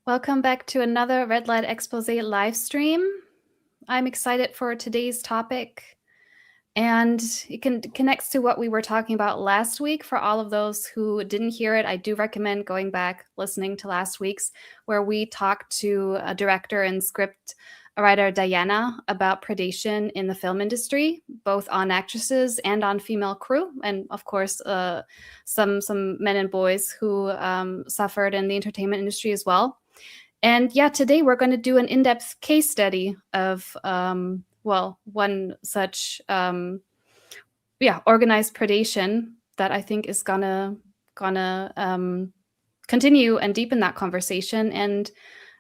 Welcome back to another Red Light Expose live stream. I'm excited for today's topic, and it connects to what we were talking about last week. For all of those who didn't hear it, I do recommend going back, listening to last week's, where we talked to a director and script writer, Diana, about predation in the film industry, both on actresses and on female crew, and of course, some men and boys who suffered in the entertainment industry as well. And yeah, today we're going to do an in-depth case study of, one such, organized predation that I think is gonna continue and deepen that conversation. And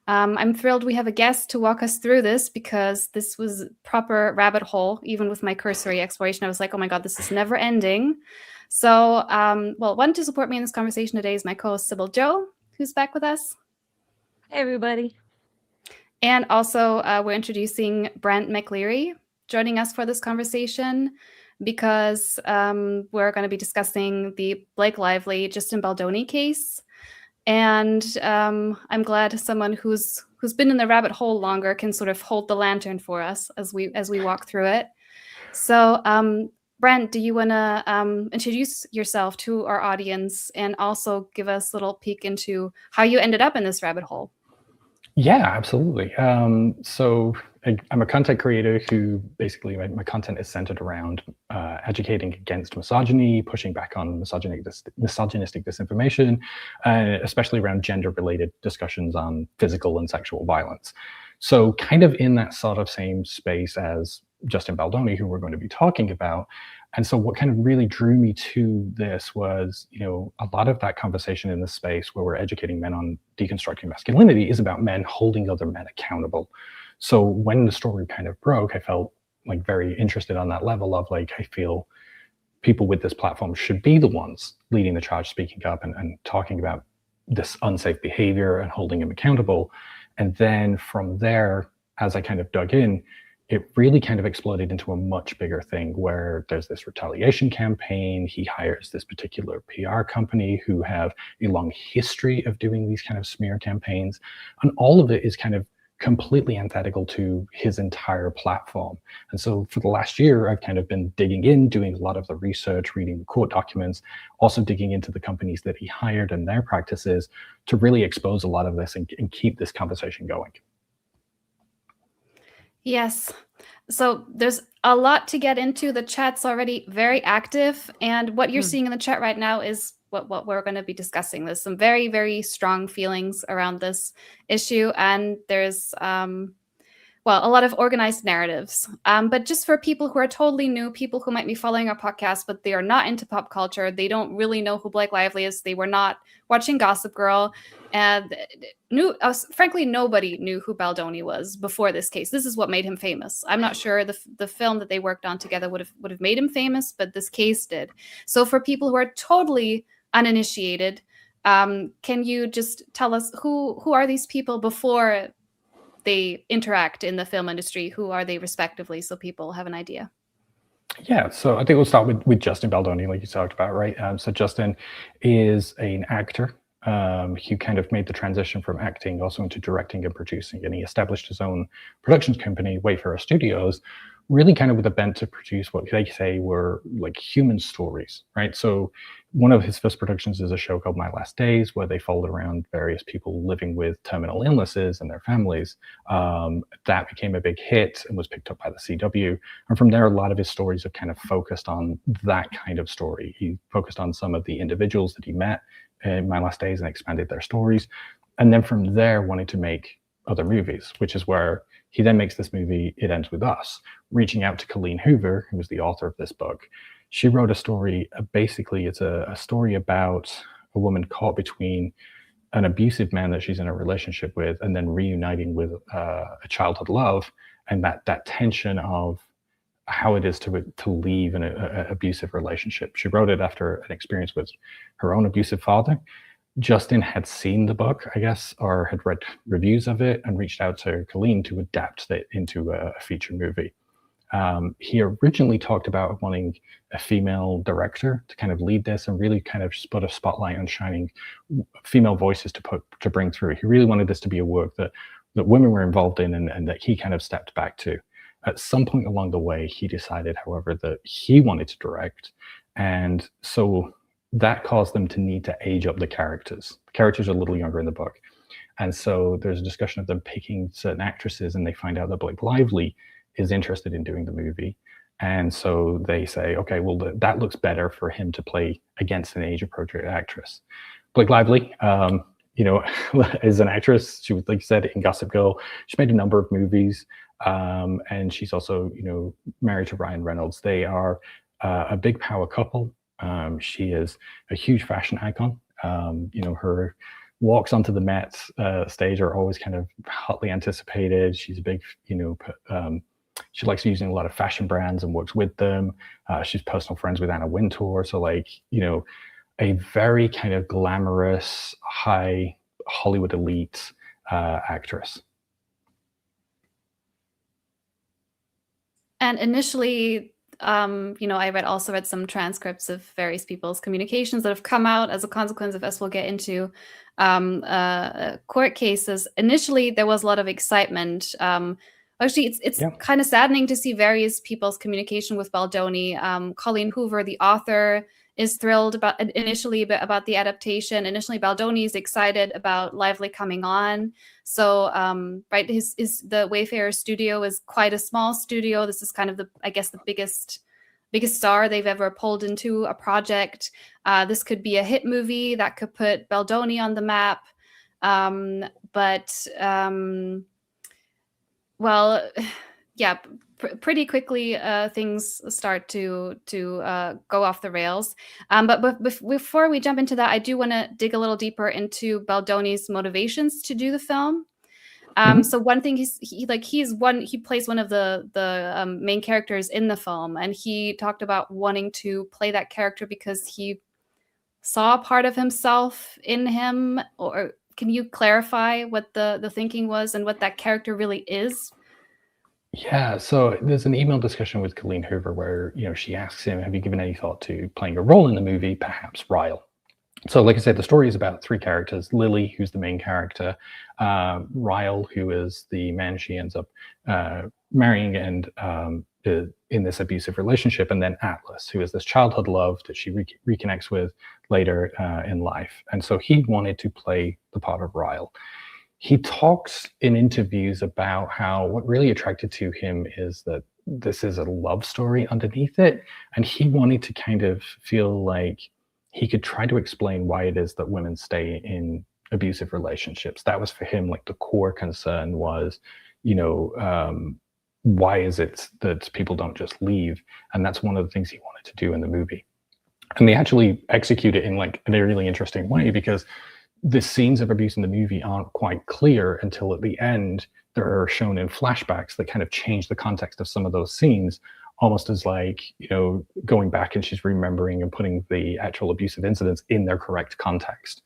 I'm thrilled we have a guest to walk us through this, because this was proper rabbit hole. Even with my cursory exploration, I was like, oh my God, this is never ending. So, one to support me in this conversation today is my co-host Sybil Joe, who's back with us. Hey, everybody. And also, we're introducing Brent MacLerie joining us for this conversation, because we're going to be discussing the Blake Lively, Justin Baldoni case. And I'm glad someone who's been in the rabbit hole longer can sort of hold the lantern for us as we walk through it. So, Brent, do you want to introduce yourself to our audience and also give us a little peek into how you ended up in this rabbit hole? Yeah, absolutely. So I'm a content creator who basically my content is centered around educating against misogyny, pushing back on misogynistic disinformation, especially around gender-related discussions on physical and sexual violence. So kind of in that sort of same space as Justin Baldoni, who we're going to be talking about. And so what kind of really drew me to this was, a lot of that conversation in the space where we're educating men on deconstructing masculinity is about men holding other men accountable. So when the story kind of broke, I felt like very interested on that level of like, I feel people with this platform should be the ones leading the charge, speaking up and talking about this unsafe behavior and holding him accountable. And then from there, as I kind of dug in, it really kind of exploded into a much bigger thing where there's this retaliation campaign. He hires this particular PR company who have a long history of doing these kind of smear campaigns. And all of it is kind of completely antithetical to his entire platform. And so for the last year, I've kind of been digging in, doing a lot of the research, reading the court documents, also digging into the companies that he hired and their practices to really expose a lot of this and keep this conversation going. Yes. So there's a lot to get into. The chat's already very active. And what you're seeing in the chat right now is what we're going to be discussing. There's some very, very strong feelings around this issue. And there's, a lot of organized narratives. But just for people who are totally new, people who might be following our podcast, but they are not into pop culture, they don't really know who Blake Lively is, they were not watching Gossip Girl, and frankly, nobody knew who Baldoni was before this case. This is what made him famous. I'm not sure the film that they worked on together would have made him famous, but this case did. So for people who are totally uninitiated, can you just tell us who are these people before they interact in the film industry? Who are they respectively, so people have an idea? Yeah, so I think we'll start with Justin Baldoni, like you talked about, right? So Justin is an actor. He kind of made the transition from acting also into directing and producing, and he established his own production company, Wayfarer Studios, really kind of with a bent to produce what they say were like human stories, right? So one of his first productions is a show called My Last Days, where they followed around various people living with terminal illnesses and their families. That became a big hit and was picked up by the CW. And from there, a lot of his stories have kind of focused on that kind of story. He focused on some of the individuals that he met in My Last Days and expanded their stories. And then from there, wanted to make other movies, which is where he then makes this movie, It Ends With Us, reaching out to Colleen Hoover, who was the author of this book. She wrote a story, basically it's a story about a woman caught between an abusive man that she's in a relationship with and then reuniting with a childhood love, and that tension of how it is to leave an abusive relationship. She wrote it after an experience with her own abusive father. Justin had seen the book, I guess, or had read reviews of it and reached out to Colleen to adapt it into a feature movie. He originally talked about wanting a female director to kind of lead this and really kind of put a spotlight on shining female voices to bring through. He really wanted this to be a work that women were involved in and that he kind of stepped back to. At some point along the way, he decided, however, that he wanted to direct. And so that caused them to need to age up the characters. The characters are a little younger in the book. And so there's a discussion of them picking certain actresses, and they find out that Blake Lively is interested in doing the movie. And so they say, okay, well, that looks better for him to play against an age-appropriate actress. Blake Lively, you know, is an actress. She was, like you said, in Gossip Girl. She made a number of movies. And she's also, you know, married to Ryan Reynolds. They are a big power couple. She is a huge fashion icon. You know, her walks onto the Met stage are always kind of hotly anticipated. She's a big, you know, she likes using a lot of fashion brands and works with them. She's personal friends with Anna Wintour. So, like, you know, a very kind of glamorous, high Hollywood elite actress. And initially, you know, I also read some transcripts of various people's communications that have come out as a consequence of, as we'll get into, court cases. Initially, there was a lot of excitement. Actually, it's kind of saddening to see various people's communication with Baldoni. Colleen Hoover, the author, is thrilled about the adaptation. Initially, Baldoni is excited about Lively coming on. So, right, the Wayfarer studio is quite a small studio. This is kind of the biggest star they've ever pulled into a project. This could be a hit movie that could put Baldoni on the map. Well, yeah, pretty quickly things start to go off the rails. But before we jump into that, I do want to dig a little deeper into Baldoni's motivations to do the film. So one thing he plays one of the main characters in the film, and he talked about wanting to play that character because he saw a part of himself in him. Or can you clarify what the thinking was and what that character really is? Yeah, so there's an email discussion with Colleen Hoover where, you know, she asks him, have you given any thought to playing a role in the movie, perhaps Ryle? So, like I said, the story is about three characters: Lily, who's the main character, Ryle, who is the man she ends up marrying and in this abusive relationship, and then Atlas, who is this childhood love that she reconnects with later in life. And so he wanted to play the part of Ryle. He talks in interviews about how what really attracted to him is that this is a love story underneath it, and he wanted to kind of feel like he could try to explain why it is that women stay in abusive relationships. That was for him, like, the core concern was, you know, why is it that people don't just leave? And that's one of the things he wanted to do in the movie. And they actually execute it in, like, a really interesting way, because the scenes of abuse in the movie aren't quite clear until at the end they're shown in flashbacks that kind of change the context of some of those scenes, almost as like, you know, going back and she's remembering and putting the actual abusive incidents in their correct context.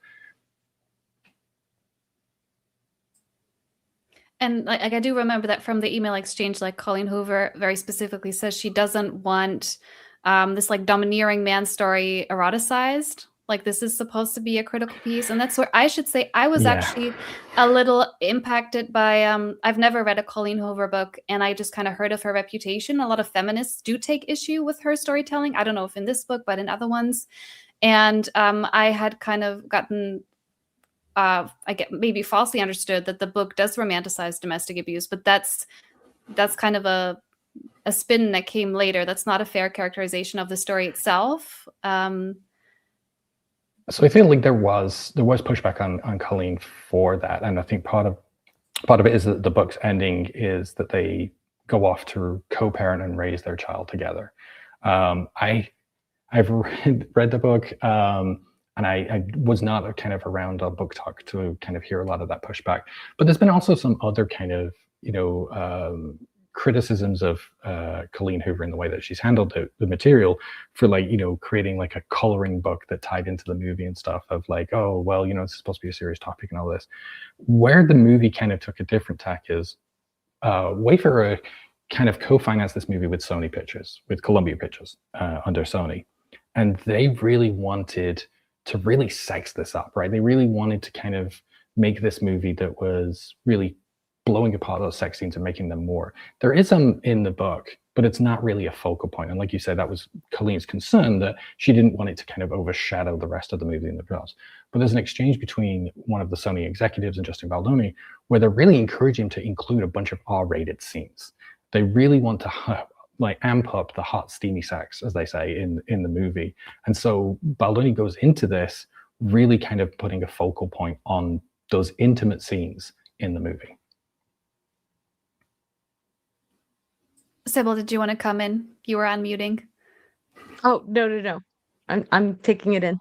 And like I do remember that from the email exchange, like Colleen Hoover very specifically says she doesn't want this like domineering man story eroticized. Like, this is supposed to be a critical piece. And that's where I should say I was actually a little impacted by, I've never read a Colleen Hoover book, and I just kind of heard of her reputation. A lot of feminists do take issue with her storytelling. I don't know if in this book, but in other ones. And I had kind of gotten, I get maybe falsely understood that the book does romanticize domestic abuse, but that's kind of a spin that came later. That's not a fair characterization of the story itself. So I feel like there was pushback on Colleen for that, and I think part of it is that the book's ending is that they go off to co-parent and raise their child together. I've read the book, and I was not kind of around on Book Talk to kind of hear a lot of that pushback. But there's been also some other kind of, you know, criticisms of Colleen Hoover in the way that she's handled the material for, like, you know, creating like a coloring book that tied into the movie and stuff, of like, oh, well, you know, it's supposed to be a serious topic and all this. Where the movie kind of took a different tack is Wayfarer kind of co-financed this movie with Sony Pictures, with Columbia Pictures under Sony. And they really wanted to really sex this up, right? They really wanted to kind of make this movie that was really blowing apart those sex scenes and making them more. There is some in the book, but it's not really a focal point. And like you said, that was Colleen's concern, that she didn't want it to kind of overshadow the rest of the movie in the plots. But there's an exchange between one of the Sony executives and Justin Baldoni, where they're really encouraging him to include a bunch of R-rated scenes. They really want to like amp up the hot, steamy sex, as they say in the movie. And so Baldoni goes into this really kind of putting a focal point on those intimate scenes in the movie. Sybil, did you want to come in? You were unmuting. Oh, no. I'm taking it in.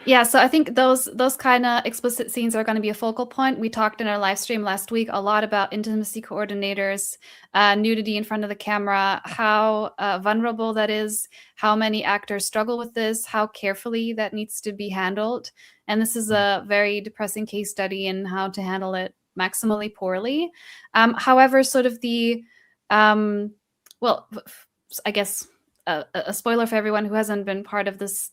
Yeah, so I think those kind of explicit scenes are going to be a focal point. We talked in our live stream last week a lot about intimacy coordinators, nudity in front of the camera, how vulnerable that is, how many actors struggle with this, how carefully that needs to be handled. And this is a very depressing case study in how to handle it maximally poorly. However, sort of the, well, I guess a spoiler for everyone who hasn't been part of this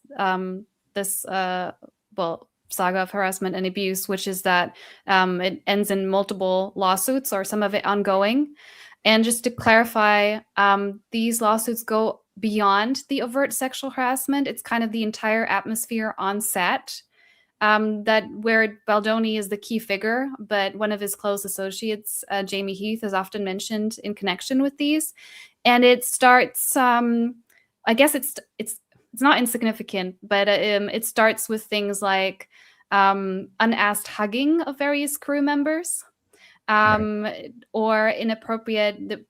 saga of harassment and abuse, which is that it ends in multiple lawsuits, or some of it ongoing. And just to clarify, these lawsuits go beyond the overt sexual harassment. It's kind of the entire atmosphere on set, that where Baldoni is the key figure, but one of his close associates, Jamie Heath, is often mentioned in connection with these. And it starts, I guess it's not insignificant, but it starts with things like unasked hugging of various crew members, or inappropriate.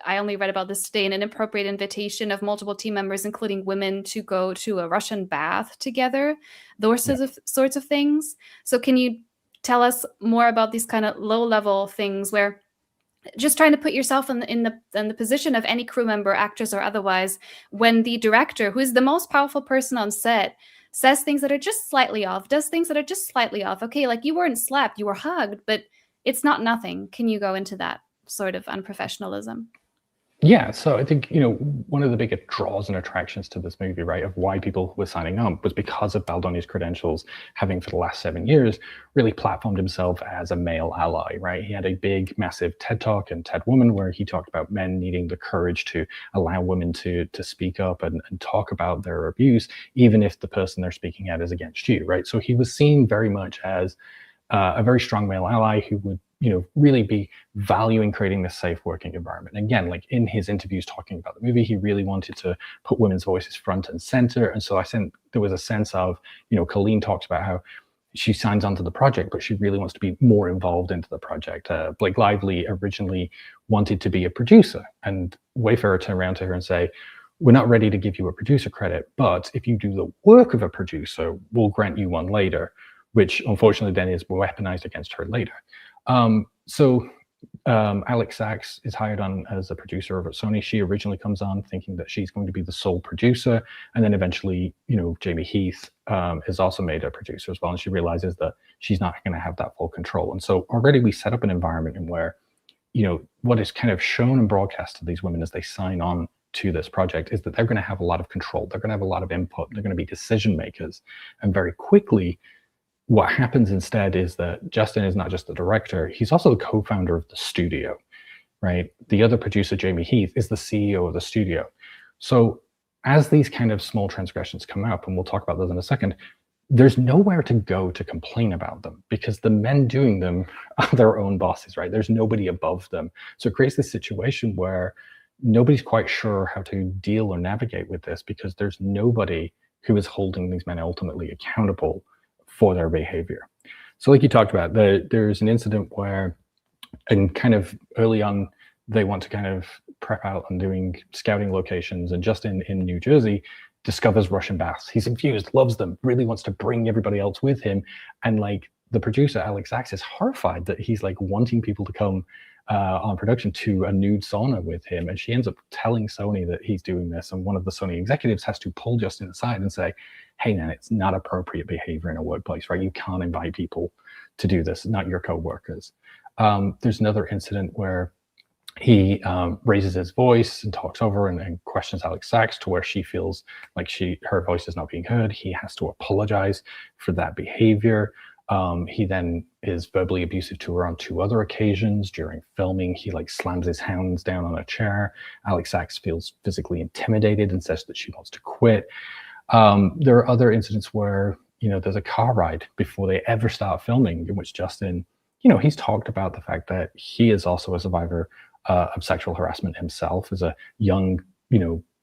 I only read about this today, an inappropriate invitation of multiple team members, including women, to go to a Russian bath together. Those sorts of things. So, can you tell us more about these kind of low-level things where, just trying to put yourself in the position of any crew member, actress or otherwise, when the director, who is the most powerful person on set, says things that are just slightly off, does things that are just slightly off. Okay, like you weren't slapped, you were hugged, but it's not nothing. Can you go into that sort of unprofessionalism? Yeah, so I think, one of the biggest draws and attractions to this movie, right, of why people were signing up was because of Baldoni's credentials, having for the last 7 years really platformed himself as a male ally, right? He had a big, massive TED Talk and TED Woman where he talked about men needing the courage to allow women to speak up and talk about their abuse, even if the person they're speaking at is against you, right? So he was seen very much as a very strong male ally who would really be valuing creating this safe working environment. And again, like in his interviews talking about the movie, he really wanted to put women's voices front and center. And so there was a sense of, Colleen talks about how she signs onto the project, but she really wants to be more involved into the project. Blake Lively originally wanted to be a producer, and Wayfarer turned around to her and say, "We're not ready to give you a producer credit, but if you do the work of a producer, we'll grant you one later," which unfortunately then is weaponized against her later. Alex Sachs is hired on as a producer over at Sony. She originally comes on thinking that she's going to be the sole producer, and then eventually, Jamie Heath is also made a producer as well, and she realizes that she's not going to have that full control. And so already we set up an environment in where, what is kind of shown and broadcast to these women as they sign on to this project is that they're going to have a lot of control. They're going to have a lot of input. They're going to be decision makers, and very quickly, what happens instead is that Justin is not just the director, he's also the co-founder of the studio, right? The other producer, Jamie Heath, is the CEO of the studio. So as these kind of small transgressions come up, and we'll talk about those in a second, there's nowhere to go to complain about them because the men doing them are their own bosses, right? There's nobody above them. So it creates this situation where nobody's quite sure how to deal or navigate with this because there's nobody who is holding these men ultimately accountable for their behavior. So like you talked about, there's an incident where, and kind of early on, they want to kind of prep out on doing scouting locations, and Justin in New Jersey discovers Russian baths. He's infused, loves them, really wants to bring everybody else with him. And like the producer, Alex Sachs, is horrified that he's like wanting people to come on production to a nude sauna with him. And she ends up telling Sony that he's doing this. And one of the Sony executives has to pull Justin aside and say, "Hey man, it's not appropriate behavior in a workplace, right? You can't invite people to do this, not your co-workers." There's another incident where He raises his voice and talks over and questions Alex Sachs to where she feels like her voice is not being heard. He has to apologize for that behavior. He then is verbally abusive to her on 2 other occasions during filming. He like slams his hands down on a chair. Alex Sachs feels physically intimidated and says that she wants to quit. There are other incidents where, there's a car ride before they ever start filming in which Justin, he's talked about the fact that he is also a survivor of sexual harassment himself as a young,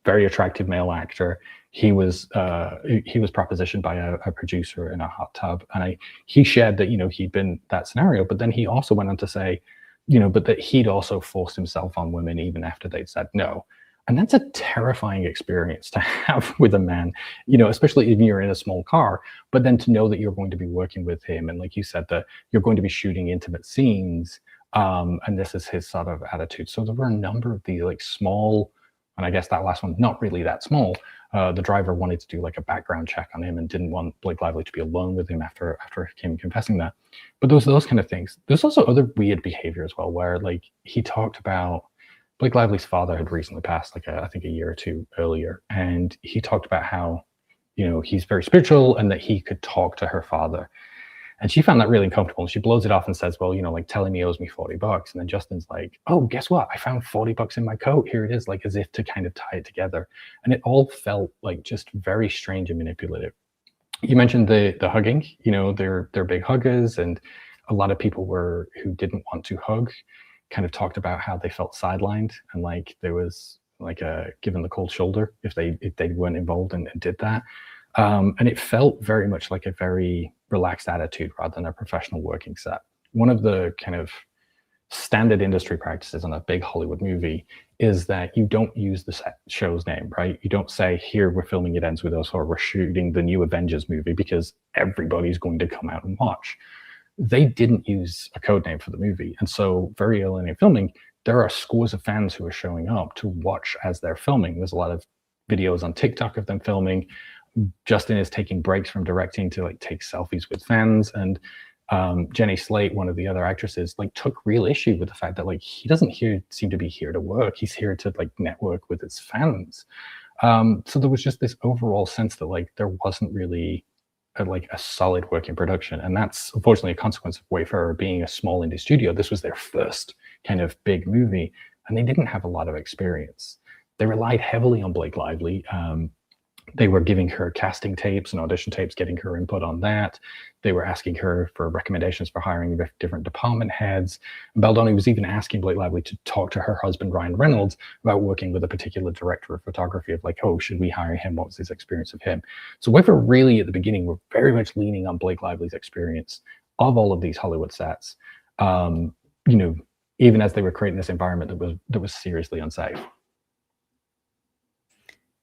very attractive male actor. He was propositioned by a producer in a hot tub, and he shared that he'd been that scenario, but then he also went on to say, but that he'd also forced himself on women even after they'd said no. And that's a terrifying experience to have with a man, especially if you're in a small car, but then to know that you're going to be working with him. And like you said, that you're going to be shooting intimate scenes. And this is his sort of attitude. So there were a number of these like small, and I guess that last one, not really that small. The driver wanted to do like a background check on him and didn't want Blake Lively to be alone with him after him confessing that. But those kind of things. There's also other weird behavior as well, where like he talked about Blake Lively's father had recently passed, like I think a year or 2 earlier, and he talked about how, he's very spiritual and that he could talk to her father. And she found that really uncomfortable. And she blows it off and says, well, like telling me owes me $40. And then Justin's like, oh, guess what? I found $40 in my coat. Here it is, like as if to kind of tie it together. And it all felt like just very strange and manipulative. You mentioned the hugging, they're big huggers, and a lot of people who didn't want to hug kind of talked about how they felt sidelined and like there was like a given the cold shoulder if they weren't involved and did that. And it felt very much like a very relaxed attitude rather than a professional working set. One of the kind of standard industry practices on a big Hollywood movie is that you don't use the show's name, right? You don't say, here, we're filming It Ends With Us, or we're shooting the new Avengers movie, because everybody's going to come out and watch. They didn't use a code name for the movie. And so very early in filming, there are scores of fans who are showing up to watch as they're filming. There's a lot of videos on TikTok of them filming. Justin is taking breaks from directing to like take selfies with fans. And Jenny Slate, one of the other actresses, like took real issue with the fact that like he doesn't seem to be here to work. He's here to like network with his fans. So there was just this overall sense that like there wasn't really a solid working production. And that's unfortunately a consequence of Wayfarer being a small indie studio. This was their first kind of big movie, and they didn't have a lot of experience. They relied heavily on Blake Lively. They were giving her casting tapes and audition tapes, getting her input on that. They were asking her for recommendations for hiring different department heads. Baldoni was even asking Blake Lively to talk to her husband, Ryan Reynolds, about working with a particular director of photography of like, oh, should we hire him? What was his experience of him? So Wayfarer really at the beginning were very much leaning on Blake Lively's experience of all of these Hollywood sets, even as they were creating this environment that was seriously unsafe.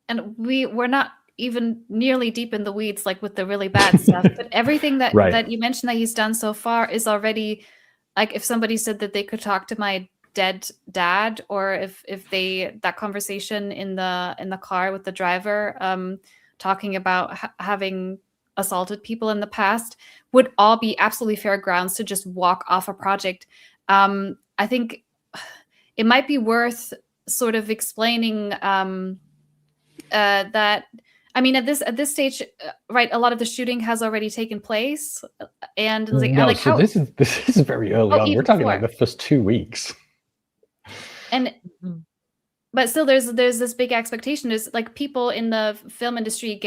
And we're not even nearly deep in the weeds, like with the really bad stuff, but everything that that you mentioned that he's done so far is already like, if somebody said that they could talk to my dead dad, or if that conversation in the car with the driver, talking about having assaulted people in the past, would all be absolutely fair grounds to just walk off a project. I think it might be worth sort of explaining that, I mean, at this stage, right, a lot of the shooting has already taken place, and like, no, so this is very early on. We're talking like the first 2 weeks, and but still, there's this big expectation. There's like people in the film industry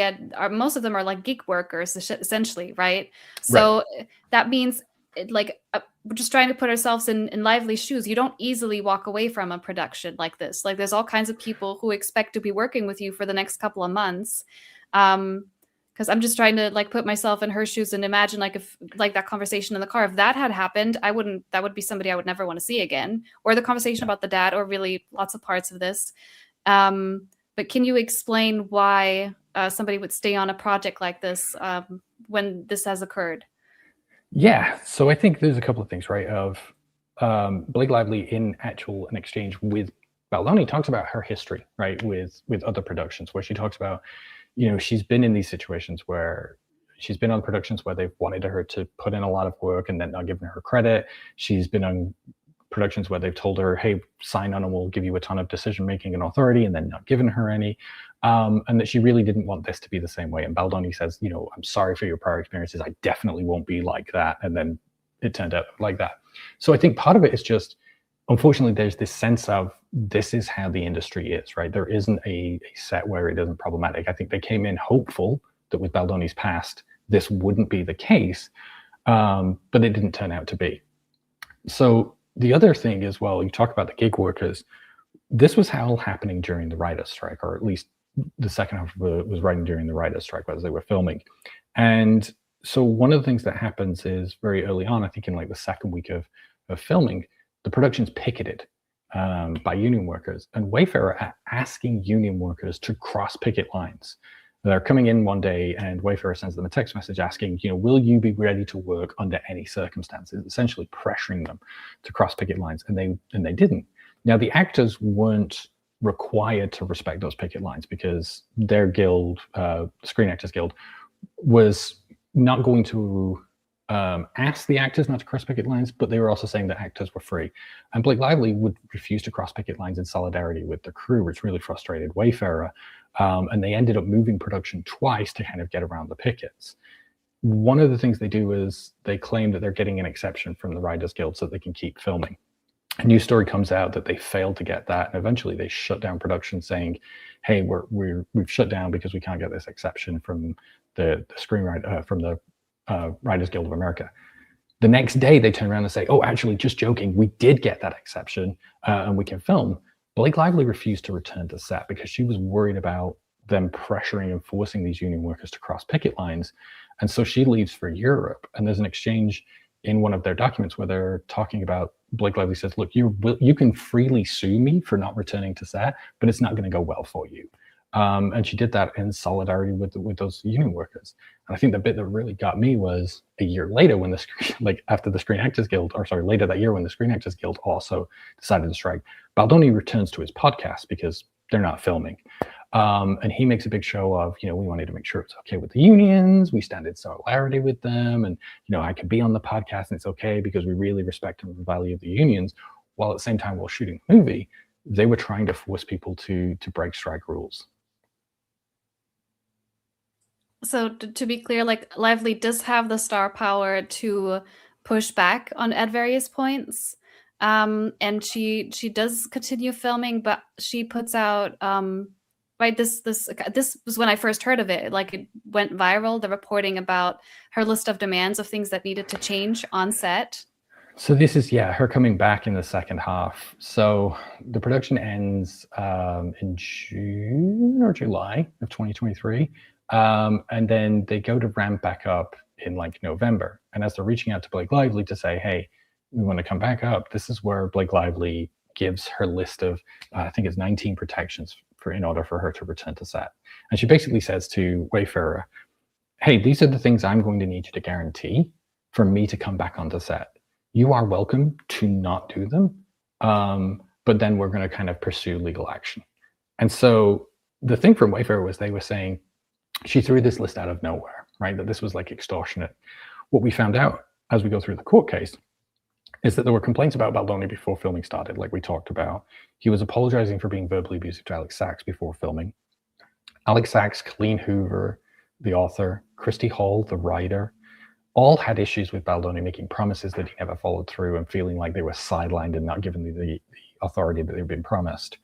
most of them are like gig workers essentially, right? So that means we're just trying to put ourselves in Lively's shoes. You don't easily walk away from a production like this. Like there's all kinds of people who expect to be working with you for the next couple of months. Because I'm just trying to like put myself in her shoes and imagine like if like that conversation in the car, if that had happened, that would be somebody I would never want to see again. Or the conversation about the dad, or really lots of parts of this. But can you explain why somebody would stay on a project like this when this has occurred? Yeah, so I think there's a couple of things, right? Of Blake Lively in an exchange with Baldoni talks about her history, right, with other productions, where she talks about, she's been in these situations where she's been on productions where they've wanted her to put in a lot of work and then not giving her credit. She's been on productions where they've told her, hey, sign on and we'll give you a ton of decision making and authority, and then not given her any. And that she really didn't want this to be the same way. And Baldoni says, I'm sorry for your prior experiences. I definitely won't be like that. And then it turned out like that. So I think part of it is just, unfortunately, there's this sense of this is how the industry is, right? There isn't a set where it isn't problematic. I think they came in hopeful that with Baldoni's past, this wouldn't be the case, but it didn't turn out to be. So the other thing is, well, you talk about the gig workers. This was all happening during the writer's strike, or at least the second half of it was writing during the writer's strike as they were filming. And so one of the things that happens is very early on, I think in like the second week of filming, the production's picketed by union workers, and Wayfarer are asking union workers to cross picket lines. They're coming in one day and Wayfarer sends them a text message asking, will you be ready to work under any circumstances, essentially pressuring them to cross picket lines, and they didn't. Now, the actors weren't required to respect those picket lines because their guild, Screen Actors Guild, was not going to ask the actors not to cross picket lines, but they were also saying that actors were free. And Blake Lively would refuse to cross picket lines in solidarity with the crew, which really frustrated Wayfarer. And they ended up moving production twice to kind of get around the pickets. One of the things they do is they claim that they're getting an exception from the Writers Guild so that they can keep filming. A news story comes out that they failed to get that, and eventually they shut down production, saying, "Hey, we've shut down because we can't get this exception from the screenwriter from the Writers Guild of America." The next day, they turn around and say, "Oh, actually, just joking, we did get that exception, and we can film." Blake Lively refused to return to set because she was worried about them pressuring and forcing these union workers to cross picket lines, and so she leaves for Europe. And there's an exchange in one of their documents where they're talking about, Blake Lively says, "Look, you can freely sue me for not returning to set, but it's not going to go well for you." And she did that in solidarity with those union workers. And I think the bit that really got me was a year later when after the Screen Actors Guild, or sorry, later that year when the Screen Actors Guild also decided to strike, Baldoni returns to his podcast because they're not filming. And he makes a big show of, we wanted to make sure it's okay with the unions. We stand in solidarity with them. And, I could be on the podcast and it's okay because we really respect and value the unions. While at the same time, while shooting the movie, they were trying to force people to break strike rules. So to be clear, like Lively does have the star power to push back at various points. And she does continue filming, but she puts out right, this was when I first heard of it. Like, it went viral, the reporting about her list of demands of things that needed to change on set. So this is, her coming back in the second half. So the production ends in June or July of 2023. And then they go to ramp back up in like November. And as they're reaching out to Blake Lively to say, hey, we want to come back up, this is where Blake Lively gives her list of, I think it's 19 protections in order for her to return to set. And she basically says to Wayfarer, hey, these are the things I'm going to need you to guarantee for me to come back onto set. You are welcome to not do them, but then we're going to kind of pursue legal action. And so the thing from Wayfarer was they were saying she threw this list out of nowhere, right? That this was like extortionate. What we found out as we go through the court case is that there were complaints about Baldoni before filming started, like we talked about. He was apologizing for being verbally abusive to Alex Sachs before filming. Alex Sachs, Colleen Hoover, the author, Christy Hall, the writer, all had issues with Baldoni making promises that he never followed through and feeling like they were sidelined and not given the authority that they've been promised.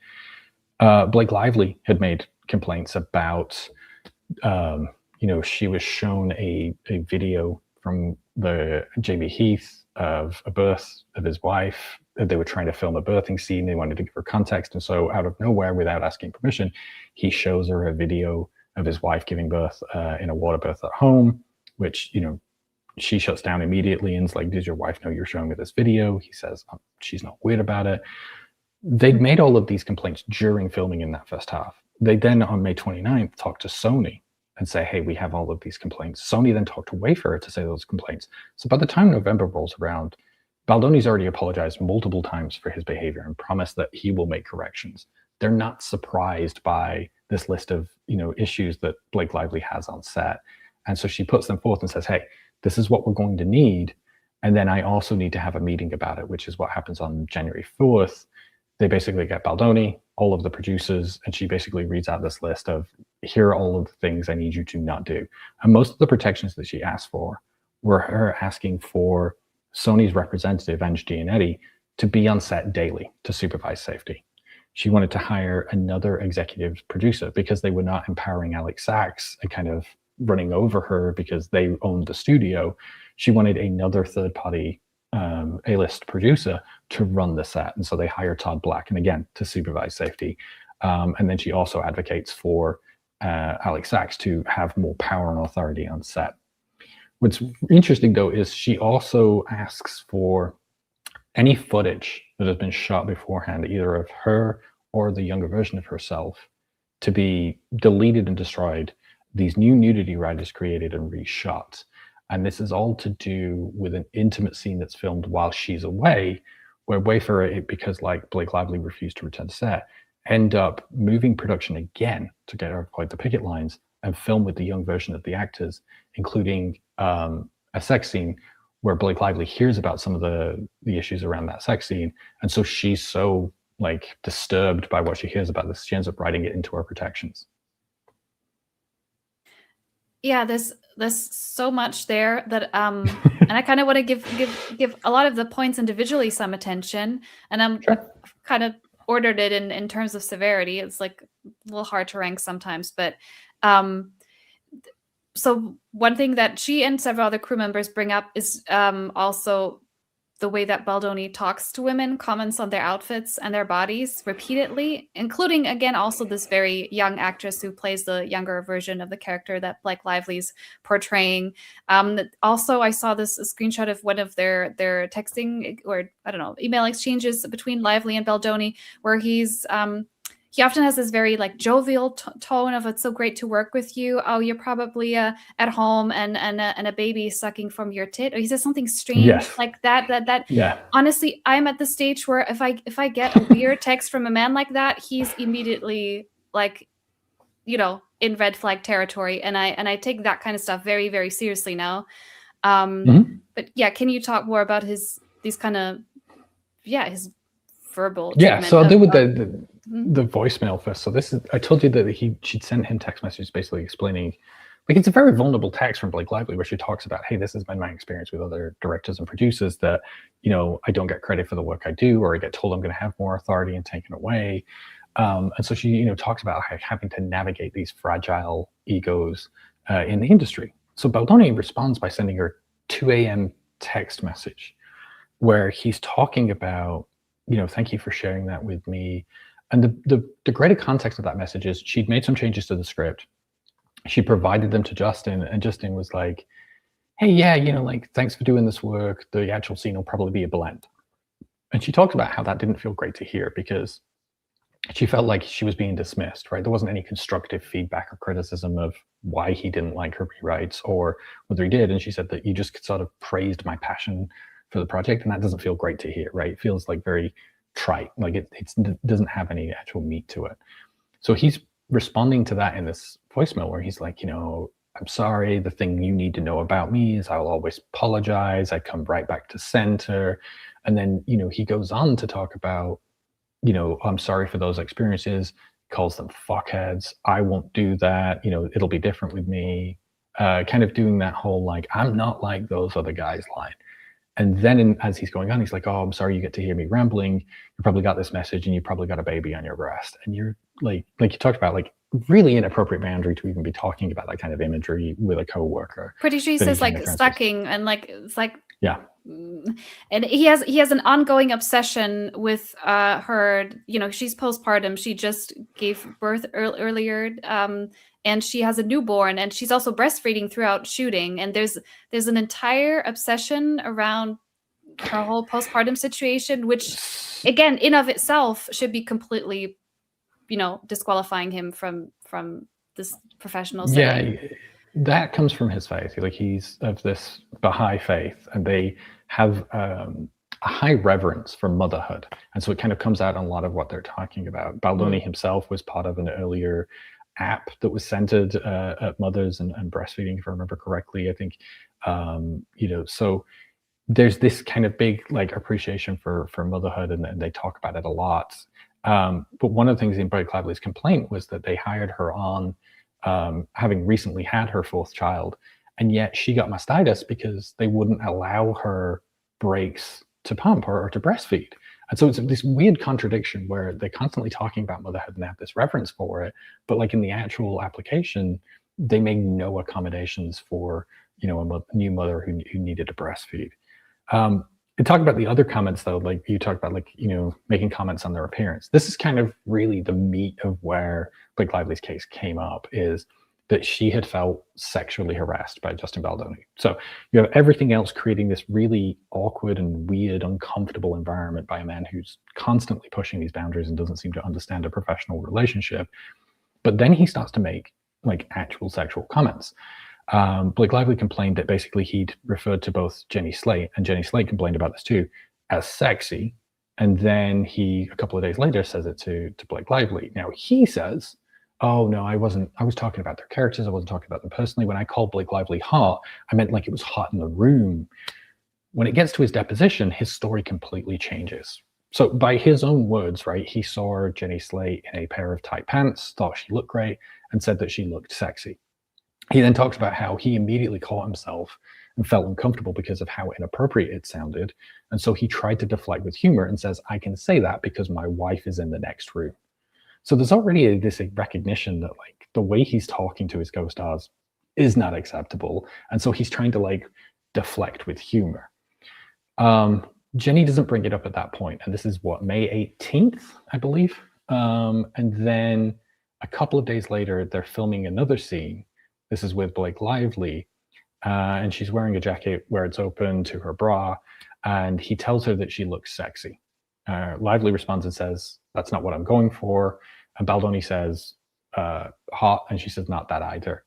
Blake Lively had made complaints about, she was shown a video from the JB Heath of a birth of his wife. They were trying to film a birthing scene. They wanted to give her context. And so out of nowhere, without asking permission, he shows her a video of his wife giving birth in a water birth at home, which, she shuts down immediately and is like, did your wife know you're showing me this video? He says, she's not weird about it. They'd made all of these complaints during filming in that first half. They then, on May 29th, talked to Sony and say, hey, we have all of these complaints. Sony then talked to Wayfarer to say those complaints. So by the time November rolls around, Baldoni's already apologized multiple times for his behavior and promised that he will make corrections. They're not surprised by this list of, issues that Blake Lively has on set. And so she puts them forth and says, hey, this is what we're going to need. And then I also need to have a meeting about it, which is what happens on January 4th. They basically get Baldoni, all of the producers, and she basically reads out this list of, here are all of the things I need you to not do. And most of the protections that she asked for were her asking for Sony's representative, Angie and Elly, to be on set daily to supervise safety. She wanted to hire another executive producer because they were not empowering Alex Sachs and kind of running over her because they owned the studio. She wanted another third-party A-list producer to run the set. And so they hired Todd Black, and again, to supervise safety. And then she also advocates for Alex Sachs to have more power and authority on set. What's interesting, though, is she also asks for any footage that has been shot beforehand, either of her or the younger version of herself, to be deleted and destroyed. These new nudity writers created and reshot. And this is all to do with an intimate scene that's filmed while she's away, where Wayfarer, because like Blake Lively refused to return to set, end up moving production again to get her quite the picket lines and film with the young version of the actors, including a sex scene where Blake Lively hears about some of the issues around that sex scene. And so she's so like disturbed by what she hears about this, she ends up writing it into her protections. Yeah, there's so much there that and I kind of want to give a lot of the points individually some attention, and I've kind of ordered it in terms of severity. It's like a little hard to rank sometimes, but so one thing that she and several other crew members bring up is also the way that Baldoni talks to women, comments on their outfits and their bodies repeatedly, including, again, also this very young actress who plays the younger version of the character that Blake Lively's portraying. Also, I saw this screenshot of one of their texting, or I don't know, email exchanges between Lively and Baldoni, where he often has this very like jovial tone of, it's so great to work with you. Oh, you're probably at home and a baby sucking from your tit. Or he says something strange like that. Yeah. Honestly, I'm at the stage where if I get a weird text from a man like that, he's immediately like, you know, in red flag territory. And I take that kind of stuff very, very seriously now. But yeah, can you talk more about his verbal treatment? So I'll deal with the voicemail first. So this is, I told you that she'd sent him text messages basically explaining, like, it's a very vulnerable text from Blake Lively where she talks about, hey, this has been my experience with other directors and producers, that, you know, I don't get credit for the work I do, or I get told I'm going to have more authority and taken away. And so she, you know, talks about having to navigate these fragile egos in the industry. So Baldoni responds by sending her 2 a.m. text message where he's talking about, you know, thank you for sharing that with me. And the greater context of that message is she'd made some changes to the script. She provided them to Justin, and Justin was like, hey, yeah, you know, like, thanks for doing this work. The actual scene will probably be a blend. And she talked about how that didn't feel great to hear because she felt like she was being dismissed, right? There wasn't any constructive feedback or criticism of why he didn't like her rewrites or whether he did. And she said that you just sort of praised my passion for the project, and that doesn't feel great to hear, right? It feels like very trite, like it doesn't have any actual meat to it. So he's responding to that in this voicemail where he's like, you know, I'm sorry, the thing you need to know about me is I'll always apologize, I come right back to center. And then, you know, he goes on to talk about, you know, I'm sorry for those experiences, calls them fuckheads, I won't do that, you know, it'll be different with me, kind of doing that whole like, I'm not like those other guys line. And then as he's going on, he's like, oh, I'm sorry you get to hear me rambling. You probably got this message and you probably got a baby on your breast. And you're like you talked about, like, really inappropriate boundary to even be talking about that kind of imagery with a coworker. Pretty sure he says like sucking, and like, it's like, yeah. And he has an ongoing obsession with her, you know, she's postpartum. She just gave birth earlier. And she has a newborn, and she's also breastfeeding throughout shooting. And there's an entire obsession around her whole postpartum situation, which, again, in of itself should be completely, you know, disqualifying him from this professional setting. Yeah, that comes from his faith. Like, he's of this Baha'i faith, and they have a high reverence for motherhood. And so it kind of comes out in a lot of what they're talking about. Baldoni himself was part of an earlier app that was centered at mothers and breastfeeding, if I remember correctly. I think, you know, so there's this kind of big like appreciation for motherhood, and they talk about it a lot. But one of the things in Blake Lively's complaint was that they hired her on having recently had her fourth child, and yet she got mastitis because they wouldn't allow her breaks to pump or to breastfeed. And so it's this weird contradiction where they're constantly talking about motherhood and they have this reverence for it, but like in the actual application, they make no accommodations for a new mother who needed to breastfeed. To talk about the other comments though, like you talked about, like, making comments on their appearance. This is kind of really the meat of where Blake Lively's case came up, is that she had felt sexually harassed by Justin Baldoni. So you have everything else creating this really awkward and weird, uncomfortable environment by a man who's constantly pushing these boundaries and doesn't seem to understand a professional relationship. But then he starts to make like actual sexual comments. Blake Lively complained that basically he'd referred to both Jenny Slate, and Jenny Slate complained about this too, as sexy. And then he, a couple of days later, says it to Blake Lively. Now he says, oh no, I wasn't, I was talking about their characters. I wasn't talking about them personally. When I called Blake Lively hot, I meant like it was hot in the room. When it gets to his deposition, his story completely changes. So by his own words, right, he saw Jenny Slate in a pair of tight pants, thought she looked great, and said that she looked sexy. He then talks about how he immediately caught himself and felt uncomfortable because of how inappropriate it sounded. And so he tried to deflect with humor and says, I can say that because my wife is in the next room. So there's already this recognition that like the way he's talking to his co-stars is not acceptable. And so he's trying to like deflect with humor. Jenny doesn't bring it up at that point. And this is what, May 18th, I believe. And then a couple of days later, they're filming another scene. This is with Blake Lively. And she's wearing a jacket where it's open to her bra. And he tells her that she looks sexy. Lively responds and says, that's not what I'm going for. And Baldoni says, hot. And she says, not that either.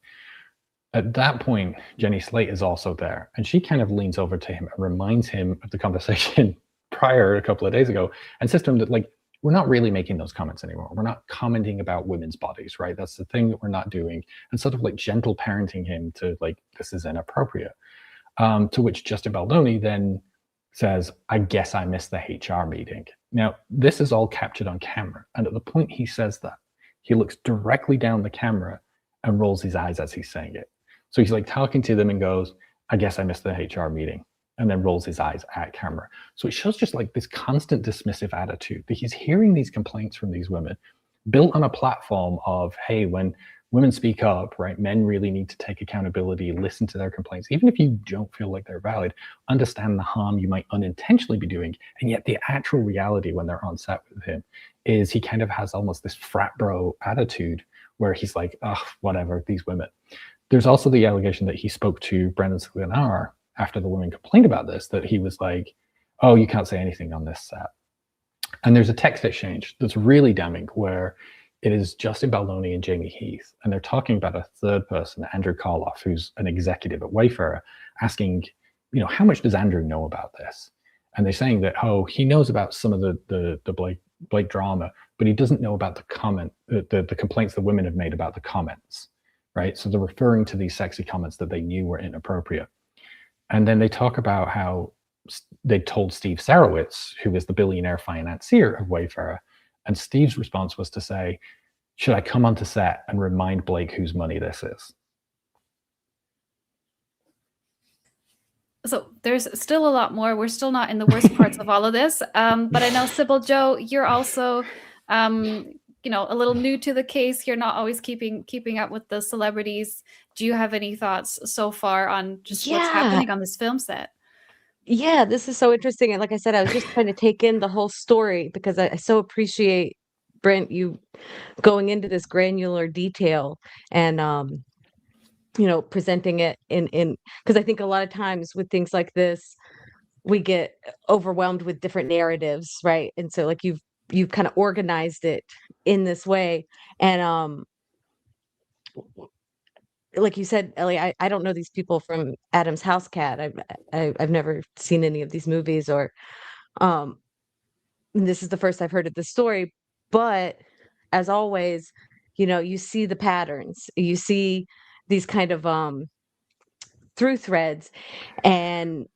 At that point, Jenny Slate is also there. And she kind of leans over to him and reminds him of the conversation prior a couple of days ago and says to him that, like, we're not really making those comments anymore. We're not commenting about women's bodies, right? That's the thing that we're not doing. And sort of like gentle parenting him to like, this is inappropriate. To which Justin Baldoni then says, I guess I missed the HR meeting. Now, this is all captured on camera. And at the point he says that, he looks directly down the camera and rolls his eyes as he's saying it. So he's like talking to them and goes, I guess I missed the HR meeting, and then rolls his eyes at camera. So it shows just like this constant dismissive attitude that he's hearing these complaints from these women built on a platform of, hey, when women speak up, right, men really need to take accountability, listen to their complaints. Even if you don't feel like they're valid, understand the harm you might unintentionally be doing. And yet the actual reality when they're on set with him is he kind of has almost this frat bro attitude where he's like, oh, whatever, these women. There's also the allegation that he spoke to Brendan Sklenar after the women complained about this, that he was like, oh, you can't say anything on this set. And there's a text exchange that's really damning where it is Justin Baldoni and Jamie Heath, and they're talking about a third person, Andrew Karloff, who's an executive at Wayfarer, asking, how much does Andrew know about this? And they're saying that, oh, he knows about some of the Blake drama, but he doesn't know about the complaints the women have made about the comments, right? So they're referring to these sexy comments that they knew were inappropriate. And then they talk about how they told Steve Sarowitz, who is the billionaire financier of Wayfarer, and Steve's response was to say, should I come onto set and remind Blake whose money this is? So there's still a lot more. We're still not in the worst parts of all of this. But I know, Sybil, Joe, you're also, a little new to the case. You're not always keeping up with the celebrities. Do you have any thoughts so far on just what's happening on this film set? Yeah, this is so interesting. And like I said, I was just trying to take in the whole story because I so appreciate, Brent, you going into this granular detail and presenting it in because I think a lot of times with things like this, we get overwhelmed with different narratives, right? And so like you've kind of organized it in this way. And like you said, Elly, I don't know these people from Adam's House Cat. I've never seen any of these movies, or this is the first I've heard of this story. But as always, you see the patterns, you see these kind of through threads, and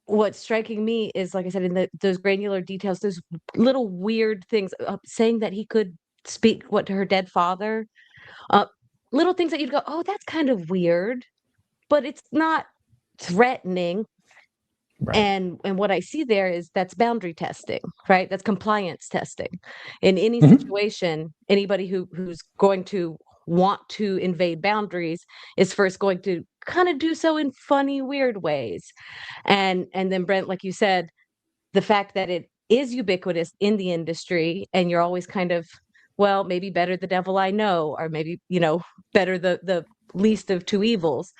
what's striking me is, like I said, in those granular details, those little weird things, saying that he could speak to her dead father, uh, little things that you'd go, oh, that's kind of weird, but it's not threatening. Right. And what I see there is that's boundary testing, right? That's compliance testing. In any Mhm. situation, anybody who's going to want to invade boundaries is first going to kind of do so in funny, weird ways. And then Brent, like you said, the fact that it is ubiquitous in the industry, and you're always kind of, well, maybe better the devil I know, or maybe, better the least of two evils.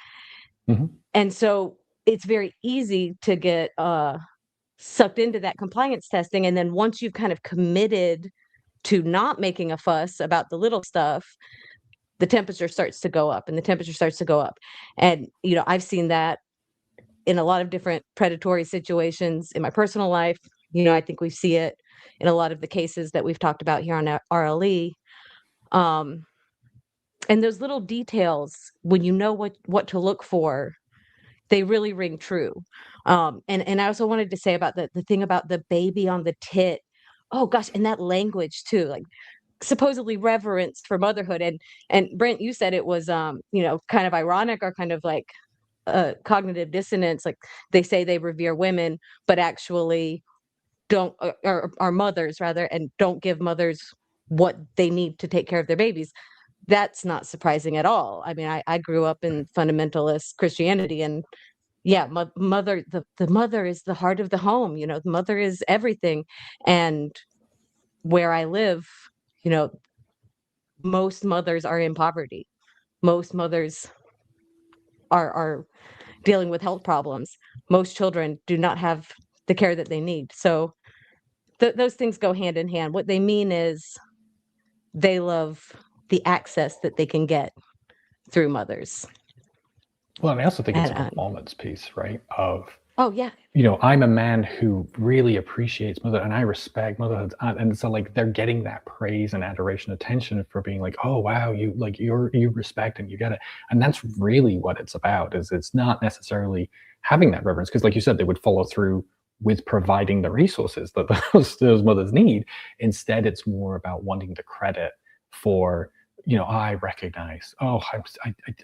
Mhm. And so it's very easy to get sucked into that compliance testing. And then once you've kind of committed to not making a fuss about the little stuff, the temperature starts to go up, and the temperature starts to go up. And, I've seen that in a lot of different predatory situations in my personal life. I think we see it in a lot of the cases that we've talked about here on RLE. Um, and those little details, when you know what to look for, they really ring true. And I also wanted to say about the thing about the baby on the tit. Oh gosh, and that language too, like supposedly reverence for motherhood. And Brent, you said it was kind of ironic, or kind of like cognitive dissonance. Like, they say they revere women, but actually don't, or are mothers rather, and don't give mothers what they need to take care of their babies. That's not surprising at all. I mean, I grew up in fundamentalist Christianity, and yeah, mother, the mother is the heart of the home. The mother is everything. And where I live, you know, most mothers are in poverty. Most mothers are dealing with health problems. Most children do not have the care that they need. So those things go hand in hand. What they mean is they love the access that they can get through mothers. Well, and I also think it's a And performance piece, right? Of, oh yeah, I'm a man who really appreciates mother, and I respect motherhood, and so like they're getting that praise and adoration, attention for being like, oh wow, you respect and you get it, and that's really what it's about. Is it's not necessarily having that reverence, because like you said, they would follow through with providing the resources that those mothers need. Instead, it's more about wanting the credit for, I recognize, oh,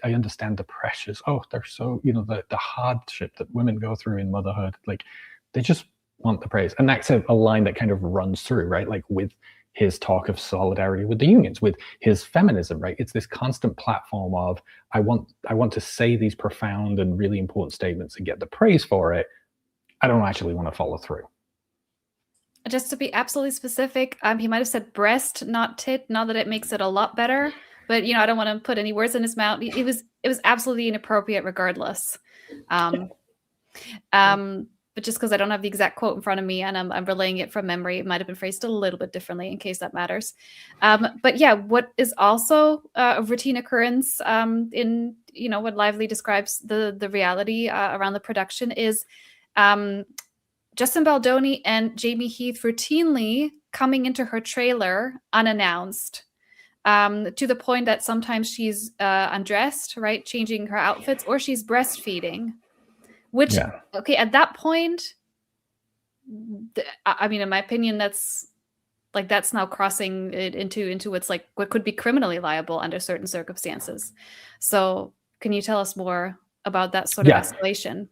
I understand the pressures. Oh, they're so, the hardship that women go through in motherhood. Like, they just want the praise. And that's a line that kind of runs through, right? Like with his talk of solidarity with the unions, with his feminism, right? It's this constant platform of, I want to say these profound and really important statements and get the praise for it. I don't actually want to follow through. Just to be absolutely specific, he might have said breast, not tit. Not that it makes it a lot better, but I don't want to put any words in his mouth. It was absolutely inappropriate, regardless. But just because I don't have the exact quote in front of me and I'm relaying it from memory, it might have been phrased a little bit differently, in case that matters. But yeah, what is also a routine occurrence in what Lively describes the reality around the production is Justin Baldoni and Jamie Heath routinely coming into her trailer unannounced, to the point that sometimes she's undressed, right, changing her outfits, or she's breastfeeding. Which, Yeah. okay, at that point, I mean, in my opinion, that's now crossing it into what's like what could be criminally liable under certain circumstances. So, can you tell us more about that sort of escalation?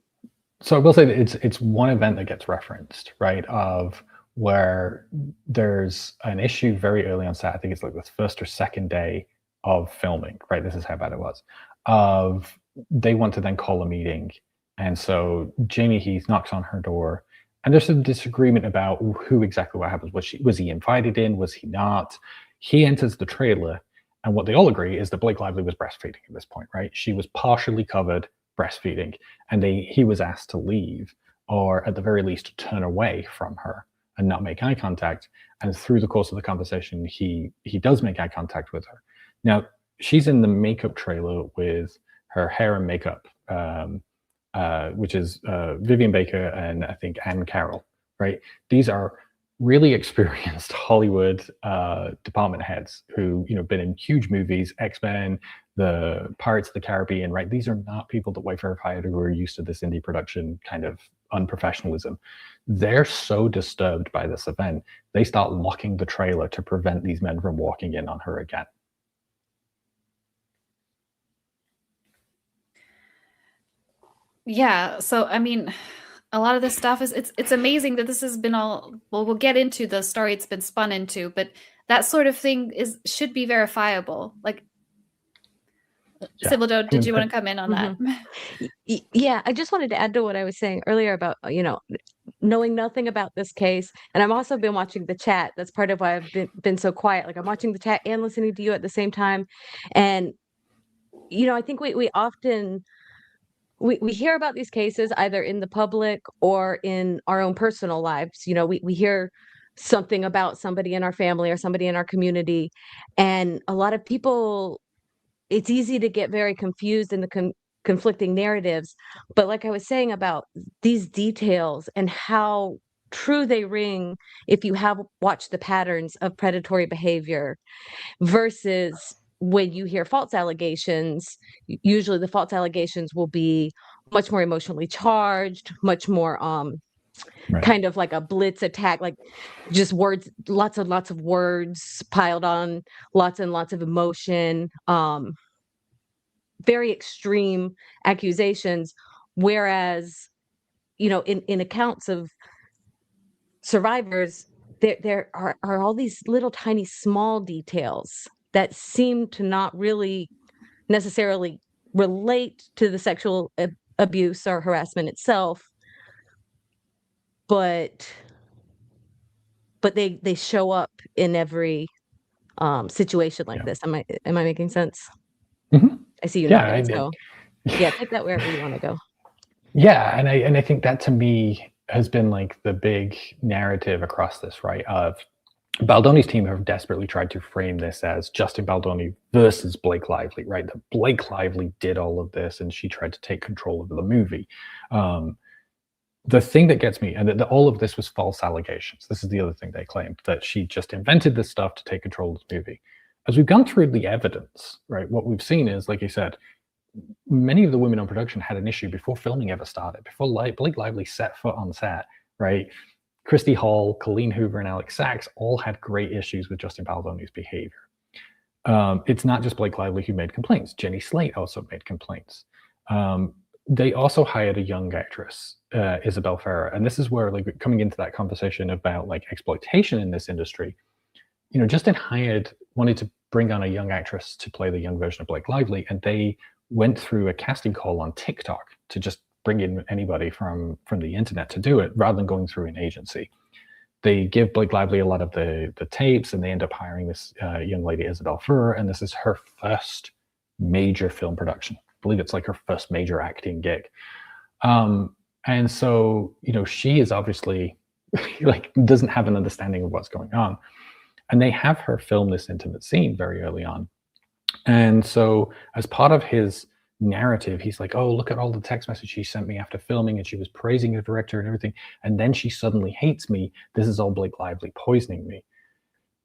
So I will say that it's one event that gets referenced, right? Of where there's an issue very early on set. I think it's like the first or second day of filming, right? This is how bad it was. Of they want to then call a meeting, and so Jamie Heath knocks on her door, and there's some disagreement about who exactly what happens. Was he invited in? Was he not? He enters the trailer, and what they all agree is that Blake Lively was breastfeeding at this point, right? She was partially covered breastfeeding, and he was asked to leave, or at the very least turn away from her and not make eye contact. And through the course of the conversation, he does make eye contact with her. Now, she's in the makeup trailer with her hair and makeup, which is Vivian Baker and I think Anne Carroll, right? These are really experienced Hollywood department heads who, been in huge movies, X-Men, the Pirates of the Caribbean, right? These are not people that Wayfair have hired who are used to this indie production kind of unprofessionalism. They're so disturbed by this event, they start locking the trailer to prevent these men from walking in on her again. Yeah, so I mean, a lot of this stuff is it's amazing that this has been all, well, we'll get into the story it's been spun into, but that sort of thing should be verifiable. Like, Yeah. Sybil, did you want to come in on that? Yeah, I just wanted to add to what I was saying earlier about, knowing nothing about this case. And I've also been watching the chat. That's part of why I've been so quiet. Like, I'm watching the chat and listening to you at the same time. And, I think we often we hear about these cases either in the public or in our own personal lives. We hear something about somebody in our family or somebody in our community. And a lot of people, it's easy to get very confused in the conflicting narratives. But like I was saying about these details and how true they ring if you have watched the patterns of predatory behavior versus when you hear false allegations, usually the false allegations will be much more emotionally charged, much more Right. kind of like a blitz attack, like just words, lots and lots of words piled on, lots and lots of emotion, very extreme accusations. Whereas, in accounts of survivors, there are all these little tiny small details that seem to not really necessarily relate to the sexual abuse or harassment itself, but they show up in every situation like this. Am I making sense? Mm-hmm. I see you Yeah, nodding, so take that wherever you want to go. Yeah, and I think that to me has been like the big narrative across this, right? Of Baldoni's team have desperately tried to frame this as Justin Baldoni versus Blake Lively, right? That Blake Lively did all of this and she tried to take control of the movie. The thing that gets me, and that all of this was false allegations. This is the other thing they claimed, that she just invented this stuff to take control of the movie. As we've gone through the evidence, right, what we've seen is, like you said, many of the women on production had an issue before filming ever started, before Blake Lively set foot on set, right? Christy Hall, Colleen Hoover, and Alex Sachs all had great issues with Justin Baldoni's behavior. It's not just Blake Lively who made complaints. Jenny Slate also made complaints. They also hired a young actress, Isabel Ferrer, and this is where, like, coming into that conversation about like exploitation in this industry, Justin wanted to bring on a young actress to play the young version of Blake Lively, and they went through a casting call on TikTok to just bring in anybody from the internet to do it, rather than going through an agency. They give Blake Lively a lot of the tapes, and they end up hiring this young lady, Isabel Ferrer, and this is her first major film production. I believe it's like her first major acting gig. And so, she is obviously like doesn't have an understanding of what's going on. And they have her film this intimate scene very early on. And so as part of his narrative, he's like, oh, look at all the text messages she sent me after filming, and she was praising the director and everything. And then she suddenly hates me. This is all Blake Lively poisoning me.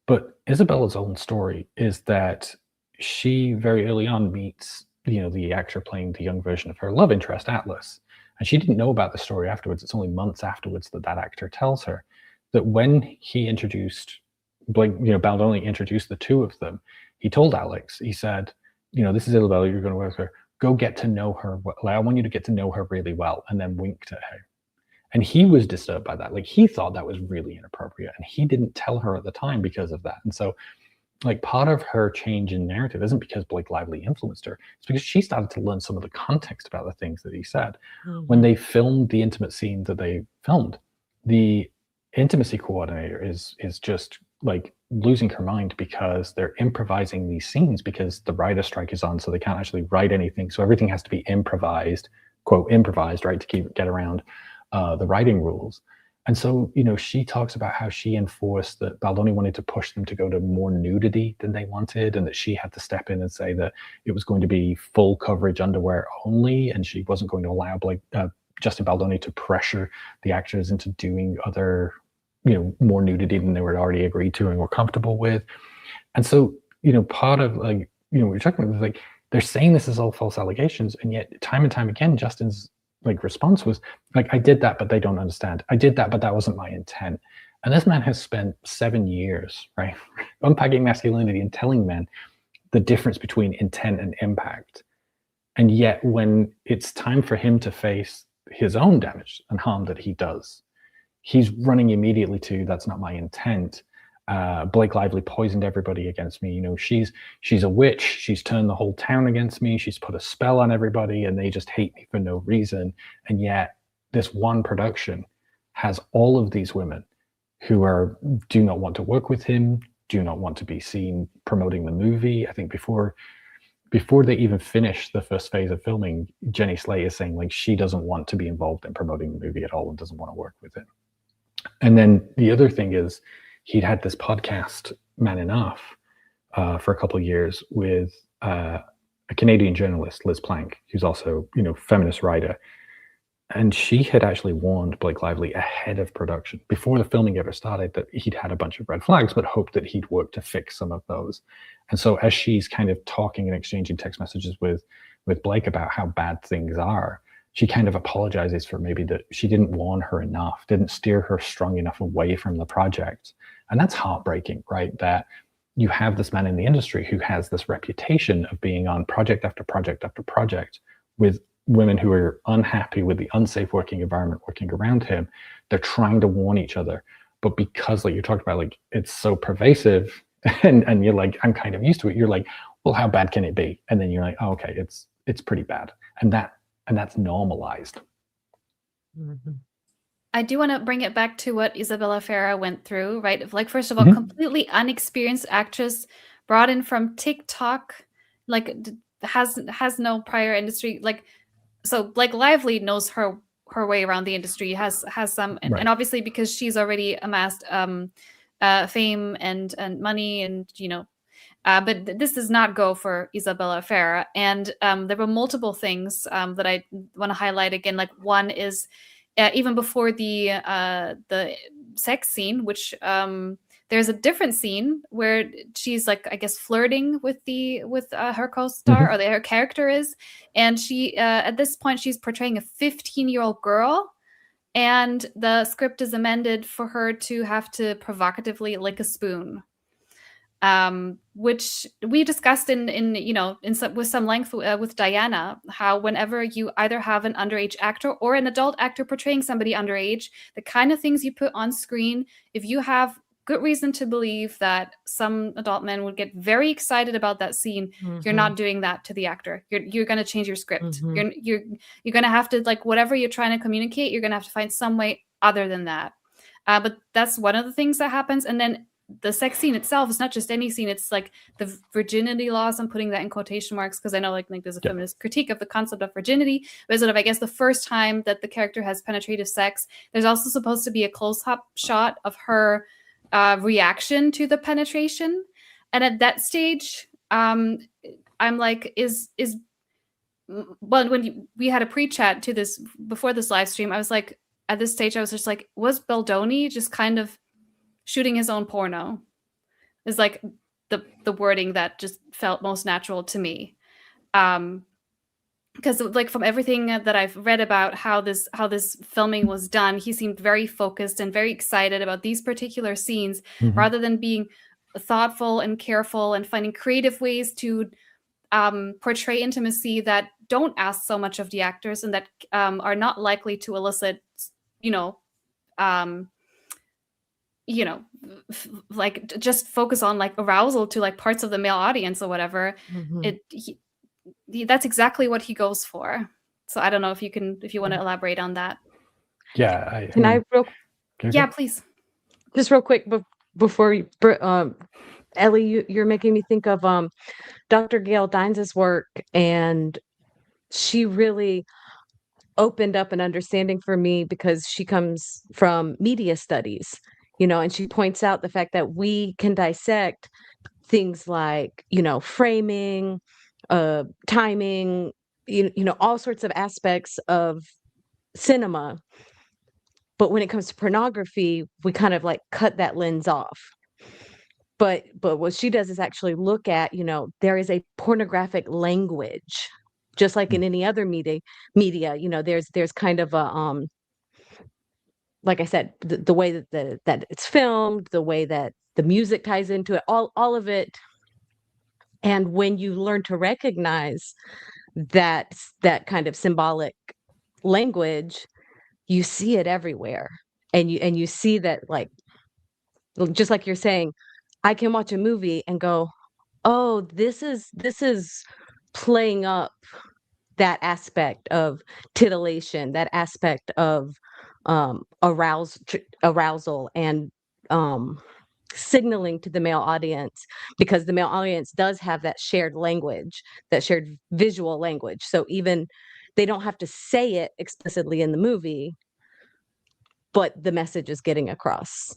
But Isabella's own story is that she very early on meets, the actor playing the young version of her love interest, Atlas. And she didn't know about the story afterwards. It's only months afterwards that actor tells her that when he introduced Blake, Baldoni introduced the two of them, he told Alex, he said, this is Isabella, you're going to work with her. Go get to know her. I want you to get to know her really well, and then winked at her. And he was disturbed by that. Like, he thought that was really inappropriate, and he didn't tell her at the time because of that. And so, like, part of her change in narrative isn't because Blake Lively influenced her. It's because she started to learn some of the context about the things that he said. Mm-hmm. When they filmed the intimate scene that they filmed, the intimacy coordinator is just like losing her mind, because they're improvising these scenes because the writer strike is on, so they can't actually write anything. So everything has to be improvised, quote, improvised, right, to get around the writing rules. And so, she talks about how she enforced that Baldoni wanted to push them to go to more nudity than they wanted, and that she had to step in and say that it was going to be full coverage underwear only, and she wasn't going to allow Justin Baldoni to pressure the actors into doing other, more nudity than they were already agreed to and were comfortable with. And so, part of what you're talking about is like, they're saying this is all false allegations, and yet time and time again, Justin's like response was like, I did that, but they don't understand. I did that, but that wasn't my intent. And this man has spent 7 years, right, unpacking masculinity and telling men the difference between intent and impact. And yet when it's time for him to face his own damage and harm that he does, he's running immediately to, that's not my intent. Blake Lively poisoned everybody against me. You know, she's a witch. She's turned the whole town against me. She's put a spell on everybody and they just hate me for no reason. And yet this one production has all of these women who do not want to work with him, do not want to be seen promoting the movie. I think before they even finish the first phase of filming, Jenny Slate is saying like she doesn't want to be involved in promoting the movie at all and doesn't want to work with it. And then the other thing is he'd had this podcast, Man Enough, for a couple of years with a Canadian journalist, Liz Plank, who's also, you know, feminist writer. And she had actually warned Blake Lively ahead of production, before the filming ever started, that he'd had a bunch of red flags, but hoped that he'd work to fix some of those. And so as she's kind of talking and exchanging text messages with Blake about how bad things are, she kind of apologizes for maybe that she didn't warn her enough, didn't steer her strong enough away from the project. And that's heartbreaking, right? That you have this man in the industry who has this reputation of being on project after project after project with women who are unhappy with the unsafe working environment working around him. They're trying to warn each other, but because, like you talked about, like it's so pervasive and you're like, I'm kind of used to it. You're like, well, how bad can it be? And then you're like, oh, okay, it's pretty bad. And that's normalized. Mm-hmm. I do want to bring it back to what Isabella Farah went through, right? Like, first of all, completely unexperienced actress brought in from TikTok, like has no prior industry, like, so Blake Lively knows her way around the industry, has some, Right. and obviously because she's already amassed fame and money, and you know, but this does not go for Isabella Farah. And there were multiple things that I want to highlight again. Like, one is even before the sex scene, which there's a different scene where she's like, I guess, flirting with her co-star, or her character is, and she at this point she's portraying a 15-year-old girl, and the script is amended for her to have to provocatively lick a spoon, which we discussed with some length with Diana, how whenever you either have an underage actor or an adult actor portraying somebody underage, the kind of things you put on screen, if you have good reason to believe that some adult men would get very excited about that scene, you're not doing that to the actor. You're going to change your script. You're going to have to, like, whatever you're trying to communicate, you're going to have to find some way other than that. But that's one of the things that happens. And then the sex scene itself is not just any scene. It's like the virginity laws. I'm putting that in quotation marks because I know like there's a feminist critique of the concept of virginity. But sort of, I guess, the first time that the character has penetrative sex, there's also supposed to be a close-up shot of her reaction to the penetration. And at that stage, I'm like, when we had a pre-chat to this before this live stream, I was like, at this stage, I was just like, was Baldoni just kind of shooting his own porno? Is like the wording that just felt most natural to me. Because like from everything that I've read about how this filming was done, he seemed very focused and very excited about these particular scenes, rather than being thoughtful and careful and finding creative ways to portray intimacy that don't ask so much of the actors and that are not likely to elicit, like just focus on like arousal to like parts of the male audience or whatever. That's exactly what he goes for. So I don't know if you want to elaborate on that. Yeah. Please. Just real quick before you, Elly, you're making me think of Dr. Gail Dines' work, and she really opened up an understanding for me because she comes from media studies, and she points out the fact that we can dissect things like, framing, timing, all sorts of aspects of cinema. But when it comes to pornography, we kind of like cut that lens off. But what she does is actually look at, there is a pornographic language just like in any other media, you know, there's kind of a like I said, the way that it's filmed, the way that the music ties into it, all of it. And when you learn to recognize that kind of symbolic language, you see it everywhere. And you see that, like, just like you're saying, I can watch a movie and go, oh, this is playing up that aspect of titillation, that aspect of arousal and signaling to the male audience, because the male audience does have that shared language, that shared visual language. So even they don't have to say it explicitly in the movie, but the message is getting across.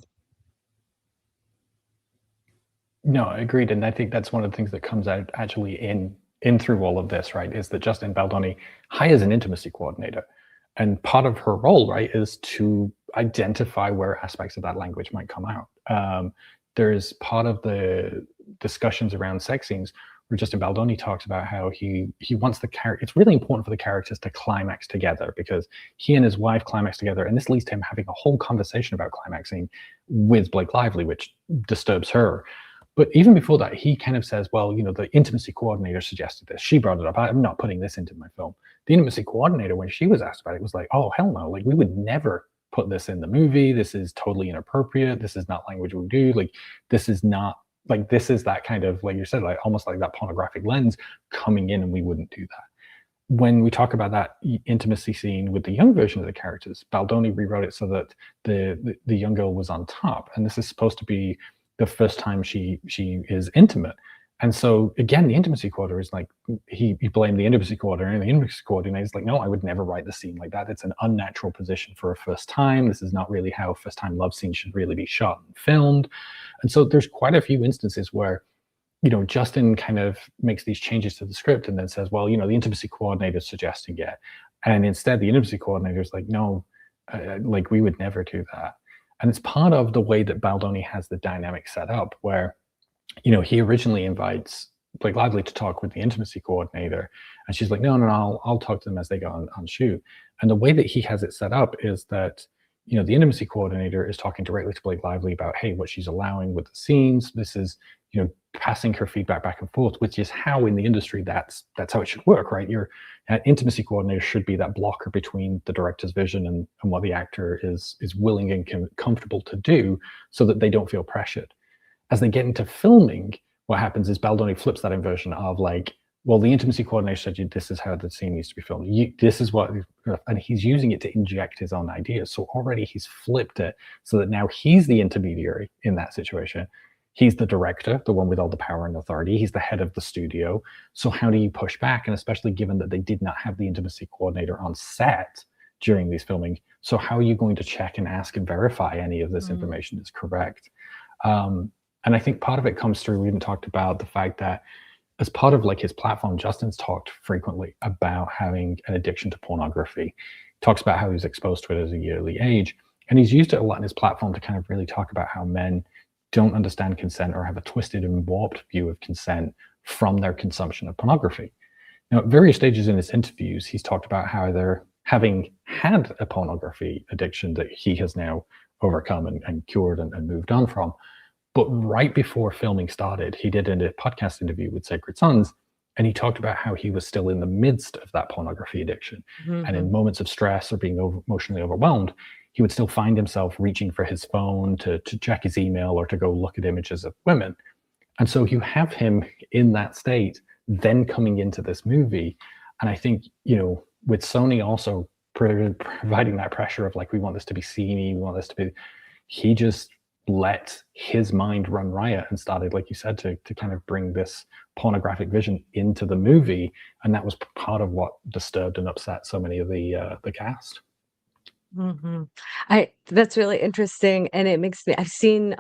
No, agreed. And I think that's one of the things that comes out actually in through all of this, right, is that Justin Baldoni hires an intimacy coordinator. And part of her role, right, is to identify where aspects of that language might come out. There's part of the discussions around sex scenes where Justin Baldoni talks about how he wants the character. It's really important for the characters to climax together, because he and his wife climax together, and this leads to him having a whole conversation about climaxing with Blake Lively, which disturbs her. But even before that, he kind of says, well, you know, the intimacy coordinator suggested this. She brought it up. I'm not putting this into my film. The intimacy coordinator, when she was asked about it, was like, oh, hell no. Like, we would never put this in the movie. This is totally inappropriate. This is not language we do. Like, this is not, like, this is that kind of, like you said, like almost like that pornographic lens coming in, and we wouldn't do that. When we talk about that intimacy scene with the young version of the characters, Baldoni rewrote it so that the young girl was on top. And this is supposed to be the first time she is intimate. And so again, the intimacy coordinator is like, he blamed the intimacy coordinator, and the intimacy coordinator is like, no, I would never write the scene like that. It's an unnatural position for a first time. This is not really how first time love scenes should really be shot and filmed. And so there's quite a few instances where, you know, Justin kind of makes these changes to the script and then says, well, you know, the intimacy coordinator is suggesting it. And instead the intimacy coordinator is like, no, like, we would never do that. And it's part of the way that Baldoni has the dynamic set up, where, you know, he originally invites Blake Lively to talk with the intimacy coordinator, and she's like, no, I'll talk to them as they go on shoot. And the way that he has it set up is that, you know, the intimacy coordinator is talking directly to Blake Lively about, hey, what she's allowing with the scenes. This is, you know, passing her feedback back and forth, which is how in the industry that's how it should work, right? Your intimacy coordinator should be that blocker between the director's vision and what the actor is willing and comfortable to do, so that they don't feel pressured. As they get into filming, what happens is Baldoni flips that inversion of like, well, the intimacy coordinator said, this is how the scene needs to be filmed. This is what, and he's using it to inject his own ideas. So already he's flipped it so that now he's the intermediary in that situation. He's the director, the one with all the power and authority. He's the head of the studio. So how do you push back? And especially given that they did not have the intimacy coordinator on set during these filming. So how are you going to check and ask and verify any of this information is correct? And I think part of it comes through, we even talked about the fact that as part of like his platform, Justin's talked frequently about having an addiction to pornography. He talks about how he was exposed to it at a early age. And he's used it a lot in his platform to kind of really talk about how men don't understand consent or have a twisted and warped view of consent from their consumption of pornography. Now, at various stages in his interviews, he's talked about how they're having had a pornography addiction that he has now overcome and cured and moved on from. But right before filming started, he did a podcast interview with Sacred Sons, and he talked about how he was still in the midst of that pornography addiction. And in moments of stress or being emotionally overwhelmed, he would still find himself reaching for his phone to check his email or to go look at images of women. And so you have him in that state, then coming into this movie. And I think, you know, with Sony also providing that pressure of like, we want this to be seamy, we want this to be, he just let his mind run riot and started, like you said, to kind of bring this pornographic vision into the movie. And that was part of what disturbed and upset so many of the cast. That's really interesting, and it makes me. I've seen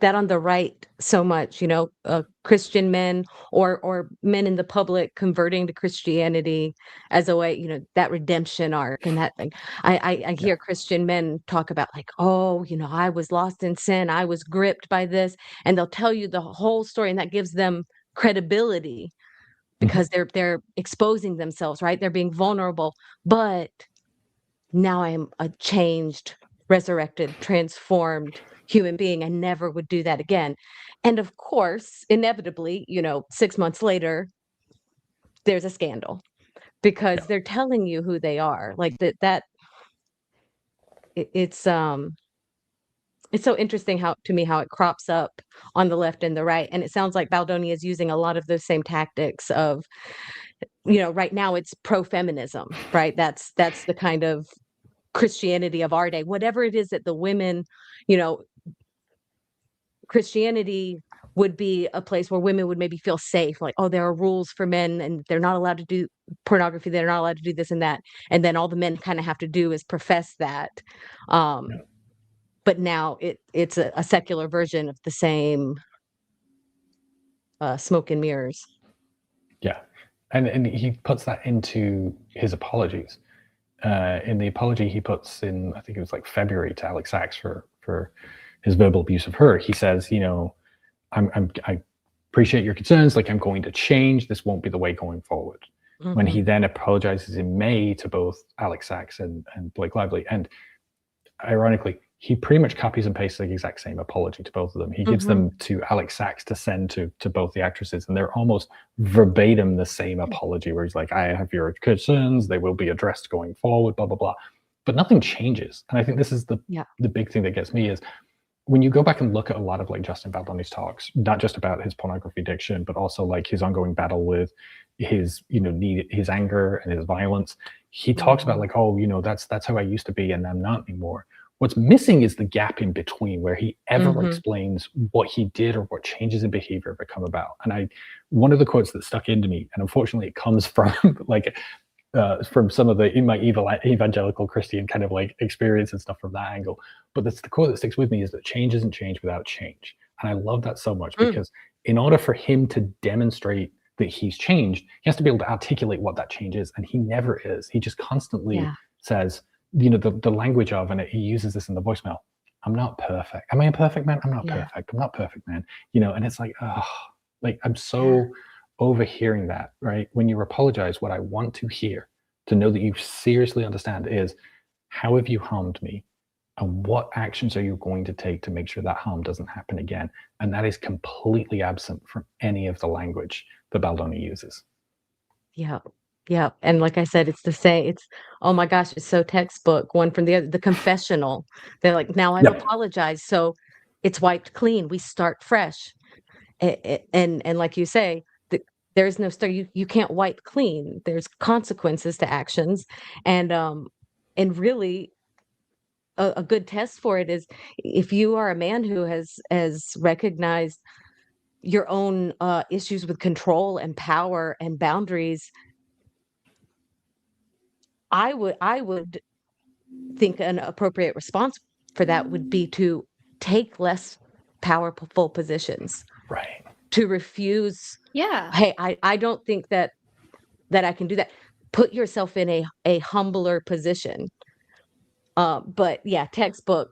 that on the right so much, you know, Christian men or men in the public converting to Christianity as a way, you know, that redemption arc and that thing. I hear Christian men talk about like, oh, you know, I was lost in sin, I was gripped by this, and they'll tell you the whole story, and that gives them credibility. because they're exposing themselves, right? They're being vulnerable, but now I am a changed, resurrected, transformed human being. I never would do that again. And of course, inevitably, 6 months later, there's a scandal because Yeah. they're telling you who they are. Like it's so interesting how it crops up on the left and the right. And it sounds like Baldoni is using a lot of those same tactics of, right now it's pro-feminism, right? That's the kind of Christianity of our day, whatever it is that the women, Christianity would be a place where women would maybe feel safe, like, oh, there are rules for men and they're not allowed to do pornography, they're not allowed to do this and that, and then all the men kind of have to do is profess that. But now it's a secular version of the same smoke and mirrors. Yeah, and he puts that into his apologies. In the apology he puts in, I think it was like February, to Alex Sachs for his verbal abuse of her, he says, I appreciate your concerns. Like, I'm going to change. This won't be the way going forward. Mm-hmm. When he then apologizes in May to both Alex Sachs and Blake Lively, and ironically, he pretty much copies and pastes the exact same apology to both of them. He gives them to Alex Sachs to send to both the actresses, and they're almost verbatim the same apology, where he's like, I have your concerns, they will be addressed going forward, blah, blah, blah. But nothing changes. And I think this is the big thing that gets me is when you go back and look at a lot of like Justin Baldoni's talks, not just about his pornography addiction, but also like his ongoing battle with his, his anger and his violence. He talks about like, oh, that's how I used to be and I'm not anymore. What's missing is the gap in between, where he ever explains what he did or what changes in behavior have come about. And one of the quotes that stuck into me, and unfortunately it comes from from some of my evangelical Christian kind of like experience and stuff from that angle. But that's the quote that sticks with me, is that change isn't change without change. And I love that so much because in order for him to demonstrate that he's changed, he has to be able to articulate what that change is. And he never is. He just constantly says, the language of, and he uses this in the voicemail, I'm not perfect. Am I a perfect man? I'm not perfect. I'm not perfect, man. And it's like, I'm so overhearing that, right? When you apologize, what I want to hear, to know that you seriously understand, is how have you harmed me? And what actions are you going to take to make sure that harm doesn't happen again? And that is completely absent from any of the language that Baldoni uses. Yeah. And like I said, it's the same. Oh my gosh, it's so textbook, one from the other. The confessional. They're like, now I've apologized. So it's wiped clean. We start fresh. And like you say, there's no start. You can't wipe clean. There's consequences to actions. And really a good test for it is if you are a man who has recognized your own issues with control and power and boundaries, I would think an appropriate response for that would be to take less powerful positions. Right. To refuse. Yeah. Hey, I don't think that I can do that. Put yourself in a humbler position. But yeah, textbook.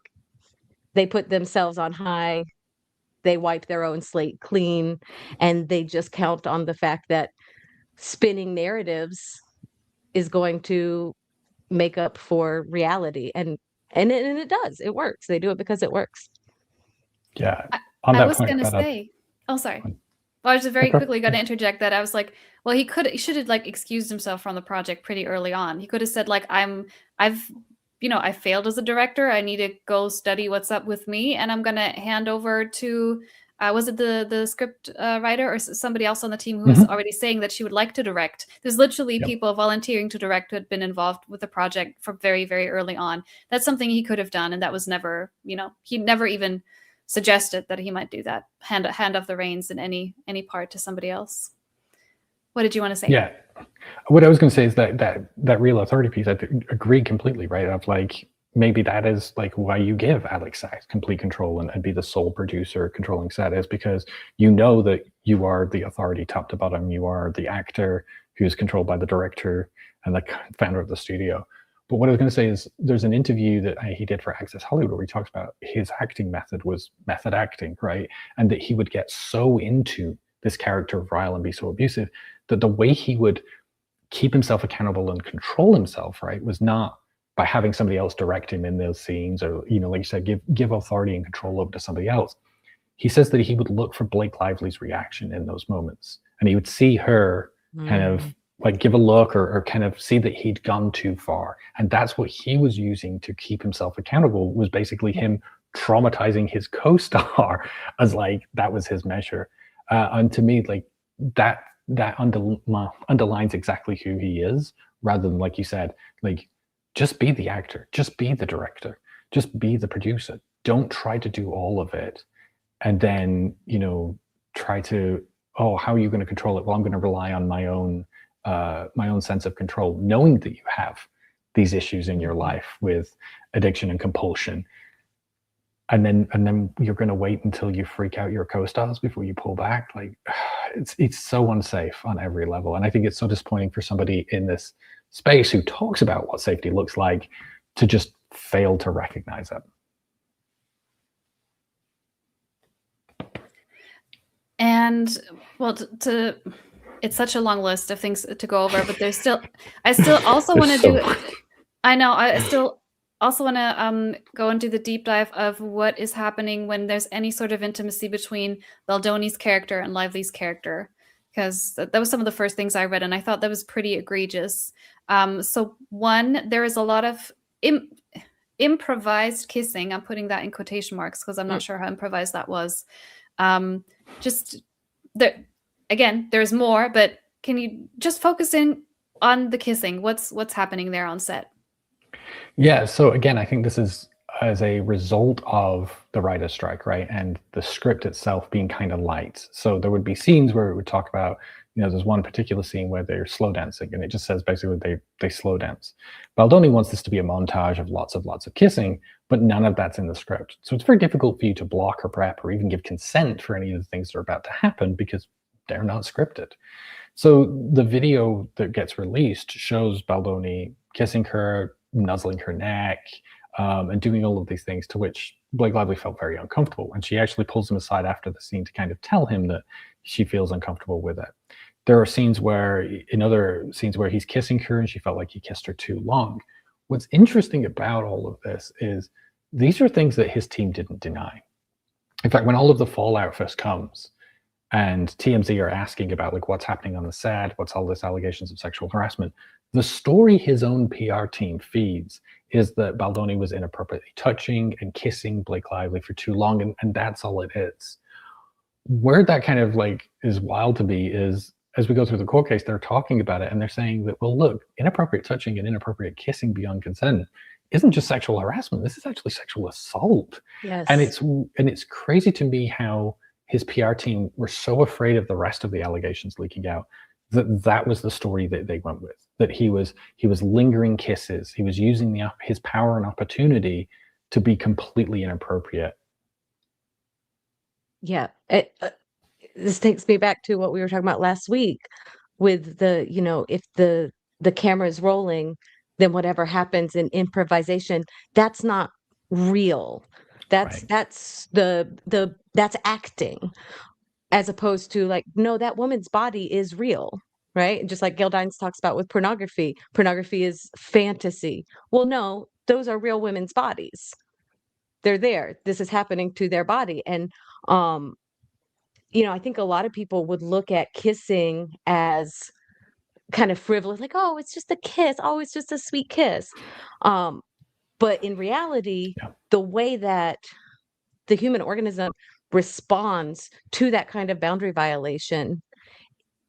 They put themselves on high. They wipe their own slate clean, and they just count on the fact that spinning narratives is going to make up for reality, and it does. It works. They do it because it works. Yeah. I was going to say, sorry. Well, I was just very quickly going to interject that I was like, well, he should have like excused himself from the project pretty early on. He could have said like, I failed as a director. I need to go study what's up with me, and I'm going to hand over to was it the script writer or somebody else on the team who was already saying that she would like to direct? There's literally people volunteering to direct who had been involved with the project from very, very early on. That's something he could have done, and that was never, he never even suggested that he might do that. Hand off the reins in any part to somebody else. What did you want to say? Yeah, what I was going to say is that real authority piece, I agree completely, right? Of like, maybe that is like why you give Alex Sachs complete control and be the sole producer controlling set, is because you know that you are the authority top to bottom. You are the actor who's controlled by the director and the founder of the studio. But what I was going to say is there's an interview that he did for Access Hollywood where he talks about his acting method was method acting, right? And that he would get so into this character of Ryle and be so abusive, that the way he would keep himself accountable and control himself, right, was not by having somebody else direct him in those scenes, or, you know, like you said, give authority and control over to somebody else. He says that he would look for Blake Lively's reaction in those moments, and he would see her kind of like give a look, or kind of see that he'd gone too far. And that's what he was using to keep himself accountable, was basically him traumatizing his co-star as like that was his measure. And to me, like that underlines exactly who he is, rather than, like you said, like, just be the actor, just be the director, just be the producer. Don't try to do all of it and then, you know, try to, oh, how are you going to control it? Well, I'm going to rely on my own sense of control, knowing that you have these issues in your life with addiction and compulsion. And then you're going to wait until you freak out your co-stars before you pull back. Like, it's so unsafe on every level. And I think it's so disappointing for somebody in this space who talks about what safety looks like to just fail to recognize it. And well, it's such a long list of things to go over, but I still also want to do it. I know, I still also want to go and do the deep dive of what is happening when there's any sort of intimacy between Baldoni's character and Lively's character, because that was some of the first things I read, and I thought that was pretty egregious. So one, there is a lot of improvised kissing. I'm putting that in quotation marks because I'm not sure how improvised that was. Just there again, there's more, but can you just focus in on the kissing? What's happening there on set? Yeah, so again, I think this is as a result of the writer's strike, right? And the script itself being kind of light. So there would be scenes where it would talk about, you know, there's one particular scene where they're slow dancing, and it just says basically they slow dance. Baldoni wants this to be a montage of lots of kissing, but none of that's in the script. So it's very difficult for you to block or prep or even give consent for any of the things that are about to happen because they're not scripted. So the video that gets released shows Baldoni kissing her, nuzzling her neck, and doing all of these things, to which Blake Lively felt very uncomfortable. And she actually pulls him aside after the scene to kind of tell him that she feels uncomfortable with it. There are scenes where, in other scenes where he's kissing her and she felt like he kissed her too long. What's interesting about all of this is these are things that his team didn't deny. In fact, when all of the fallout first comes and TMZ are asking about like what's happening on the set, what's all this allegations of sexual harassment, the story his own PR team feeds is that Baldoni was inappropriately touching and kissing Blake Lively for too long, and that's all it is. Where that kind of like is wild to me is, as we go through the court case, they're talking about it and they're saying that, well, look, inappropriate touching and inappropriate kissing beyond consent isn't just sexual harassment. This is actually sexual assault. Yes. And it's crazy to me how his PR team were so afraid of the rest of the allegations leaking out that was the story that they went with. That he was lingering kisses. He was using his power and opportunity to be completely inappropriate. Yeah. This takes me back to what we were talking about last week with the, you know, if the camera is rolling, then whatever happens in improvisation, that's not real. That's that's acting, as opposed to like, no, that woman's body is real, right? And just like Gail Dines talks about with pornography is fantasy. Well, no, those are real women's bodies. They're there. This is happening to their body. And you know, I think a lot of people would look at kissing as kind of frivolous, like, oh, it's just a kiss. Oh, it's just a sweet kiss. But in reality, the way that the human organism responds to that kind of boundary violation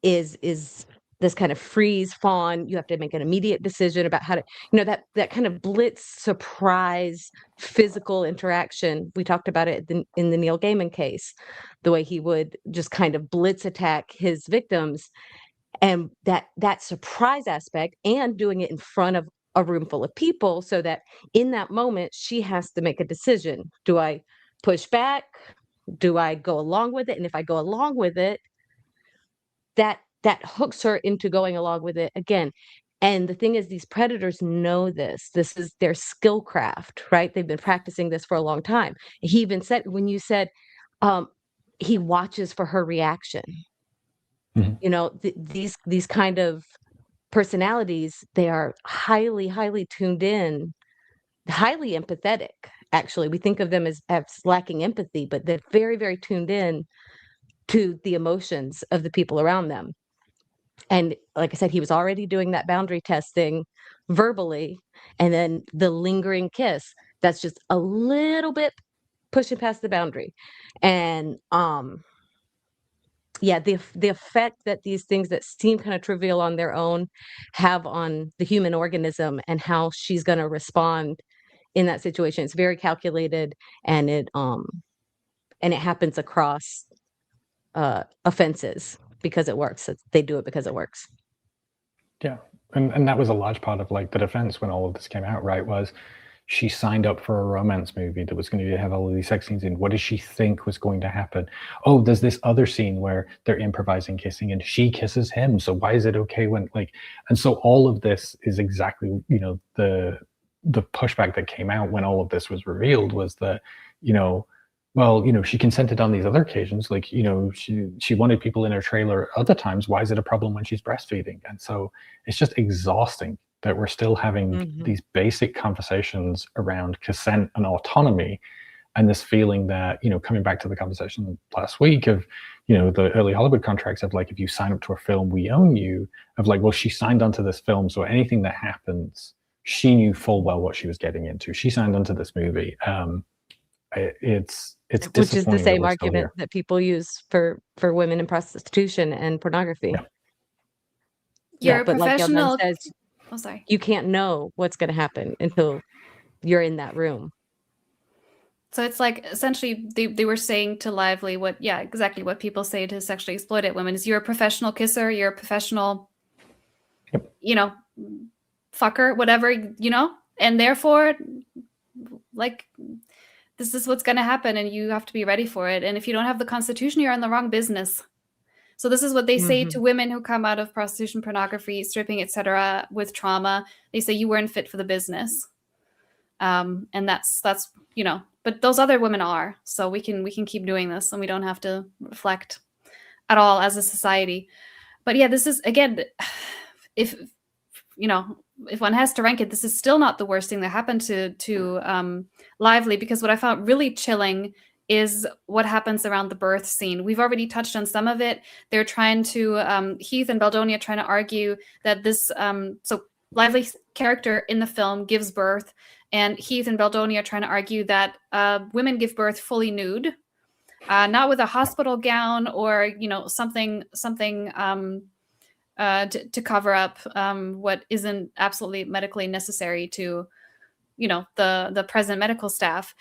is this kind of freeze, fawn. You have to make an immediate decision about how to, you know, that kind of blitz, surprise, physical interaction. We talked about it in the Neil Gaiman case, the way he would just kind of blitz attack his victims, and that surprise aspect, and doing it in front of a room full of people, so that in that moment she has to make a decision. Do I push back? Do I go along with it? And if I go along with it, that hooks her into going along with it again. And the thing is, these predators know this. This is their skill craft, right? They've been practicing this for a long time. He even said, when you said he watches for her reaction, You know, these kind of personalities, they are highly tuned in, highly empathetic. Actually, we think of them as lacking empathy, but they're very tuned in to the emotions of the people around them. And like I said, he was already doing that boundary testing verbally, and then the lingering kiss, that's just a little bit pushing past the boundary. And yeah, the effect that these things that seem kind of trivial on their own have on the human organism and how she's going to respond in that situation, it's very calculated, and it happens across offenses because it works. They do it because it works. Yeah. And that was a large part of like the defense when all of this came out, right? Was she signed up for a romance movie that was going to have all of these sex scenes in. What did she think was going to happen? Oh, there's this other scene where they're improvising kissing and she kisses him. So why is it okay when like, and so all of this is exactly, you know, the pushback that came out when all of this was revealed was that, you know, well, you know, she consented on these other occasions. Like, you know, she wanted people in her trailer other times. Why is it a problem when she's breastfeeding? And so it's just exhausting that we're still having these basic conversations around consent and autonomy, and this feeling that, you know, coming back to the conversation last week of, you know, the early Hollywood contracts of like, if you sign up to a film, we own you, of like, well, she signed onto this film, so anything that happens, she knew full well what she was getting into. She signed onto this movie. It's which is the same argument that people use for women in prostitution and pornography. You're a but professional. Like says, oh, sorry. You can't know what's going to happen until you're in that room. So it's like essentially they were saying to Lively exactly what people say to sexually exploited women is, you're a professional kisser, you're a professional, you know, fucker, whatever, you know, and therefore, like, this is what's going to happen and you have to be ready for it. And if you don't have the Constitution, you're in the wrong business. So this is what they say to women who come out of prostitution, pornography, stripping, etc., with trauma. They say you weren't fit for the business, and that's you know. But those other women are. So we can keep doing this, and we don't have to reflect at all as a society. But yeah, this is again, if you know, if one has to rank it, this is still not the worst thing that happened to Lively, because what I found really chilling is what happens around the birth scene. We've already touched on some of it. They're trying to, Heath and Baldoni are trying to argue that this, so Lively's character in the film gives birth, and Heath and Baldoni are trying to argue that women give birth fully nude, not with a hospital gown or, you know, something to cover up what isn't absolutely medically necessary to, you know, the present medical staff.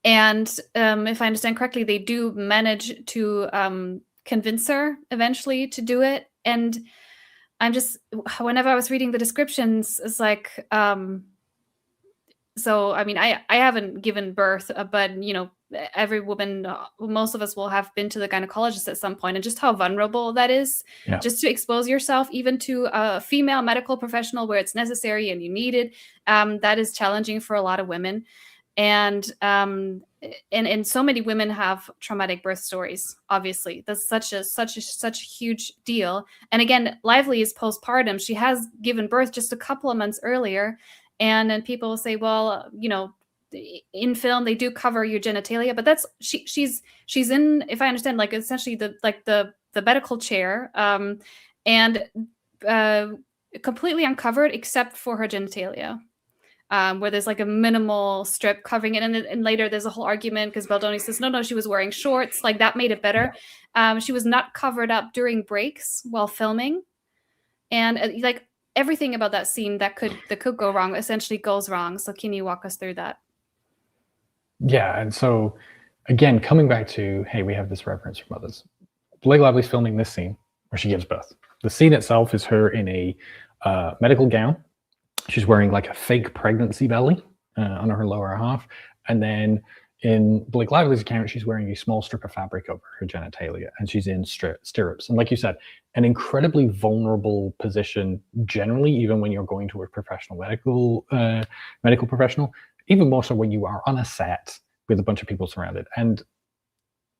And if I understand correctly, they do manage to convince her eventually to do it. And I'm just, whenever I was reading the descriptions, it's like, so, I mean, I haven't given birth, but, you know, every woman, most of us will have been to the gynecologist at some point, and just how vulnerable that is, just to expose yourself even to a female medical professional where it's necessary and you need it. That is challenging for a lot of women. And so many women have traumatic birth stories. Obviously, that's such a huge deal. And again, Lively is postpartum. She has given birth just a couple of months earlier, and then people will say, well, you know, in film they do cover your genitalia, but that's she's in, if I understand, like essentially the medical chair, and completely uncovered except for her genitalia. Where there's like a minimal strip covering it. And later there's a whole argument because Baldoni says, no, she was wearing shorts. Like that made it better. She was not covered up during breaks while filming. And like everything about that scene that could go wrong essentially goes wrong. So can you walk us through that? Yeah. And so again, coming back to, hey, we have this reference from others. Blake Lively's filming this scene where she gives birth. The scene itself is her in a medical gown. She's wearing like a fake pregnancy belly on her lower half. And then in Blake Lively's account, she's wearing a small strip of fabric over her genitalia, and she's in stirrups. And like you said, an incredibly vulnerable position generally, even when you're going to a professional medical professional, even more so when you are on a set with a bunch of people surrounded. And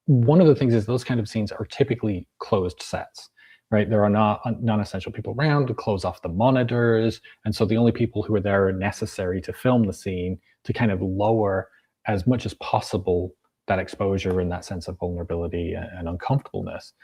one of the things is those kind of scenes are typically closed sets, right? There are not non-essential people around to close off the monitors. And so the only people who are there are necessary to film the scene to kind of lower as much as possible that exposure and that sense of vulnerability and uncomfortableness.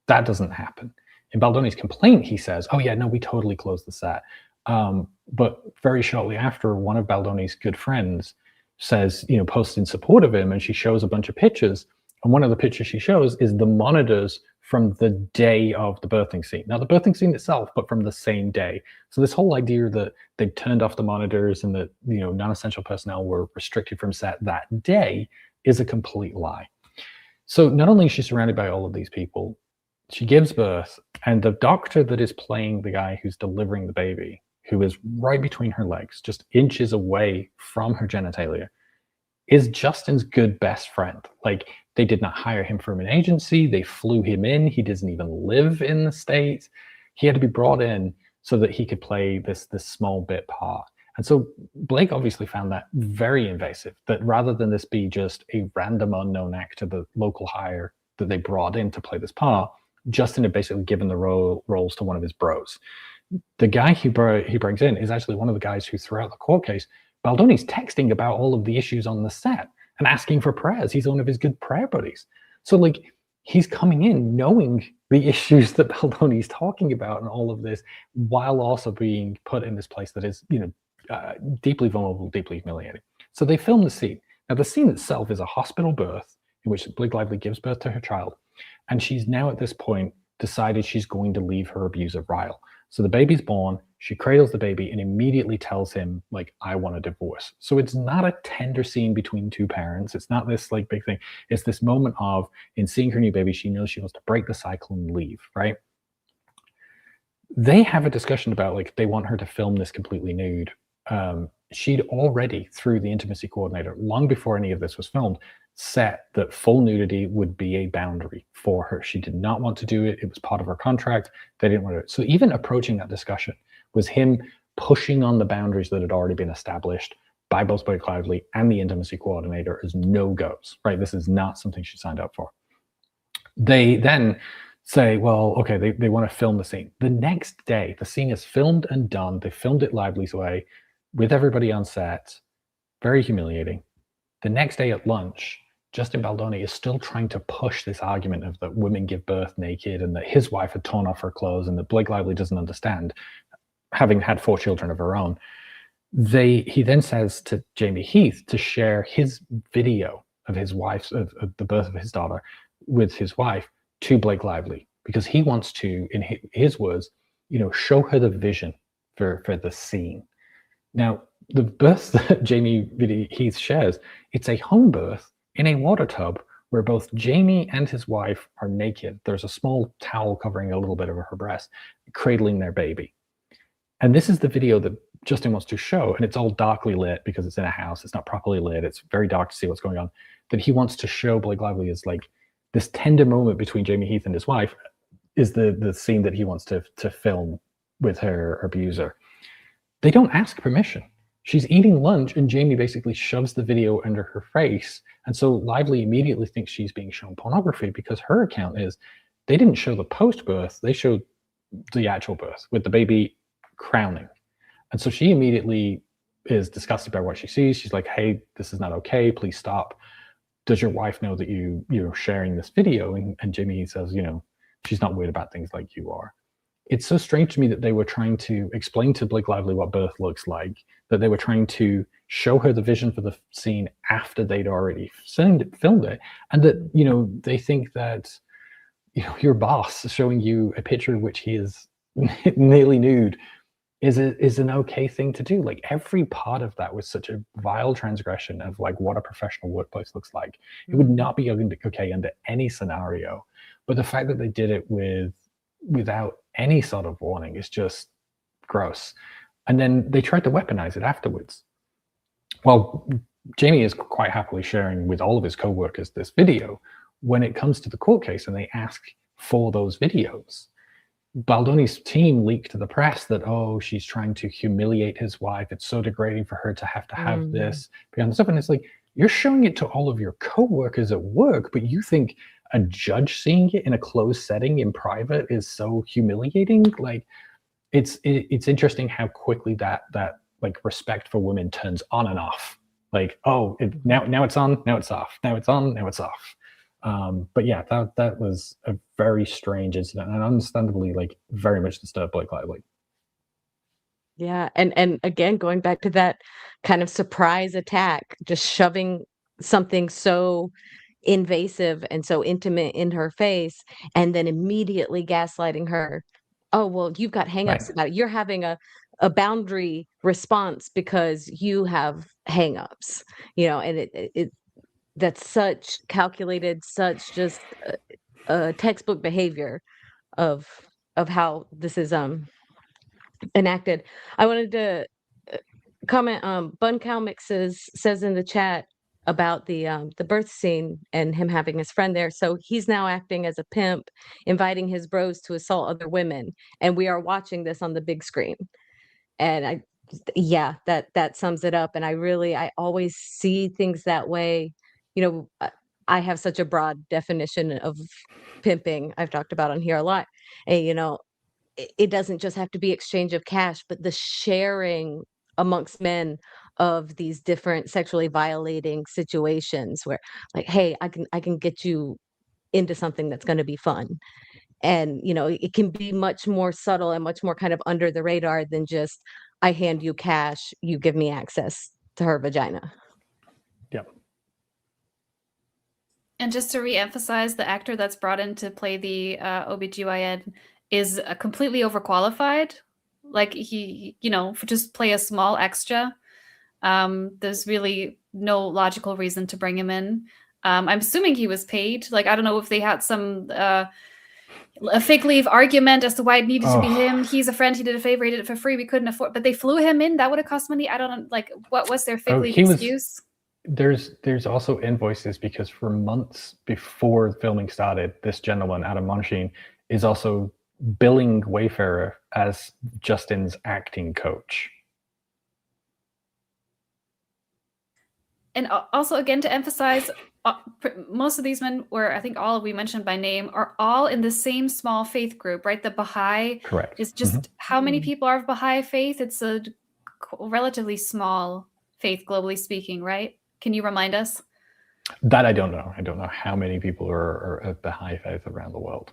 That doesn't happen. In Baldoni's complaint, he says, oh yeah, no, we totally closed the set. But very shortly after, one of Baldoni's good friends says, posts in support of him, and she shows a bunch of pictures. And one of the pictures she shows is the monitors from the day of the birthing scene. Not the birthing scene itself, but from the same day. So this whole idea that they turned off the monitors and that non-essential personnel were restricted from set that day is a complete lie. So not only is she surrounded by all of these people, she gives birth, and the doctor that is playing the guy who's delivering the baby, who is right between her legs, just inches away from her genitalia, is Justin's good best friend. Like, they did not hire him from an agency. They flew him in. He doesn't even live in the States. He had to be brought in so that he could play this small bit part. And so Blake obviously found that very invasive, that rather than this be just a random unknown actor, the local hire that they brought in to play this part, Justin had basically given the roles to one of his bros. The guy he brings in is actually one of the guys who, throughout the court case, Baldoni's texting about all of the issues on the set and asking for prayers. He's one of his good prayer buddies. So like, he's coming in knowing the issues that Baldoni's talking about and all of this, while also being put in this place that is, deeply vulnerable, deeply humiliating. So they film the scene. Now, the scene itself is a hospital birth in which Blake Lively gives birth to her child. And she's now at this point decided she's going to leave her abuser, Ryle. So the baby's born, she cradles the baby and immediately tells him, like, I want a divorce. So it's not a tender scene between two parents. It's not this like big thing. It's this moment of, in seeing her new baby, she knows she wants to break the cycle and leave, right? They have a discussion about, like, they want her to film this completely nude. She'd already, through the intimacy coordinator, long before any of this was filmed, set that full nudity would be a boundary for her. She did not want to do it. It was part of her contract. They didn't want to do it. So even approaching that discussion was him pushing on the boundaries that had already been established by both Blake Lively and the intimacy coordinator as no-goes, right? This is not something she signed up for. They then say, well, okay, they want to film the scene. The next day, the scene is filmed and done. They filmed it Lively's way with everybody on set. Very humiliating. The next day at lunch, Justin Baldoni is still trying to push this argument of that women give birth naked and that his wife had torn off her clothes and that Blake Lively doesn't understand, having had 4 children of her own. He then says to Jamie Heath to share his video of his wife's, of the birth of his daughter with his wife to Blake Lively, because he wants to, in his words, show her the vision for the scene. Now, the birth that Jamie Heath shares, it's a home birth in a water tub where both Jamie and his wife are naked. There's a small towel covering a little bit of her breast, cradling their baby. And this is the video that Justin wants to show, and it's all darkly lit because it's in a house. It's not properly lit. It's very dark to see what's going on. That he wants to show Blake Lively as like this tender moment between Jamie Heath and his wife is the scene that he wants to film with her abuser. They don't ask permission. She's eating lunch and Jamie basically shoves the video under her face. And so Lively immediately thinks she's being shown pornography because her account is they didn't show the post-birth, they showed the actual birth with the baby crowning. And so she immediately is disgusted by what she sees. She's like, hey, this is not okay, please stop. Does your wife know that you're sharing this video? And Jamie says, she's not weird about things like you are. It's so strange to me that they were trying to explain to Blake Lively what birth looks like, that they were trying to show her the vision for the scene after they'd already filmed it. And that, they think that, your boss showing you a picture in which he is nearly nude is an okay thing to do. Like, every part of that was such a vile transgression of like what a professional workplace looks like. It would not be okay under any scenario. But the fact that they did it without any sort of warning is just gross. And then they tried to weaponize it afterwards. Well, Jamie is quite happily sharing with all of his co-workers this video. When it comes to the court case and they ask for those videos, Baldoni's team leaked to the press that, she's trying to humiliate his wife. It's so degrading for her to have this behind the stuff. And it's like, you're showing it to all of your coworkers at work, but you think a judge seeing it in a closed setting in private is so humiliating. Like, it's interesting how quickly that like respect for women turns on and off. Like, oh, now it's on, now it's off, now it's on, now it's off. But yeah, that was a very strange incident, and understandably, like, very much disturbed Blake Lively. Yeah, and again, going back to that kind of surprise attack, just shoving something so invasive and so intimate in her face, and then immediately gaslighting her. Oh, well, you've got Right. hangups about it. You're having a boundary response because you have hangups, and it that's such calculated, such just textbook behavior of how this is enacted. I wanted to comment. Bun Cow Mixes says in the chat about the birth scene and him having his friend there. So he's now acting as a pimp, inviting his bros to assault other women, and we are watching this on the big screen. And yeah, that sums it up. And I always see things that way. I have such a broad definition of pimping. I've talked about on here a lot, and it doesn't just have to be exchange of cash, but the sharing amongst men of these different sexually violating situations where, like, hey, I can get you into something that's going to be fun. And it can be much more subtle and much more kind of under the radar than just, I hand you cash, you give me access to her vagina. Yep. And just to re-emphasize, the actor that's brought in to play the OBGYN is completely overqualified. Like, he, for just play a small extra. There's really no logical reason to bring him in. I'm assuming he was paid. Like, I don't know if they had some a fake leave argument as to why it needed to be him. He's a friend. He did a favor. He did it for free. We couldn't afford, but they flew him in. That would have cost money. I don't know. Like, what was their fake leave excuse? There's also invoices, because for months before filming started, this gentleman, Adam Monsheen, is also billing Wayfarer as Justin's acting coach. And also, again, to emphasize, most of these men were, I think all we mentioned by name, are all in the same small faith group, right? The Baha'i. Correct. Is just how many people are of Baha'i faith? It's a relatively small faith, globally speaking, right? Can you remind us? That I don't know. I don't know how many people are of Baha'i faith around the world.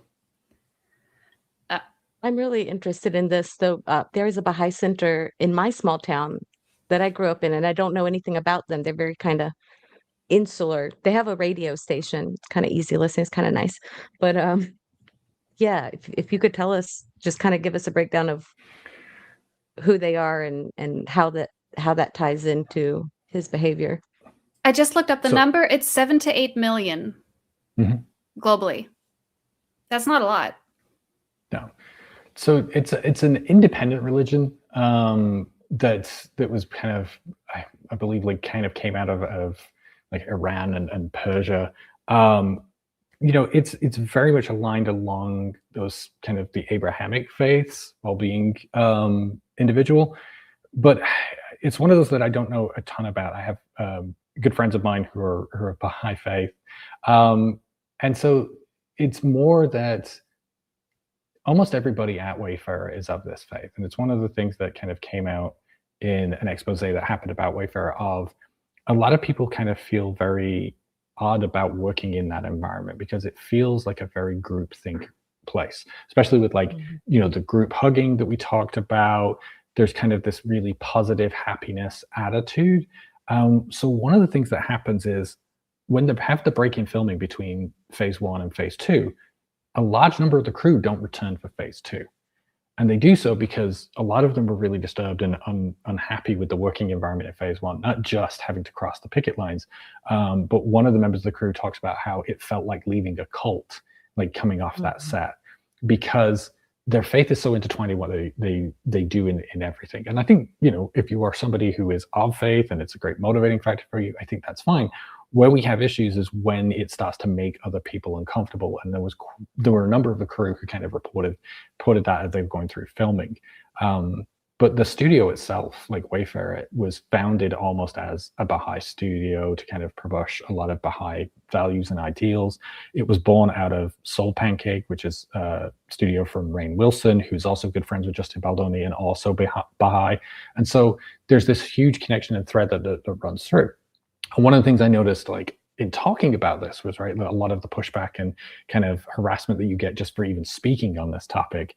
I'm really interested in this, though. There is a Baha'i center in my small town that I grew up in, and I don't know anything about them. They're very kind of insular. They have a radio station. It's kind of easy listening. It's kind of nice. But yeah, if you could tell us, just kind of give us a breakdown of who they are and how that ties into his behavior. I just looked up the number. It's 7 to 8 million globally. That's not a lot. No. So it's an independent religion that was kind of, I believe, like, kind of came out of like Iran and Persia. It's very much aligned along those kind of the Abrahamic faiths, while being individual. But it's one of those that I don't know a ton about. I have good friends of mine who are Baha'i faith, and so it's more that almost everybody at Wayfarer is of this faith. And it's one of the things that kind of came out in an expose that happened about Wayfarer, of a lot of people kind of feel very odd about working in that environment, because it feels like a very groupthink place, especially with, like, the group hugging that we talked about. There's kind of this really positive happiness attitude. So one of the things that happens is, when they have the break in filming between phase 1 and phase 2, a large number of the crew don't return for phase 2. And they do so because a lot of them were really disturbed and unhappy with the working environment in phase 1, not just having to cross the picket lines. But one of the members of the crew talks about how it felt like leaving a cult, like coming off that set, because their faith is so intertwined in what they do in everything. And I think, if you are somebody who is of faith and it's a great motivating factor for you, I think that's fine. Where we have issues is when it starts to make other people uncomfortable. And there were a number of the crew who kind of reported that as they were going through filming. But the studio itself, like Wayfarer, it was founded almost as a Baha'i studio to kind of push a lot of Baha'i values and ideals. It was born out of Soul Pancake, which is a studio from Rainn Wilson, who's also good friends with Justin Baldoni and also Baha'i. And so there's this huge connection and thread that runs through. And one of the things I noticed, like in talking about this, was right, a lot of the pushback and kind of harassment that you get just for even speaking on this topic.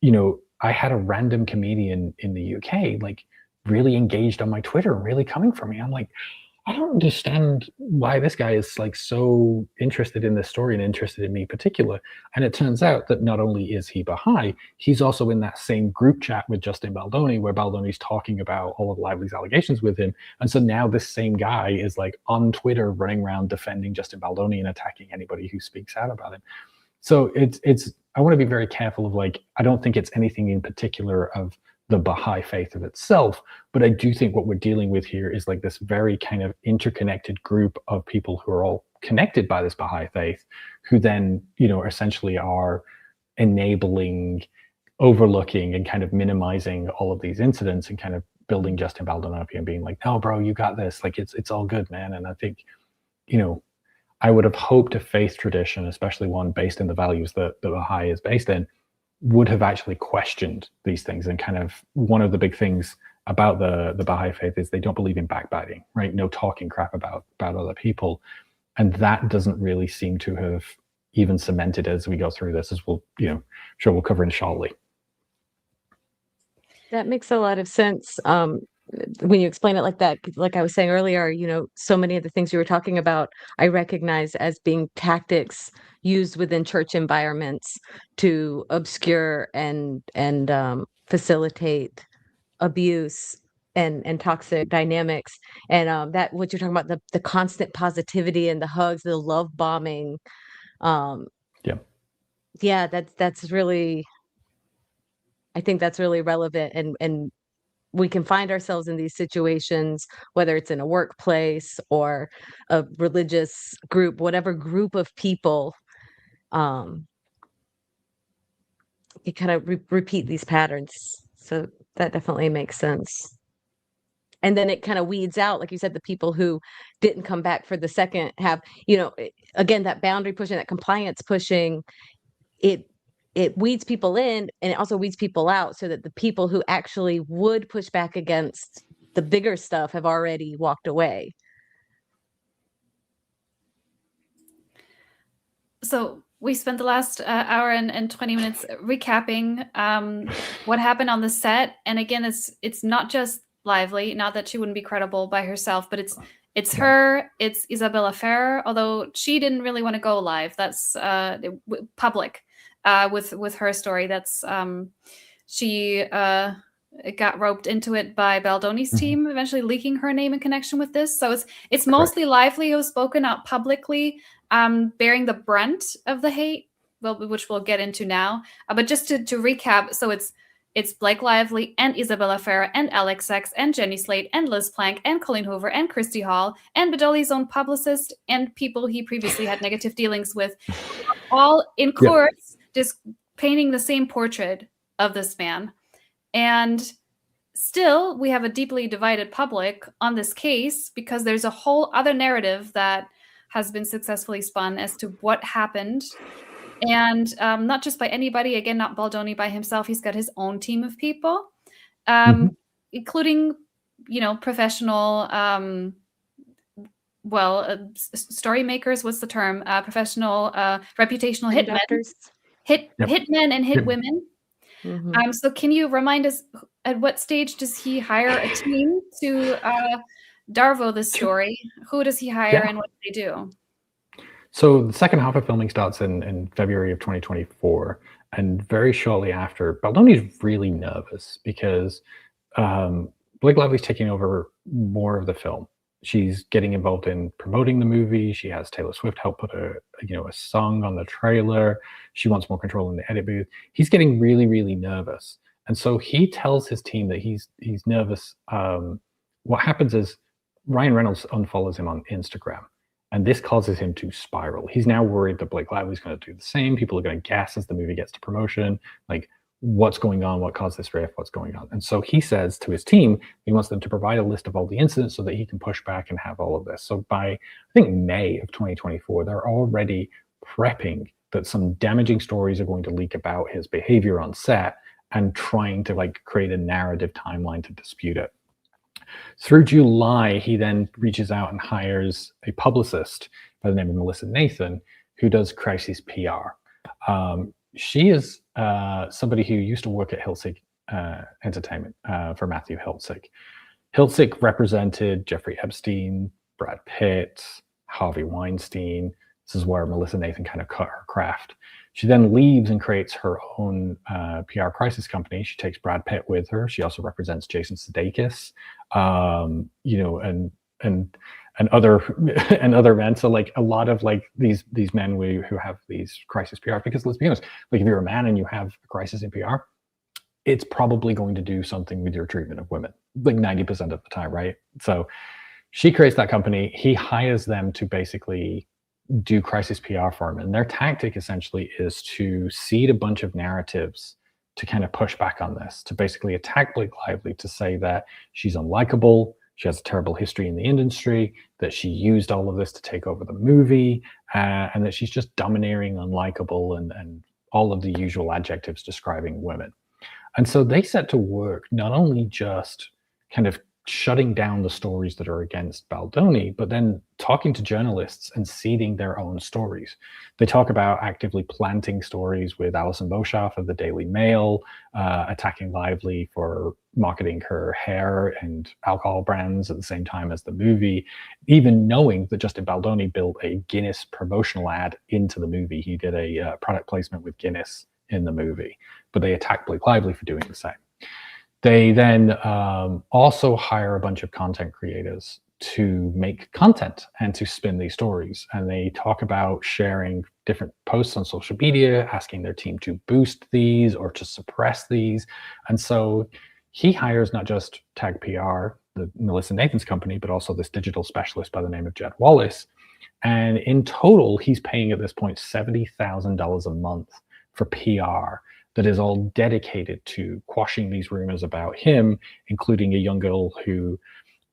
You know, I had a random comedian in the UK like really engaged on my Twitter, really coming for me. I'm like, I don't understand why this guy is like so interested in this story and interested in me in particular. And it turns out that not only is he Baha'i, he's also in that same group chat with Justin Baldoni, where Baldoni's talking about all of Lively's allegations with him. And so now this same guy is like on Twitter running around defending Justin Baldoni and attacking anybody who speaks out about him. So it's I want to be very careful of like, I don't think it's anything in particular of the Baha'i faith of itself, but I do think what we're dealing with here is like this very kind of interconnected group of people who are all connected by this Baha'i faith, who then, you know, essentially are enabling, overlooking, and kind of minimizing all of these incidents and kind of building Justin Baldoni up and being like, no, bro, you got this. Like, it's all good, man. And I think, you know, I would have hoped a faith tradition, especially one based in the values that the Baha'i is based in, would have actually questioned these things. And kind of one of the big things about the Baha'i faith is they don't believe in backbiting, right? No talking crap about other people. And that doesn't really seem to have even cemented as we go through this, as we'll, you know, sure we'll cover in shortly. That makes a lot of sense. When you explain it like that, like I was saying earlier, you know, so many of the things you were talking about, I recognize as being tactics used within church environments to obscure and facilitate abuse and toxic dynamics. And that what you're talking about, the constant positivity and the hugs, the love bombing. Yeah, that's really, I think that's really relevant, and we can find ourselves in these situations, whether it's in a workplace or a religious group, whatever group of people, you kind of repeat these patterns. So that definitely makes sense. And then it kind of weeds out, like you said, the people who didn't come back for the second half, you know, again, that boundary pushing, that compliance pushing, it weeds people in, and it also weeds people out, so that the people who actually would push back against the bigger stuff have already walked away. So we spent the last hour and 20 minutes recapping what happened on the set. And again, it's not just Lively, not that she wouldn't be credible by herself, but it's her, it's Isabella Ferrer, although she didn't really want to go live. That's public. With her story, that's she got roped into it by Baldoni's team, eventually leaking her name in connection with this. So it's mostly Lively who's spoken out publicly, bearing the brunt of the hate, which we'll get into now. But just to recap, so it's Blake Lively and Isabella Ferrer and Alex X and Jenny Slate and Liz Plank and Colleen Hoover and Christy Hall and Badoli's own publicist and people he previously had negative dealings with, all in courts, just painting the same portrait of this man. And still, we have a deeply divided public on this case because there's a whole other narrative that has been successfully spun as to what happened. And not just by anybody, again, not Baldoni by himself. He's got his own team of people, including, you know, professional, story makers. What's the term? Professional, reputational hitmen. Hitmen and hit women. So can you remind us, at what stage does he hire a team to Darvo this story? Who does he hire and what do they do? So the second half of filming starts in February of 2024. And very shortly after, Baldoni's really nervous because Blake Lively's taking over more of the film. She's getting involved in promoting the movie. She has Taylor Swift help put a song on the trailer. She wants more control in the edit booth. He's getting really, really nervous. And so he tells his team that he's nervous. What happens is Ryan Reynolds unfollows him on Instagram. And this causes him to spiral. He's now worried that Blake Lively's going to do the same. People are going to guess as the movie gets to promotion. Like, what's going on, what caused this rift, what's going on. And so he says to his team, he wants them to provide a list of all the incidents so that he can push back and have all of this. So by, I think, May of 2024, they're already prepping that some damaging stories are going to leak about his behavior on set and trying to like create a narrative timeline to dispute it. Through July, he then reaches out and hires a publicist by the name of Melissa Nathan, who does crisis PR. She is somebody who used to work at Hiltzik Entertainment for Matthew Hiltzik. Hiltzik represented Jeffrey Epstein, Brad Pitt, Harvey Weinstein. This is where Melissa Nathan kind of cut her craft. She then leaves and creates her own PR crisis company. She takes Brad Pitt with her. She also represents Jason Sudeikis, and other men. So like a lot of like these men who have these crisis PR, because let's be honest, like if you're a man and you have a crisis in PR, it's probably going to do something with your treatment of women, like 90% of the time, right? So she creates that company. He hires them to basically do crisis PR for him. And their tactic essentially is to seed a bunch of narratives to kind of push back on this, to basically attack Blake Lively, to say that she's unlikable, she has a terrible history in the industry, that she used all of this to take over the movie, and that she's just domineering, unlikable, and all of the usual adjectives describing women. And so they set to work not only just kind of shutting down the stories that are against Baldoni, but then talking to journalists and seeding their own stories. They talk about actively planting stories with Alison Beauchamp of the Daily Mail, attacking Lively for marketing her hair and alcohol brands at the same time as the movie, even knowing that Justin Baldoni built a Guinness promotional ad into the movie. He did a product placement with Guinness in the movie, but they attacked Blake Lively for doing the same. They then also hire a bunch of content creators to make content and to spin these stories. And they talk about sharing different posts on social media, asking their team to boost these or to suppress these. And so he hires not just Tag PR, the Melissa Nathan's company, but also this digital specialist by the name of Jed Wallace. And in total, he's paying at this point $70,000 a month for PR that is all dedicated to quashing these rumors about him, including a young girl who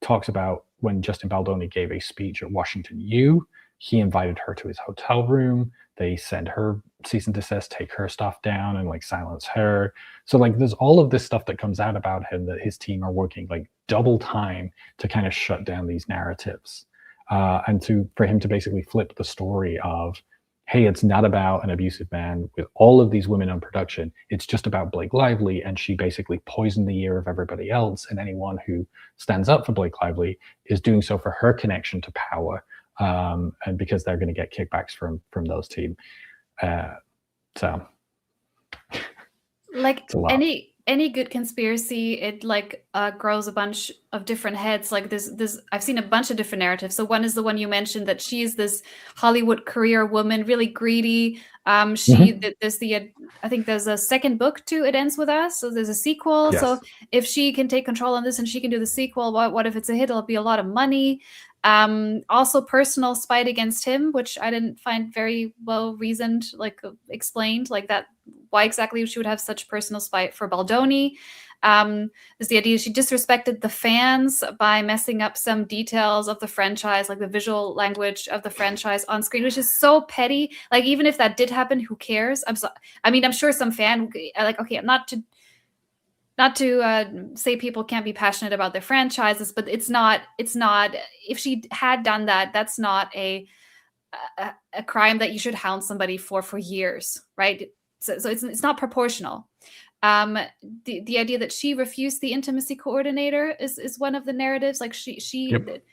talks about when Justin Baldoni gave a speech at Washington U, he invited her to his hotel room. They send her cease and desist, take her stuff down and like silence her. So like there's all of this stuff that comes out about him that his team are working like double time to kind of shut down these narratives. And for him to basically flip the story of, hey, it's not about an abusive man with all of these women on production. It's just about Blake Lively, and she basically poisoned the ear of everybody else. And anyone who stands up for Blake Lively is doing so for her connection to power, and because they're going to get kickbacks from those team. So, like any good conspiracy, it like grows a bunch of different heads. Like this I've seen a bunch of different narratives. So one is the one you mentioned, that she is this Hollywood career woman, really greedy. There's I think there's a second book to It Ends With Us, so there's a sequel. Yes. So if she can take control on this and she can do the sequel, what if it's a hit? It'll be a lot of money. Also personal spite against him, which I didn't find very well reasoned, like explained, like that, why exactly she would have such personal spite for Baldoni. There's the idea she disrespected the fans by messing up some details of the franchise, like the visual language of the franchise on screen, which is so petty. Like, even if that did happen, who cares? I'm sure some fan, like, okay, not to say people can't be passionate about their franchises, but it's not, if she had done that, that's not a crime that you should hound somebody for years, right? So it's not proportional. The idea that she refused the intimacy coordinator is one of the narratives. Like Yep.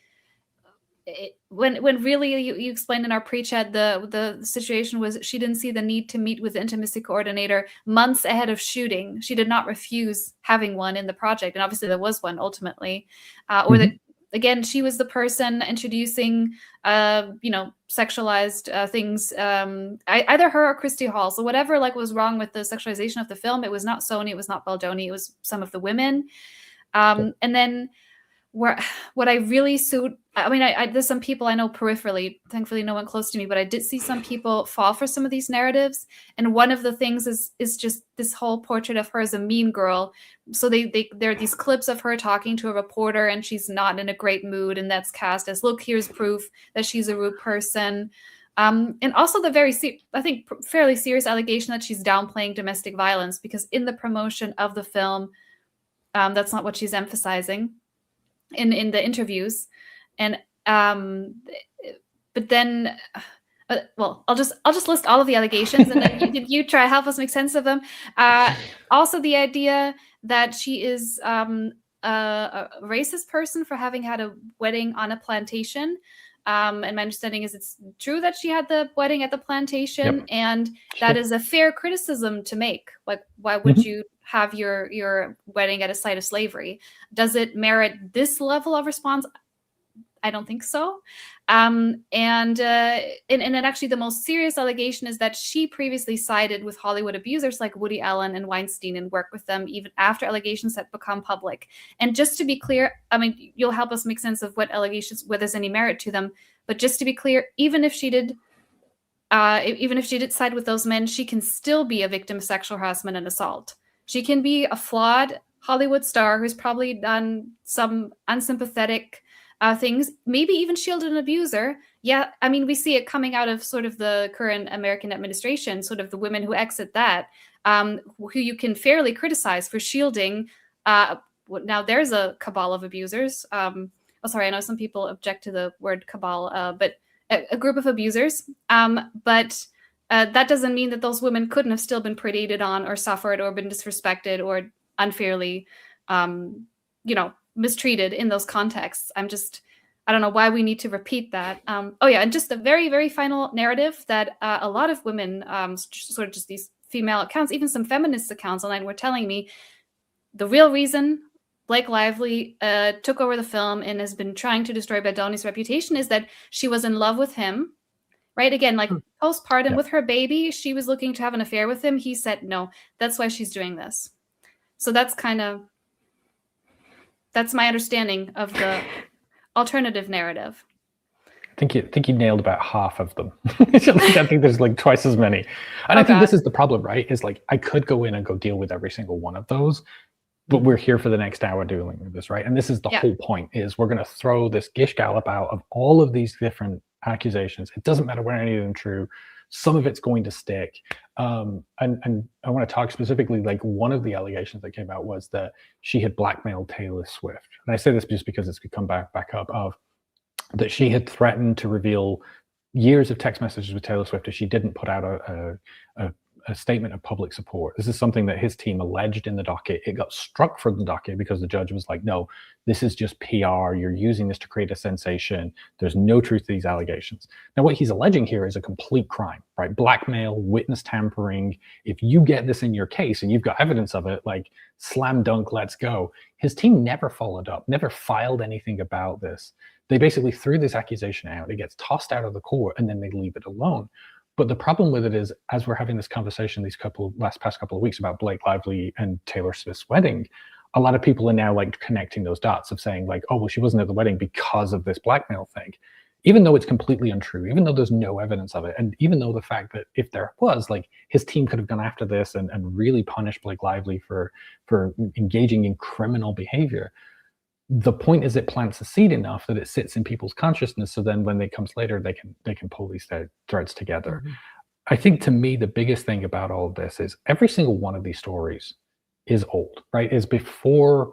When really you explained in our pre-chat, the situation was she didn't see the need to meet with the intimacy coordinator months ahead of shooting. She did not refuse having one in the project, and obviously there was one ultimately. Or that again, she was the person introducing sexualized things. Either her or Christy Hall. So whatever was wrong with the sexualization of the film, it was not Sony, it was not Baldoni, it was some of the women. And then what I really sued I mean, there's some people I know peripherally, thankfully no one close to me, but I did see some people fall for some of these narratives. And one of the things is just this whole portrait of her as a mean girl. So there are these clips of her talking to a reporter and she's not in a great mood, and that's cast as, look, here's proof that she's a rude person. And also the I think fairly serious allegation that she's downplaying domestic violence, because in the promotion of the film, that's not what she's emphasizing in the interviews. And but then, well, I'll just list all of the allegations, and then you try to help us make sense of them. Also, the idea that she is a racist person for having had a wedding on a plantation. And my understanding is it's true that she had the wedding at the plantation, Yep. and that is a fair criticism to make. Like, why would you have your wedding at a site of slavery? Does it merit this level of response? I don't think so. And actually the most serious allegation is that she previously sided with Hollywood abusers like Woody Allen and Weinstein and worked with them even after allegations had become public. And just to be clear, I mean, you'll help us make sense of what allegations, whether there's any merit to them. But just to be clear, even if she did side with those men, she can still be a victim of sexual harassment and assault. She can be a flawed Hollywood star who's probably done some unsympathetic things, maybe even shielded an abuser. Yeah, I mean, we see it coming out of sort of the current American administration, sort of the women who exit that, who you can fairly criticize for shielding. Now there's a cabal of abusers. Sorry, I know some people object to the word cabal, but a group of abusers. But that doesn't mean that those women couldn't have still been predated on or suffered or been disrespected or unfairly, mistreated in those contexts. I don't know why we need to repeat that. And just a very, very final narrative that a lot of women, sort of just these female accounts, even some feminist accounts online, were telling me the real reason Blake Lively took over the film and has been trying to destroy Baldoni's reputation is that she was in love with him. Right? Again, like postpartum with her baby, she was looking to have an affair with him. He said no. That's why she's doing this. So that's my understanding of the alternative narrative. I think you nailed about half of them. I think there's like twice as many. And I think this is the problem, right? Is like, I could go in and go deal with every single one of those, but we're here for the next hour dealing with this, right? And this is the whole point, is we're going to throw this gish gallop out of all of these different accusations. It doesn't matter whether any of them true. Some of it's going to stick. And I want to talk specifically, like, one of the allegations that came out was that she had blackmailed Taylor Swift. And I say this just because it's could come back up of that she had threatened to reveal years of text messages with Taylor Swift if she didn't put out a statement of public support. This is something that his team alleged in the docket. It got struck from the docket because the judge was like, no, this is just PR. You're using this to create a sensation. There's no truth to these allegations. Now, what he's alleging here is a complete crime, right? Blackmail, witness tampering. If you get this in your case and you've got evidence of it, like, slam dunk, let's go. His team never followed up, never filed anything about this. They basically threw this accusation out. It gets tossed out of the court and then they leave it alone. But the problem with it is, as we're having this conversation these past couple of weeks about Blake Lively and Taylor Swift's wedding, a lot of people are now like connecting those dots of saying like, oh, well, she wasn't at the wedding because of this blackmail thing, even though it's completely untrue, even though there's no evidence of it. And even though the fact that if there was, like, his team could have gone after this and really punished Blake Lively for engaging in criminal behavior. The point is, it plants a seed enough that it sits in people's consciousness. So then when it comes later, they can pull these threads together. Mm-hmm. I think, to me, the biggest thing about all of this is every single one of these stories is old, right? Is before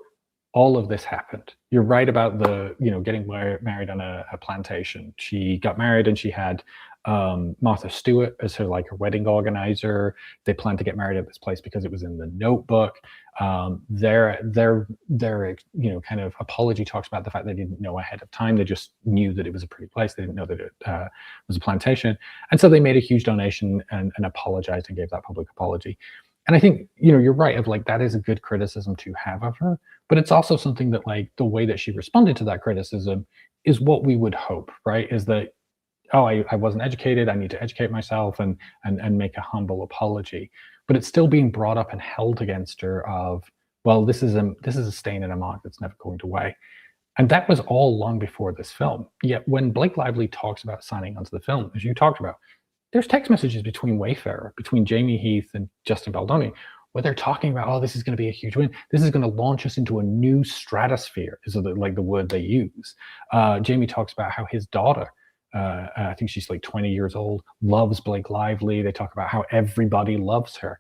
all of this happened. You're right about the, getting married on a plantation. She got married and she had Martha Stewart as her wedding organizer. They planned to get married at this place because it was in the Notebook. Their kind of apology talks about the fact they didn't know ahead of time. They just knew that it was a pretty place. They didn't know that it was a plantation. And so they made a huge donation and apologized and gave that public apology. And I think, you're right of like, that is a good criticism to have of her, but it's also something that, like, the way that she responded to that criticism is what we would hope, right? Is that, oh, I wasn't educated. I need to educate myself and make a humble apology. But it's still being brought up and held against her of, well, this is a stain and a mark that's never going away. And that was all long before this film. Yet when Blake Lively talks about signing onto the film, as you talked about, there's text messages between Wayfarer, between Jamie Heath and Justin Baldoni, where they're talking about, oh, this is going to be a huge win. This is going to launch us into a new stratosphere, is like the word they use. Jamie talks about how his daughter, I think she's like 20 years old, loves Blake Lively. They talk about how everybody loves her.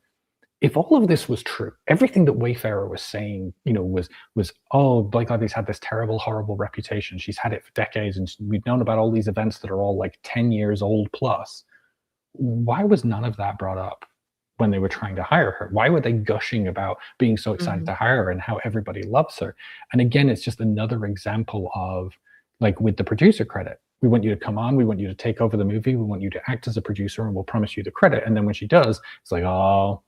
If all of this was true, everything that Wayfarer was saying, was, oh, Blake Lively's had this terrible, horrible reputation. She's had it for decades, and we've known about all these events that are all like 10 years old plus. Why was none of that brought up when they were trying to hire her? Why were they gushing about being so excited to hire her and how everybody loves her? And again, it's just another example of, like, with the producer credit. We want you to come on, we want you to take over the movie, we want you to act as a producer, and we'll promise you the credit. And then when she does, it's like, oh,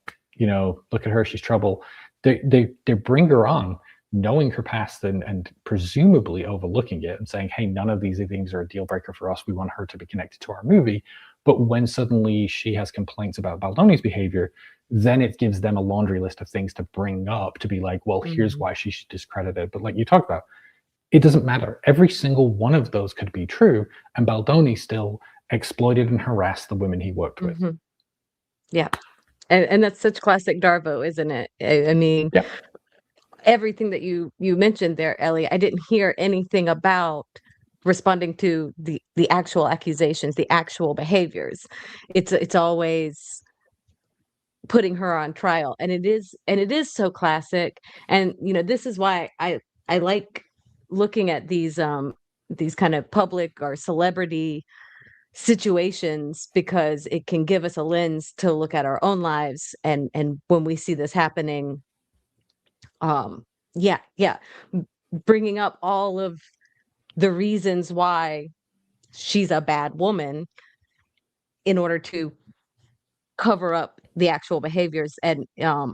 look at her, she's trouble. They bring her on knowing her past and presumably overlooking it and saying, hey, none of these things are a deal breaker for us. We want her to be connected to our movie. But when suddenly she has complaints about Baldoni's behavior, then it gives them a laundry list of things to bring up to be like, well, here's why she should discredit it. But like you talked about, it doesn't matter. Every single one of those could be true. And Baldoni still exploited and harassed the women he worked with. Yeah. And that's such classic Darvo, isn't it? I mean, yeah. Everything that you mentioned there, Elly, I didn't hear anything about responding to the actual accusations, the actual behaviors. It's always putting her on trial, and it is so classic. And this is why I like looking at these kind of public or celebrity situations, because it can give us a lens to look at our own lives, and when we see this happening, bringing up all of the reasons why she's a bad woman in order to cover up the actual behaviors. And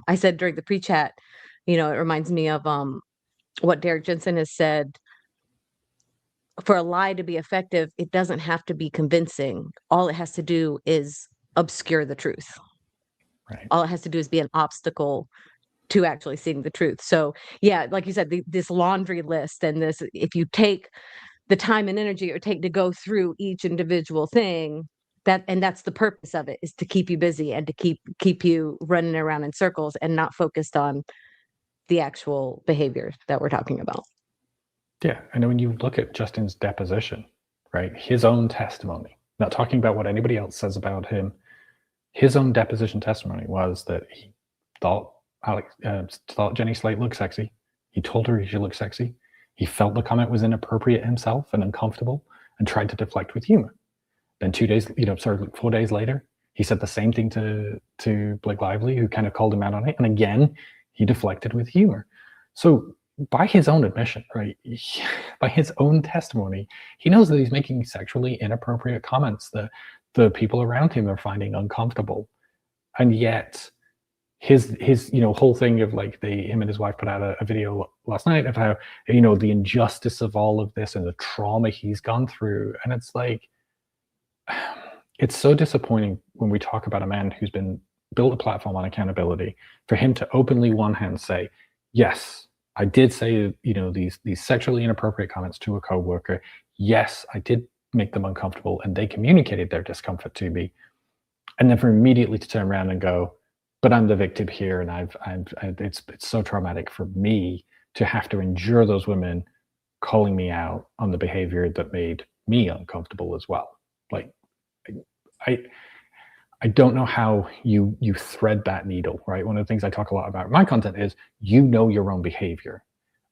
I said during the pre-chat, it reminds me of what Derek Jensen has said. For a lie to be effective, it doesn't have to be convincing. All it has to do is obscure the truth. Right. All it has to do is be an obstacle to actually seeing the truth. So yeah, like you said, this laundry list, and this, if you take the time and energy it would take to go through each individual thing, that's the purpose of it, is to keep you busy and to keep you running around in circles and not focused on the actual behavior that we're talking about. Yeah, and when you look at Justin's deposition, right, his own testimony, not talking about what anybody else says about him, his own deposition testimony was that he thought Jenny Slate looked sexy. He told her she looked sexy. He felt the comment was inappropriate himself and uncomfortable, and tried to deflect with humor. Then 4 days later, he said the same thing to Blake Lively, who kind of called him out on it, and again, he deflected with humor. So by his own admission, right, by his own testimony, he knows that he's making sexually inappropriate comments that the people around him are finding uncomfortable. And yet his whole thing of like him and his wife put out a video last night of how, the injustice of all of this and the trauma he's gone through. And it's like, it's so disappointing when we talk about a man who's been built a platform on accountability, for him to openly one hand say, yes, I did say, these sexually inappropriate comments to a coworker. Yes, I did make them uncomfortable, and they communicated their discomfort to me. And then for immediately to turn around and go, but I'm the victim here, and it's so traumatic for me to have to endure those women calling me out on the behavior that made me uncomfortable as well. Like, I don't know how you thread that needle, right? One of the things I talk a lot about in my content is your own behavior.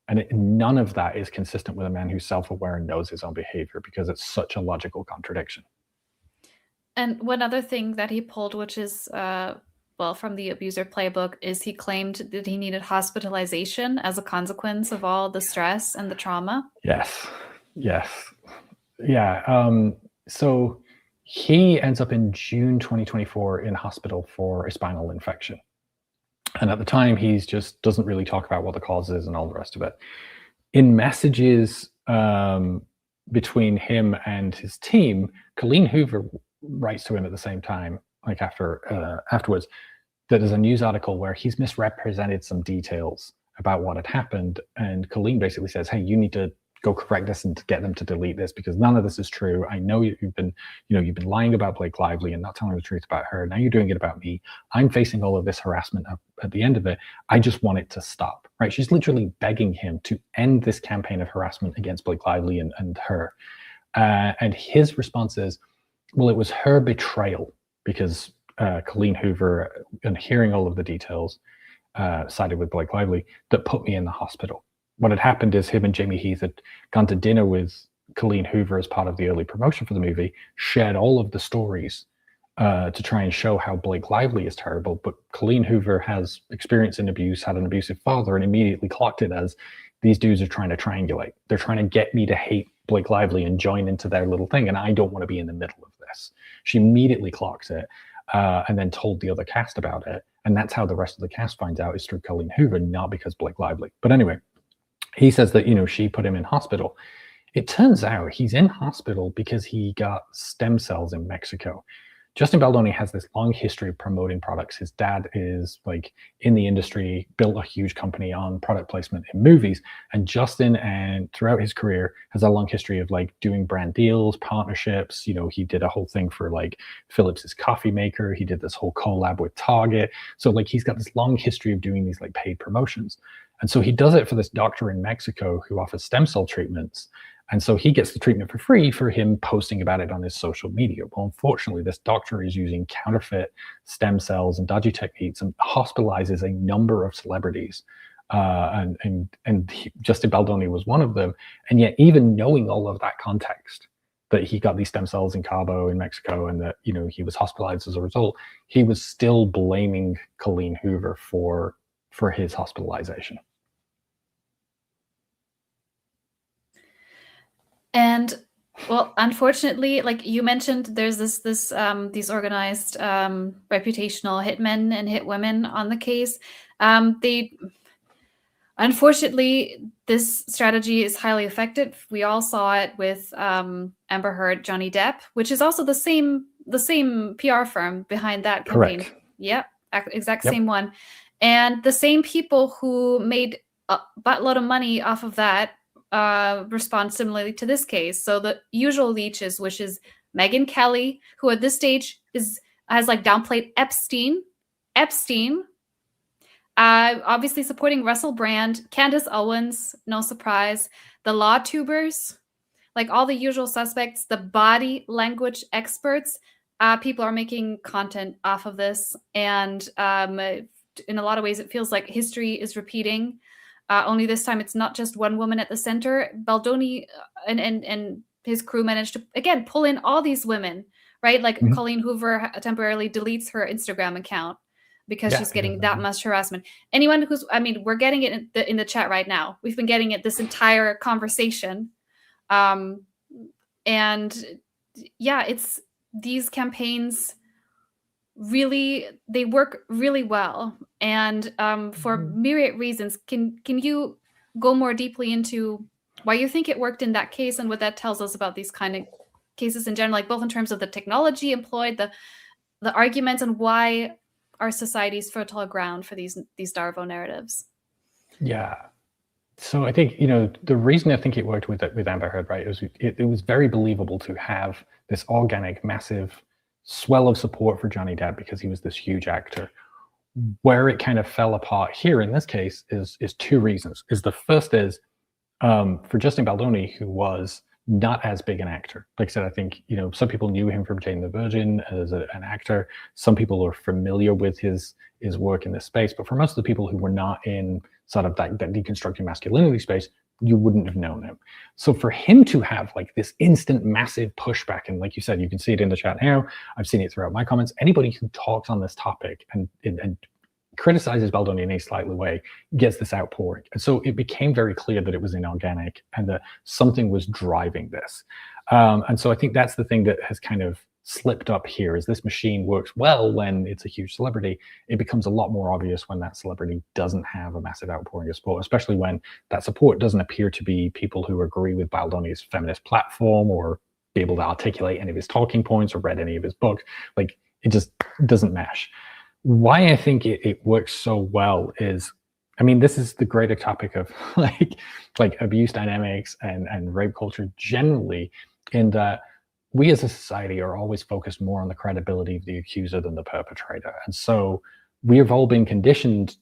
And none of that is consistent with a man who's self-aware and knows his own behavior, because it's such a logical contradiction. And one other thing that he pulled, which is, from the abuser playbook, is he claimed that he needed hospitalization as a consequence of all the stress and the trauma. Yes. Yeah. So he ends up in June 2024 in hospital for a spinal infection. And at the time, he's just doesn't really talk about what the cause is and all the rest of it. In messages between him and his team, Colleen Hoover writes to him at the same time, like afterwards, that there's a news article where he's misrepresented some details about what had happened. And Colleen basically says, hey, you need to go correct this and to get them to delete this, because none of this is true. I know you've been lying about Blake Lively and not telling the truth about her. Now you're doing it about me. I'm facing all of this harassment at the end of it. I just want it to stop, right? She's literally begging him to end this campaign of harassment against Blake Lively and her. And his response is, well, it was her betrayal, because Colleen Hoover, and hearing all of the details, sided with Blake Lively, that put me in the hospital. What had happened is him and Jamie Heath had gone to dinner with Colleen Hoover as part of the early promotion for the movie, shared all of the stories to try and show how Blake Lively is terrible. But Colleen Hoover has experience in abuse, had an abusive father, and immediately clocked it as, these dudes are trying to triangulate. They're trying to get me to hate Blake Lively and join into their little thing, and I don't want to be in the middle of this. She immediately clocks it and then told the other cast about it. And that's how the rest of the cast finds out, is through Colleen Hoover, not because Blake Lively. But anyway, he says that, she put him in hospital. It turns out he's in hospital because he got stem cells in Mexico. Justin Baldoni has this long history of promoting products. His dad is in the industry, built a huge company on product placement in movies. And Justin, and throughout his career, has a long history of doing brand deals, partnerships. He did a whole thing for Philips's coffee maker. He did this whole collab with Target. So he's got this long history of doing these paid promotions. And so he does it for this doctor in Mexico who offers stem cell treatments. And so he gets the treatment for free for him posting about it on his social media. Well, unfortunately, this doctor is using counterfeit stem cells and dodgy techniques and hospitalizes a number of celebrities. And Justin Baldoni was one of them. And yet, even knowing all of that context, that he got these stem cells in Cabo in Mexico and that, he was hospitalized as a result, he was still blaming Colleen Hoover for his hospitalization. And well, unfortunately, like you mentioned, there's these organized reputational hitmen and hit women on the case. Unfortunately, this strategy is highly effective. We all saw it with Amber Heard, Johnny Depp, which is also the same PR firm behind that campaign. Correct. Yep, exact same one. And the same people who made a buttload of money off of that respond similarly to this case. So the usual leeches, which is Megyn Kelly, who at this stage has downplayed Epstein, obviously supporting Russell Brand, Candace Owens, no surprise, the law tubers, all the usual suspects, the body language experts. People are making content off of this, and in a lot of ways, it feels like history is repeating. Only this time, it's not just one woman at the center. Baldoni and his crew managed to, again, pull in all these women, right? Mm-hmm. Colleen Hoover temporarily deletes her Instagram account because she's getting that much harassment. Anyone who's, we're getting it in the chat right now. We've been getting it this entire conversation. And yeah, it's these campaigns really, they work really well. And for myriad reasons, can you go more deeply into why you think it worked in that case and what that tells us about these kind of cases in general, both in terms of the technology employed, the arguments, and why our society's fertile ground for these Darvo narratives? Yeah. So I think, the reason I think it worked with Amber Heard, right, it was very believable to have this organic, massive swell of support for Johnny Depp because he was this huge actor. Where it kind of fell apart here in this case is two reasons. The first is for Justin Baldoni, who was not as big an actor. Like I said, I think, some people knew him from Jane the Virgin as an actor. Some people are familiar with his work in this space, but for most of the people who were not in sort of that deconstructing masculinity space, you wouldn't have known him. So for him to have this instant massive pushback, and like you said, you can see it in the chat now, I've seen it throughout my comments, anybody who talks on this topic and criticizes Baldoni in a slightly way gets this outpouring. And so it became very clear that it was inorganic and that something was driving this. And so I think that's the thing that has kind of slipped up here, is this machine works well when it's a huge celebrity. It becomes a lot more obvious when that celebrity doesn't have a massive outpouring of support, especially when that support doesn't appear to be people who agree with Baldoni's feminist platform or be able to articulate any of his talking points or read any of his books. It just doesn't mesh. Why I think it works so well is, I mean, this is the greater topic of like abuse dynamics and rape culture generally, in that we as a society are always focused more on the credibility of the accuser than the perpetrator. And so we have all been conditioned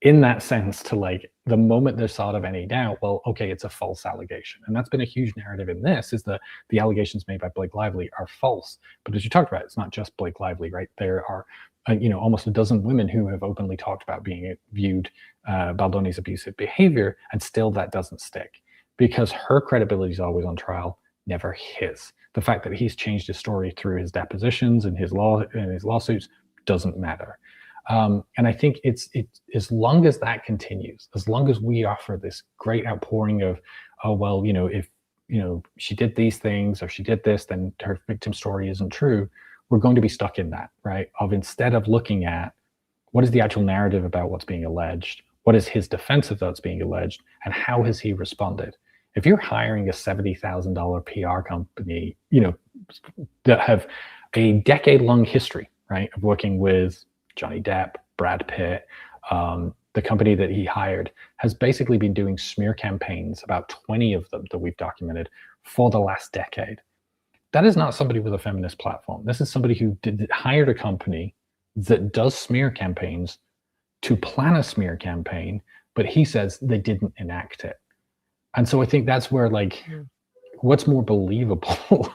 in that sense to, like, the moment there's sort of any doubt, well, okay, it's a false allegation. And that's been a huge narrative in this, is that the allegations made by Blake Lively are false. But as you talked about, it's not just Blake Lively, right? There are almost a dozen women who have openly talked about being viewed Baldoni's abusive behavior, and still that doesn't stick, because her credibility is always on trial, never his. The fact that he's changed his story through his depositions and his lawsuits doesn't matter. And I think it's as long as that continues, as long as we offer this great outpouring of, oh, well, if she did these things or she did this, then her victim story isn't true, we're going to be stuck in that, right? Instead of looking at what is the actual narrative about what's being alleged, what is his defense of what's being alleged, and how has he responded? If you're hiring a $70,000 PR company, that have a decade-long history, right, of working with Johnny Depp, Brad Pitt, the company that he hired has basically been doing smear campaigns, about 20 of them that we've documented, for the last decade. That is not somebody with a feminist platform. This is somebody who hired a company that does smear campaigns to plan a smear campaign, but he says they didn't enact it. And so I think that's where, like, what's more believable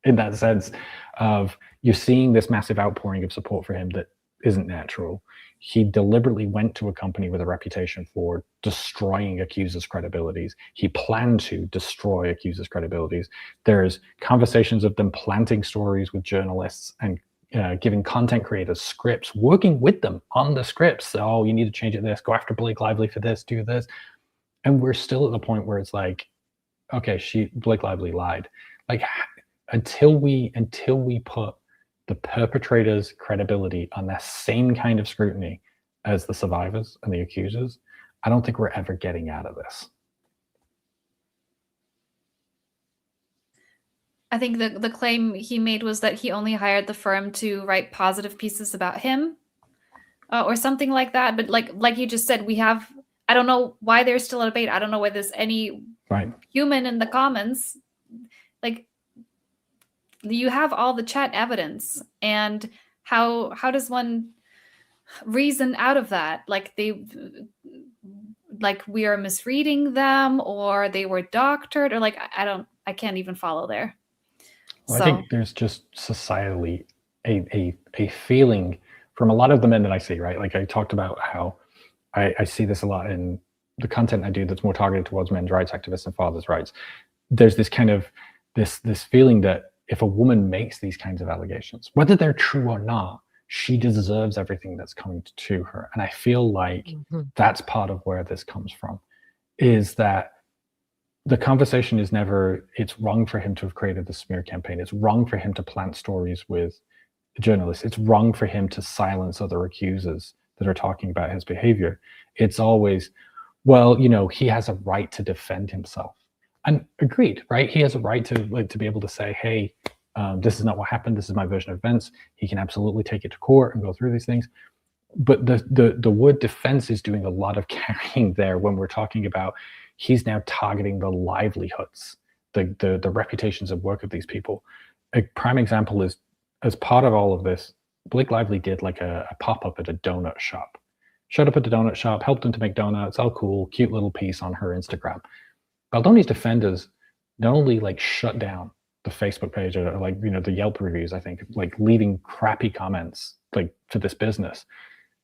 in that sense of you're seeing this massive outpouring of support for him that isn't natural. He deliberately went to a company with a reputation for destroying accusers' credibilities. He planned to destroy accusers' credibilities. There's conversations of them planting stories with journalists and giving content creators scripts, working with them on the scripts. Oh, you need to change it this, go after Blake Lively for this, do this. And we're still at the point where it's like, okay, Blake Lively lied. Like, until we put the perpetrator's credibility on that same kind of scrutiny as the survivors and the accusers, I don't think we're ever getting out of this. I think the claim he made was that he only hired the firm to write positive pieces about him, or something like that. But like you just said, I don't know why there's still a debate. I don't know why there's any human in the comments. Like, you have all the chat evidence, and how does one reason out of that? Like, we are misreading them, or they were doctored, or I can't even follow there. Well, I think there's just societally a feeling from a lot of the men that I see, right? Like, I talked about how I see this a lot in the content I do that's more targeted towards men's rights activists and fathers' rights. There's this kind of this feeling that if a woman makes these kinds of allegations, whether they're true or not, she deserves everything that's coming to her. And I feel like that's part of where this comes from, is that the conversation is never, it's wrong for him to have created the smear campaign. It's wrong for him to plant stories with journalists. It's wrong for him to silence other accusers that are talking about his behavior. It's always, well, he has a right to defend himself. And agreed, right? He has a right to be able to say, hey, this is not what happened. This is my version of events. He can absolutely take it to court and go through these things. But the word defense is doing a lot of carrying there when we're talking about he's now targeting the livelihoods, the reputations of work of these people. A prime example is, as part of all of this, Blake Lively did like a pop-up at a donut shop. Showed up at the donut shop, helped him to make donuts, all cool, cute little piece on her Instagram. Baldoni's defenders not only shut down the Facebook page or the Yelp reviews, I think, leaving crappy comments for this business.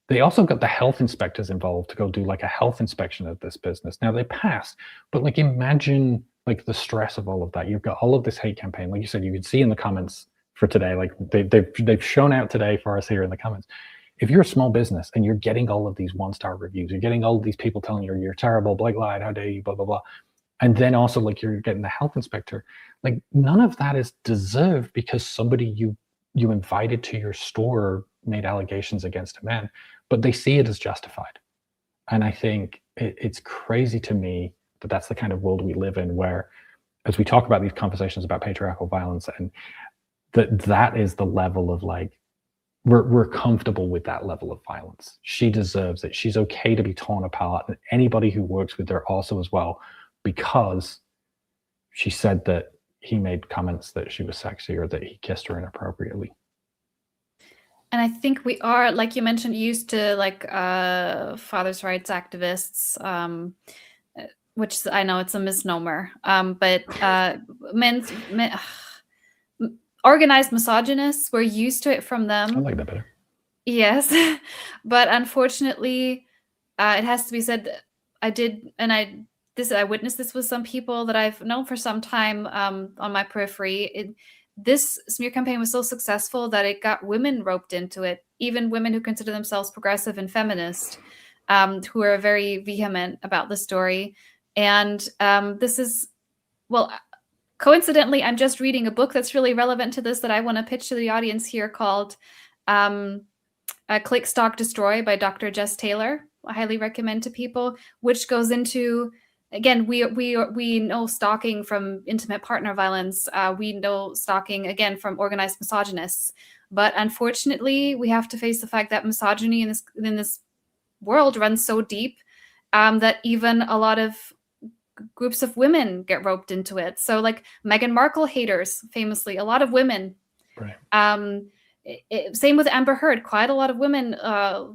They also got the health inspectors involved to go do a health inspection of this business. Now they passed, but imagine the stress of all of that. You've got all of this hate campaign. Like you said, you can see in the comments for today, they've shown out today for us here in the comments. If you're a small business and you're getting all of these 1-star reviews, you're getting all of these people telling you you're terrible, Blake lied, how dare you, blah, blah, blah. And then also you're getting the health inspector. None of that is deserved because somebody you invited to your store made allegations against a man, but they see it as justified. And I think it's crazy to me that that's the kind of world we live in, where as we talk about these conversations about patriarchal violence, and that is the level of we're comfortable with that level of violence. She deserves it. She's okay to be torn apart, and anybody who works with her also as well, because she said that he made comments that she was sexy or that he kissed her inappropriately. And I think we are, like you mentioned, used to like father's rights activists, which I know it's a misnomer, but organized misogynists, we're used to it from them. I like that better. Yes, but unfortunately, it has to be said that I witnessed this with some people that I've known for some time on my periphery. This smear campaign was so successful that it got women roped into it, even women who consider themselves progressive and feminist, who are very vehement about the story. And this is, well, coincidentally, I'm just reading a book that's really relevant to this that I want to pitch to the audience here called Click, Stalk, Destroy by Dr. Jess Taylor. I highly recommend to people, which goes into, again, we know stalking from intimate partner violence. We know stalking, again, from organized misogynists. But unfortunately, we have to face the fact that misogyny in this world runs so deep that even a lot of groups of women get roped into it. So like Meghan Markle haters, famously, a lot of women. Right. Same with Amber Heard. Quite a lot of women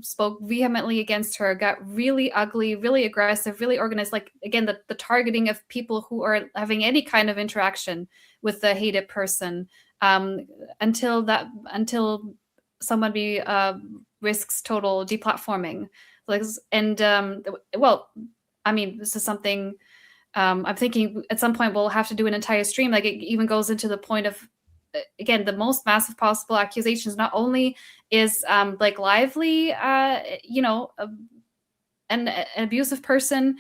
spoke vehemently against her, got really ugly, really aggressive, really organized. Like, again, the targeting of people who are having any kind of interaction with the hated person until somebody risks total deplatforming. Like, and well, I mean, this is something I'm thinking at some point we'll have to do an entire stream. Like, it even goes into the point of, again, the most massive possible accusations. Not only is Blake Lively, an abusive person,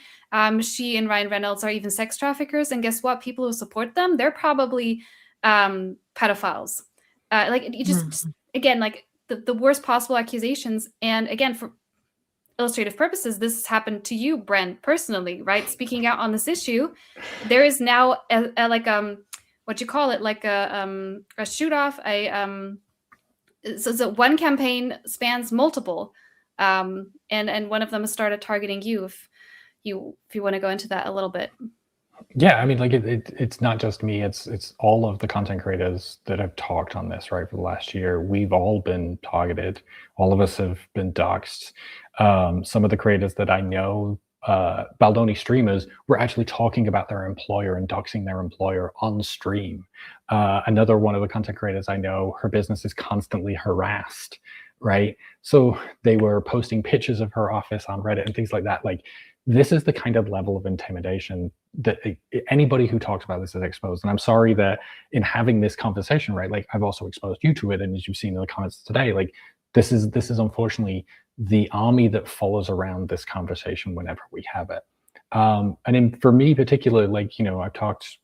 she and Ryan Reynolds are even sex traffickers. And guess what? People who support them, they're probably pedophiles. Like, it just again, like the worst possible accusations. And again, for illustrative purposes, this has happened to you, Brent, personally, right? Speaking out on this issue, there is now what you call it, like a shoot off. So one campaign spans multiple, and one of them has started targeting you. If you want to go into that a little bit. Yeah, I mean, like it's not just me. It's all of the content creators that have talked on this, right, for the last year. We've all been targeted. All of us have been doxxed. Some of the creators that I know, Baldoni streamers, were actually talking about their employer and doxing their employer on stream. Another one of the content creators I know, her business is constantly harassed, right? So they were posting pictures of her office on Reddit and things like that. Like, this is the kind of level of intimidation that anybody who talks about this is exposed. And I'm sorry that in having this conversation, right, like I've also exposed you to it. And as you've seen in the comments today, like this is unfortunately the army that follows around this conversation whenever we have it. And for me particularly, like, you know, I've talked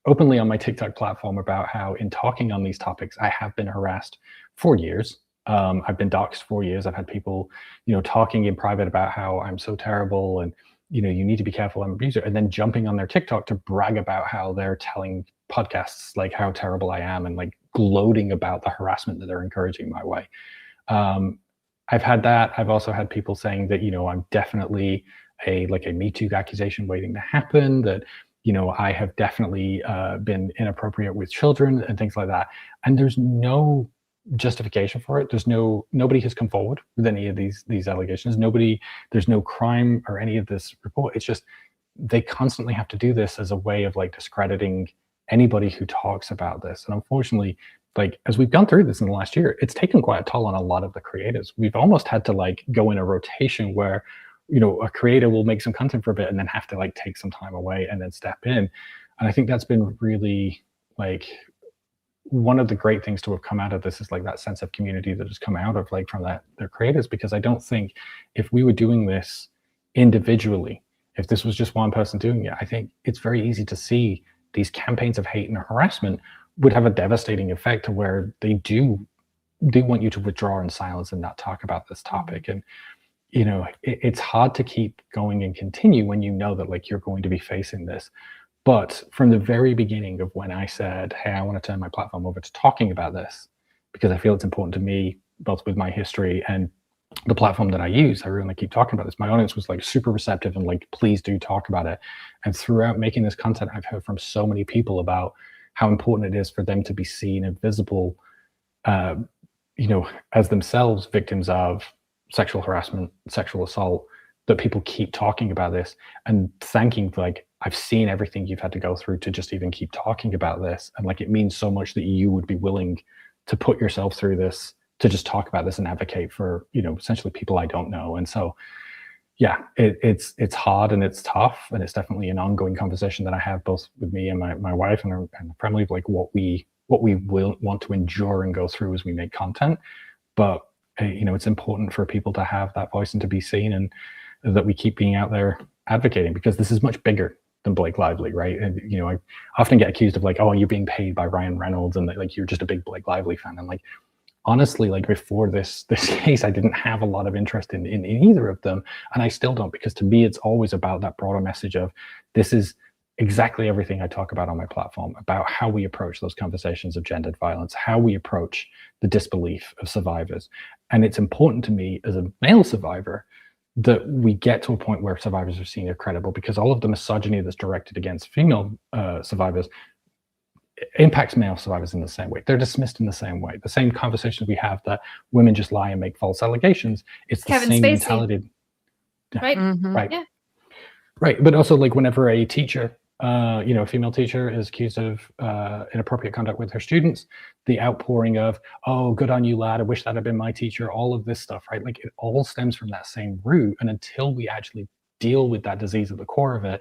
openly on my TikTok platform about how in talking on these topics, I have been harassed for years. I've been doxxed for years. I've had people, you know, talking in private about how I'm so terrible and, you know, you need to be careful, I'm an abuser, and then jumping on their TikTok to brag about how they're telling podcasts like how terrible I am and like gloating about the harassment that they're encouraging my way. I've had that. I've also had people saying that, you know, I'm definitely a Me Too accusation waiting to happen, that, you know, I have definitely been inappropriate with children and things like that. And there's no justification for it. Nobody has come forward with any of these allegations. There's no crime or any of this report. It's just they constantly have to do this as a way of like discrediting anybody who talks about this. And unfortunately, like as we've gone through this in the last year, it's taken quite a toll on a lot of the creators. We've almost had to like go in a rotation where, you know, a creator will make some content for a bit and then have to like take some time away and then step in. And I think that's been really like one of the great things to have come out of this is like that sense of community that has come out of like from their creators, because I don't think if we were doing this individually, if this was just one person doing it, I think it's very easy to see these campaigns of hate and harassment would have a devastating effect to where they do want you to withdraw in silence and not talk about this topic. And, you know, it's hard to keep going and continue when you know that like you're going to be facing this. But from the very beginning of when I said, hey, I want to turn my platform over to talking about this because I feel it's important to me, both with my history and the platform that I use, I really keep talking about this. My audience was like super receptive and like, please do talk about it. And throughout making this content, I've heard from so many people about how important it is for them to be seen and visible, as themselves victims of sexual harassment, sexual assault, that people keep talking about this and thanking, like, I've seen everything you've had to go through to just even keep talking about this. And like, it means so much that you would be willing to put yourself through this, to just talk about this and advocate for, essentially people I don't know. And so, yeah, it's hard and it's tough, and it's definitely an ongoing conversation that I have both with me and my wife and the family, of like what we will want to endure and go through as we make content. But it's important for people to have that voice and to be seen, and that we keep being out there advocating, because this is much bigger than Blake Lively, right? And I often get accused of like, oh, you're being paid by Ryan Reynolds and like you're just a big Blake Lively fan. And like, honestly, like before this case, I didn't have a lot of interest in either of them, and I still don't, because to me it's always about that broader message of, this is exactly everything I talk about on my platform, about how we approach those conversations of gendered violence, how we approach the disbelief of survivors. And it's important to me as a male survivor that we get to a point where survivors are seen as credible, because all of the misogyny that's directed against female survivors impacts male survivors in the same way. They're dismissed in the same way. The same conversations we have that women just lie and make false allegations. It's the Kevin same Spacey. mentality. Right? Right. Yeah. Right. But also, like, whenever a teacher, a female teacher is accused of inappropriate conduct with her students, the outpouring of, oh, good on you, lad, I wish that had been my teacher, all of this stuff, right? Like, it all stems from that same root. And until we actually deal with that disease at the core of it,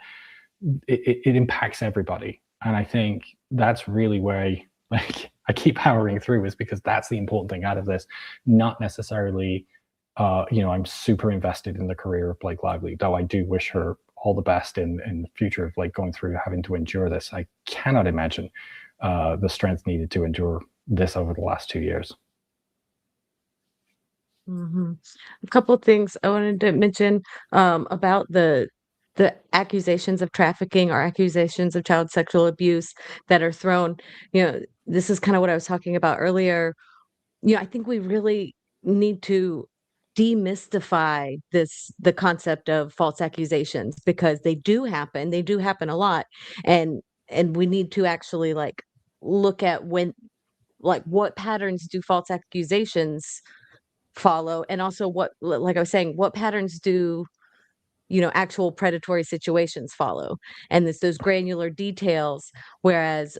it impacts everybody. And I think that's really where I keep powering through, is because that's the important thing out of this. Not necessarily, I'm super invested in the career of Blake Lively, though I do wish her all the best in the future of like going through having to endure this. I cannot imagine the strength needed to endure this over the last 2 years. Mm-hmm. A couple of things I wanted to mention about the accusations of trafficking or accusations of child sexual abuse that are thrown. This is kind of what I was talking about earlier. I think we really need to demystify the concept of false accusations, because they do happen a lot, and we need to actually like look at what patterns do false accusations follow, and also what, like I was saying, what patterns do actual predatory situations follow, and those granular details. Whereas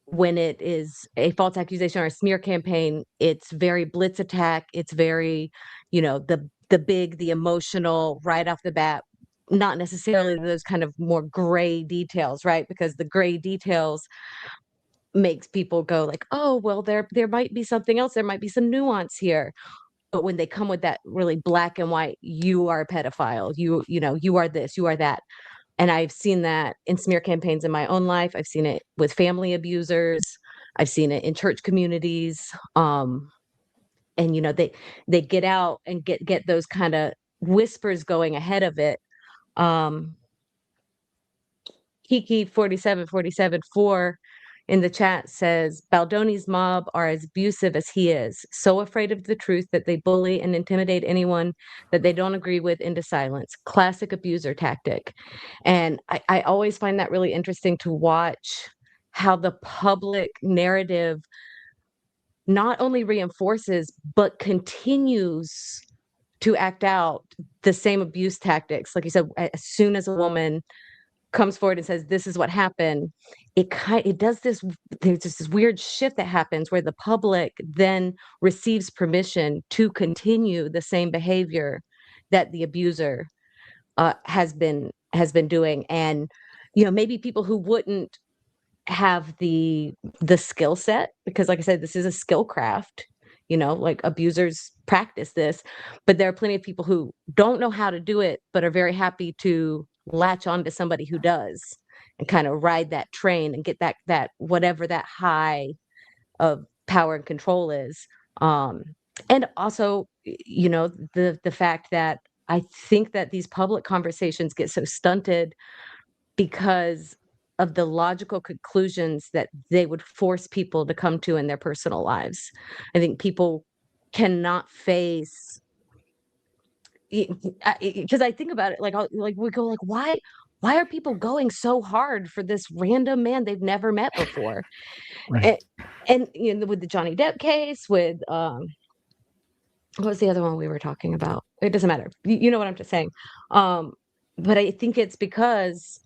when it is a false accusation or a smear campaign, it's very blitz attack. It's very, the emotional right off the bat, not necessarily those kind of more gray details, right? Because the gray details makes people go like, oh, well, there might be something else. There might be some nuance here. But when they come with that really black and white, you are a pedophile, you are this, you are that. And I've seen that in smear campaigns in my own life. I've seen it with family abusers. I've seen it in church communities. And they get out and get those kind of whispers going ahead of it. Kiki 47474 in the chat says, Baldoni's mob are as abusive as he is, so afraid of the truth that they bully and intimidate anyone that they don't agree with into silence. Classic abuser tactic. And I always find that really interesting to watch how the public narrative not only reinforces, but continues to act out the same abuse tactics. Like you said, as soon as a woman comes forward and says, this is what happened, it does this, there's just this weird shift that happens where the public then receives permission to continue the same behavior that the abuser has been doing. And maybe people who wouldn't have the skill set, because like I said, this is a skill craft, like abusers practice this, but there are plenty of people who don't know how to do it but are very happy to latch on to somebody who does, and kind of ride that train and get that whatever that high of power and control is. And also, the fact that I think that these public conversations get so stunted because of the logical conclusions that they would force people to come to in their personal lives. I think people cannot face, because I think about it, like we go like, why are people going so hard for this random man they've never met before? Right. And with the Johnny Depp case, with what was the other one we were talking about? It doesn't matter. You know what I'm just saying. But I think it's because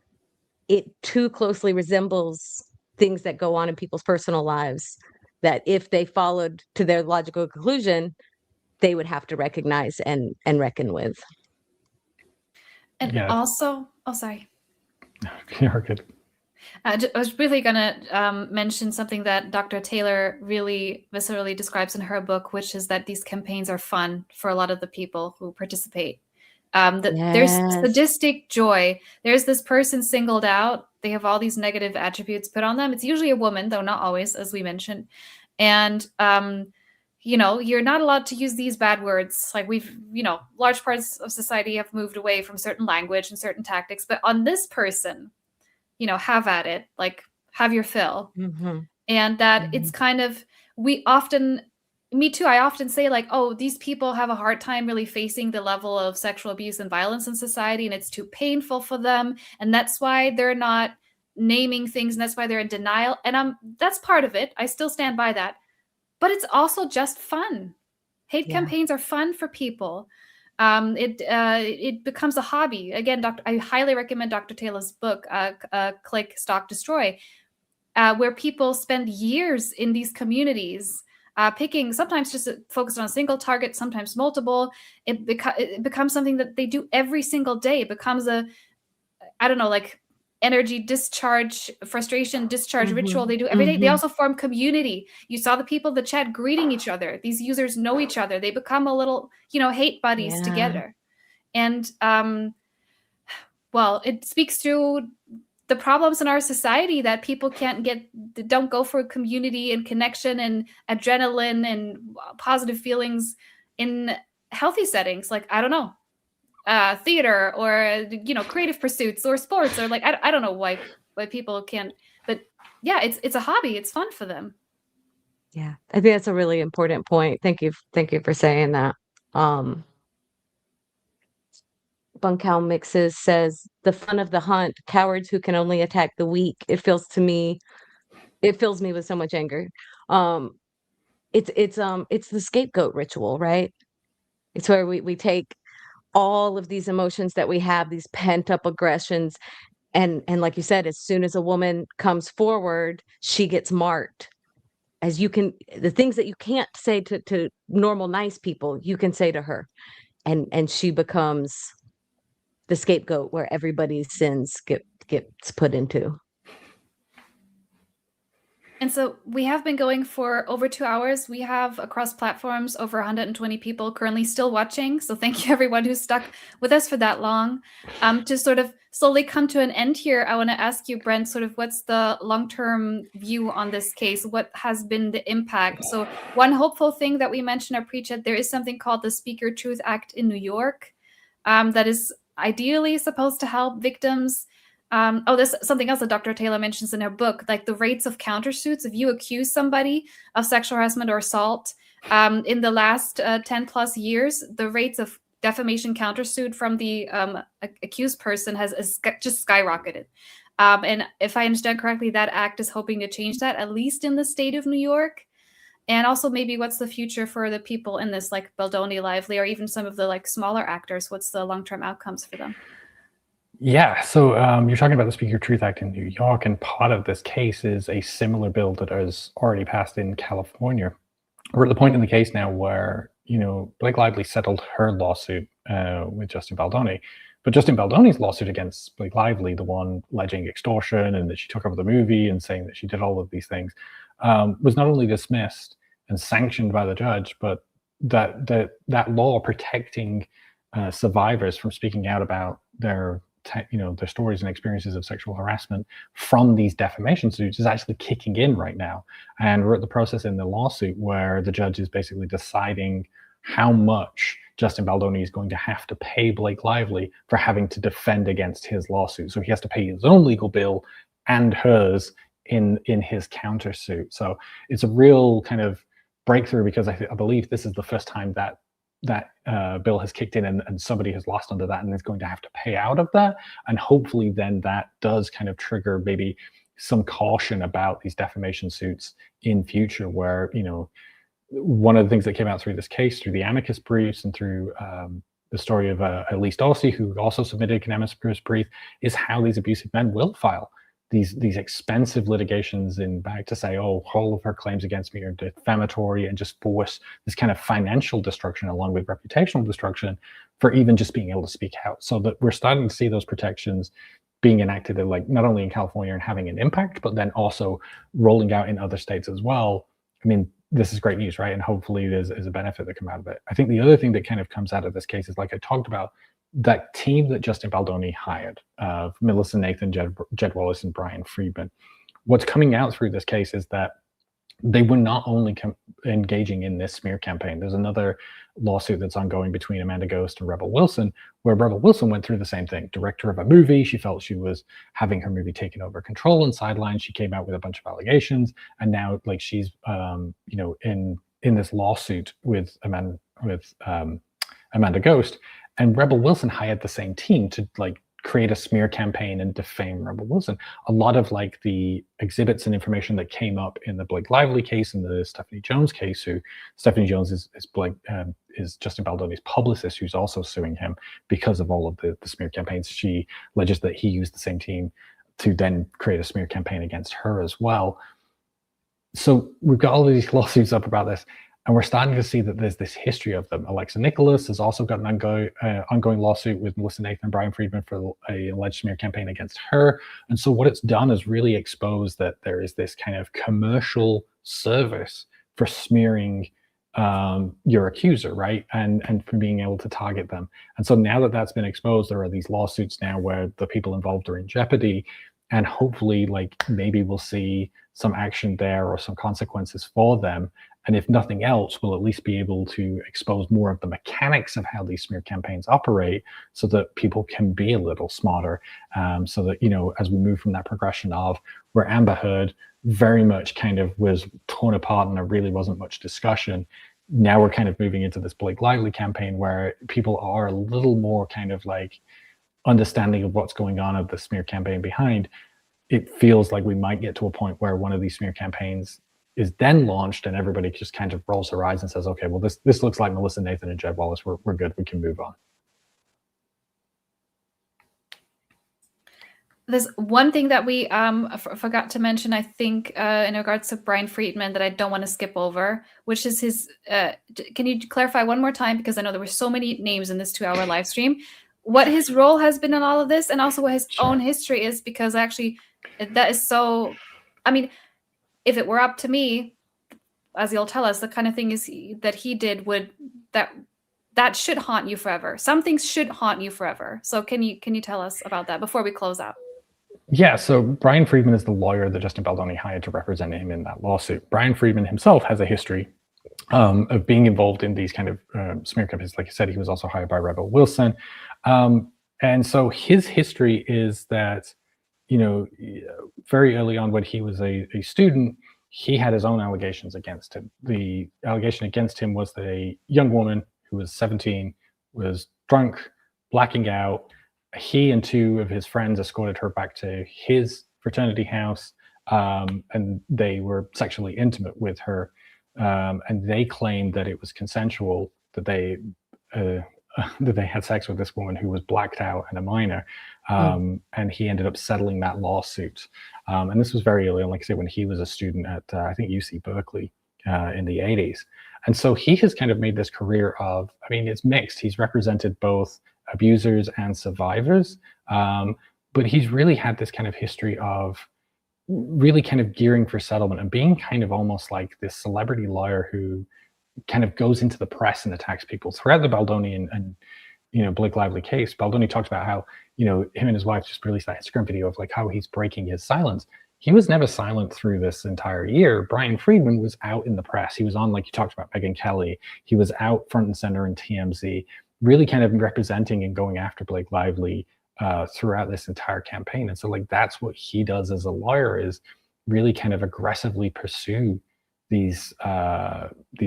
it too closely resembles things that go on in people's personal lives, that if they followed to their logical conclusion, they would have to recognize and reckon with. And Yeah. also, oh, sorry. You're good. I was really going to mention something that Dr. Taylor really viscerally describes in her book, which is that these campaigns are fun for a lot of the people who participate. There's sadistic joy. There's this person singled out. They have all these negative attributes put on them. It's usually a woman, though not always, as we mentioned. And, you're not allowed to use these bad words. Like large parts of society have moved away from certain language and certain tactics. But on this person, have at it, like have your fill. Mm-hmm. And that it's kind of, me too, I often say like, oh, these people have a hard time really facing the level of sexual abuse and violence in society, and it's too painful for them. And that's why they're not naming things, and that's why they're in denial. And that's part of it. I still stand by that. But it's also just fun. Hate campaigns are fun for people. It becomes a hobby. Again, I highly recommend Dr. Taylor's book, Click, Stalk, Destroy, where people spend years in these communities picking, sometimes just focused on a single target, sometimes multiple. It becomes something that they do every single day. It becomes like energy discharge, frustration discharge ritual they do every day. They also form community. You saw the people in the chat greeting each other. These users know each other. They become a little, hate buddies together. And it speaks to the problems in our society that people don't go for community and connection and adrenaline and positive feelings in healthy settings. Like, I don't know, theater or, creative pursuits or sports, or like, I don't know why people can't, but yeah, it's a hobby. It's fun for them. Yeah. I think that's a really important point. Thank you for saying that. Bunkow Mixes says, the fun of the hunt, cowards who can only attack the weak. It fills me with so much anger. It's the scapegoat ritual, right? It's where we take all of these emotions that we have, these pent up aggressions, and like you said, as soon as a woman comes forward, she gets marked. The things that you can't say to normal nice people, you can say to her, and she becomes the scapegoat where everybody's sins gets put into. And so we have been going for over 2 hours. We have across platforms over 120 people currently still watching. So thank you everyone who's stuck with us for that long. To sort of slowly come to an end here, I want to ask you, Brent, sort of what's the long-term view on this case? What has been the impact? So one hopeful thing that we mentioned in our pre-chat, there is something called the Speak Your Truth Act in New York that is ideally supposed to help victims. There's something else that Dr. Taylor mentions in her book, like the rates of countersuits. If you accuse somebody of sexual harassment or assault in the last 10 plus years, the rates of defamation countersuit from the accused person has just skyrocketed. And if I understand correctly, that act is hoping to change that, at least in the state of New York. And also maybe what's the future for the people in this, like Baldoni, Lively, or even some of the like smaller actors? What's the long-term outcomes for them? Yeah, so you're talking about the Speak Your Truth Act in New York, and part of this case is a similar bill that has already passed in California. We're at the point in the case now where, Blake Lively settled her lawsuit with Justin Baldoni, but Justin Baldoni's lawsuit against Blake Lively, the one alleging extortion and that she took over the movie and saying that she did all of these things, was not only dismissed and sanctioned by the judge, but that law protecting survivors from speaking out about their stories and experiences of sexual harassment from these defamation suits is actually kicking in right now. And we're at the process in the lawsuit where the judge is basically deciding how much Justin Baldoni is going to have to pay Blake Lively for having to defend against his lawsuit. So he has to pay his own legal bill and hers in his countersuit. So it's a real kind of breakthrough, because I believe this is the first time that bill has kicked in, and somebody has lost under that and is going to have to pay out of that. And hopefully then that does kind of trigger maybe some caution about these defamation suits in future, where, you know, one of the things that came out through this case, through the amicus briefs and through the story of Elly, who also submitted an amicus brief, is how these abusive men will file these expensive litigations in back to say, oh, all of her claims against me are defamatory, and just force this kind of financial destruction along with reputational destruction for even just being able to speak out. So that we're starting to see those protections being enacted, like not only in California and having an impact, but then also rolling out in other states as well. I mean, this is great news, right? And hopefully there's a benefit that come out of it. I think the other thing that kind of comes out of this case is, like I talked about, that team that Justin Baldoni hired, of Melissa Nathan, Jed Wallace, and Brian Friedman. What's coming out through this case is that they were not only engaging in this smear campaign. There's another lawsuit that's ongoing between Amanda Ghost and Rebel Wilson, where Rebel Wilson went through the same thing. Director of a movie, she felt she was having her movie taken over control and sidelined. She came out with a bunch of allegations, and now, like, she's you know, in this lawsuit with Amanda Ghost, and Rebel Wilson hired the same team to, like, create a smear campaign and defame Rebel Wilson. A lot of, like, the exhibits and information that came up in the Blake Lively case and the Stephanie Jones case, who Stephanie Jones is Justin Baldoni's publicist, who's also suing him because of all of the smear campaigns. She alleges that he used the same team to then create a smear campaign against her as well. So we've got all of these lawsuits up about this, and we're starting to see that there's this history of them. Alexa Nicholas has also got an ongoing lawsuit with Melissa Nathan and Brian Friedman for an alleged smear campaign against her. And so what it's done is really expose that there is this kind of commercial service for smearing your accuser, right? And for being able to target them. And so now that that's been exposed, there are these lawsuits now where the people involved are in jeopardy. And hopefully, like, maybe we'll see some action there or some consequences for them. And if nothing else, we'll at least be able to expose more of the mechanics of how these smear campaigns operate, so that people can be a little smarter. So that, you know, as we move from that progression of where Amber Heard very much kind of was torn apart and there really wasn't much discussion, now we're kind of moving into this Blake Lively campaign where people are a little more kind of like understanding of what's going on of the smear campaign behind. It feels like we might get to a point where one of these smear campaigns is then launched and everybody just kind of rolls their eyes and says, okay, well, this looks like Melissa Nathan and Jed Wallace. We're good. We can move on. There's one thing that we forgot to mention, I think, in regards to Brian Friedman, that I don't want to skip over, which is his, can you clarify one more time? Because I know there were so many names in this 2-hour live stream, what his role has been in all of this, and also what his own history is, because actually that is so, I mean, if it were up to me, as he'll tell us, the kind of thing is that he did would, that should haunt you forever. Some things should haunt you forever. So can you tell us about that before we close out? Yeah, so Brian Friedman is the lawyer that Justin Baldoni hired to represent him in that lawsuit. Brian Friedman himself has a history of being involved in these kind of smear campaigns. Like I said, he was also hired by Rebel Wilson. And so his history is that, you know, very early on when he was a student, he had his own allegations against him. The allegation against him was that a young woman who was 17 was drunk, blacking out. He and two of his friends escorted her back to his fraternity house, and they were sexually intimate with her. And they claimed that it was consensual, that they had sex with this woman who was blacked out and a minor. And he ended up settling that lawsuit. And this was very early on, like I said, when he was a student at, I think, UC Berkeley in the 80s. And so he has kind of made this career of, I mean, it's mixed. He's represented both abusers and survivors, but he's really had this kind of history of really kind of gearing for settlement and being kind of almost like this celebrity lawyer who kind of goes into the press and attacks people. Throughout the Baldoni and you know, Blake Lively case, Baldoni talked about how, you know, him and his wife just released that Instagram video of like how he's breaking his silence. He was never silent through this entire year. Brian Friedman was out in the press. He was on, like you talked about, Megyn Kelly. He was out front and center in TMZ, really kind of representing and going after Blake Lively throughout this entire campaign. And so, like, that's what he does as a lawyer, is really kind of aggressively pursue these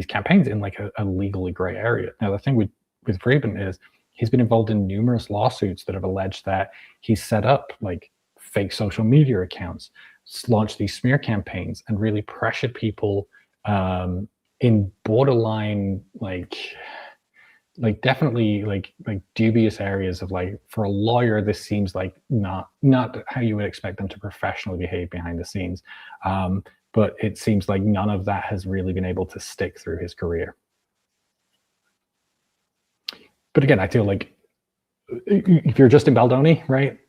campaigns in like a legally gray area. Now, the thing with Friedman is he's been involved in numerous lawsuits that have alleged that he set up like fake social media accounts, launched these smear campaigns, and really pressured people in borderline like definitely like dubious areas of like, for a lawyer, this seems like not how you would expect them to professionally behave behind the scenes. But it seems like none of that has really been able to stick through his career. But again, I feel like if you're Justin Baldoni, right,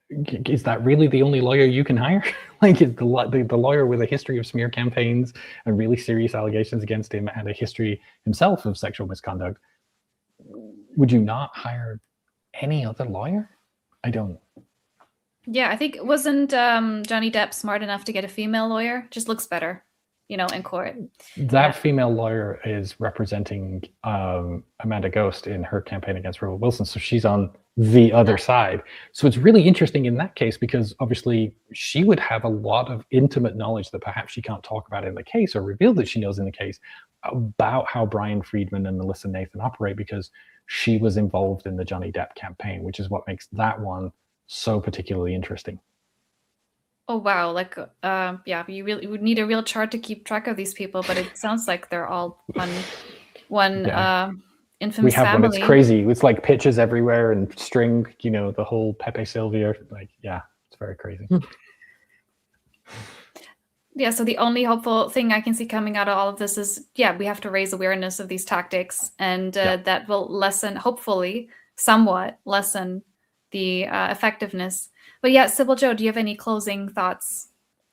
is that really the only lawyer you can hire? Like, is the lawyer with a history of smear campaigns and really serious allegations against him and a history himself of sexual misconduct, would you not hire any other lawyer? I don't. Yeah, I think wasn't Johnny Depp smart enough to get a female lawyer? Just looks better, you know, in court. That female lawyer is representing Amanda Ghost in her campaign against Rebel Wilson, so she's on the other side. So it's really interesting in that case, because obviously she would have a lot of intimate knowledge that perhaps she can't talk about in the case or reveal that she knows in the case about how Brian Friedman and Melissa Nathan operate, because she was involved in the Johnny Depp campaign, which is what makes that one so particularly interesting. Oh wow, like yeah, you really would need a real chart to keep track of these people, but it sounds like they're all one infamous we have family. One, it's crazy. It's like pictures everywhere and string, you know, the whole Pepe Sylvia, like, yeah, it's very crazy. Yeah, so the only hopeful thing I can see coming out of all of this is, yeah, we have to raise awareness of these tactics, and that will lessen, hopefully, somewhat lessen the effectiveness. But yeah, Sybil Jo, do you have any closing thoughts?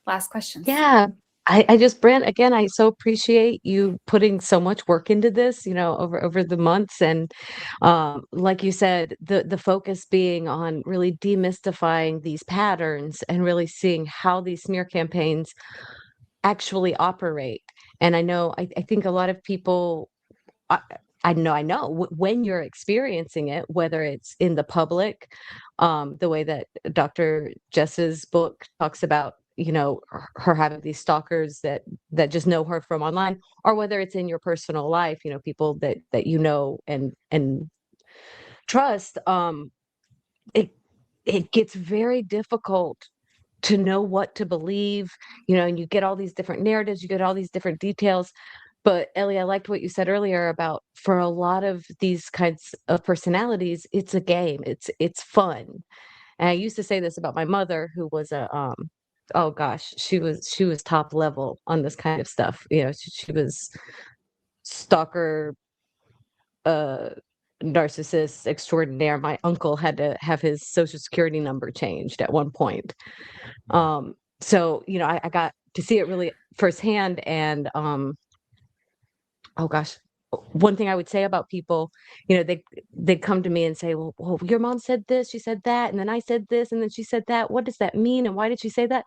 Last questions. Yeah, I just, Brent, again, I so appreciate you putting so much work into this, you know, over the months. And like you said, the focus being on really demystifying these patterns and really seeing how these smear campaigns actually operate. And I know, I think a lot of people, I know when you're experiencing it, whether it's in the public, the way that Dr. Jess's book talks about, you know, her having these stalkers that just know her from online, or whether it's in your personal life, you know, people that you know and trust, it gets very difficult to know what to believe, you know, and you get all these different narratives, you get all these different details. But Elly, I liked what you said earlier about, for a lot of these kinds of personalities, it's a game. It's fun. And I used to say this about my mother, who was a oh gosh, she was top level on this kind of stuff. You know, she was stalker, narcissist extraordinaire. My uncle had to have his social security number changed at one point. So, you know, I got to see it really firsthand. And oh gosh, one thing I would say about people, you know, they'd come to me and say, well, your mom said this, she said that, and then I said this, and then she said that. What does that mean? And why did she say that?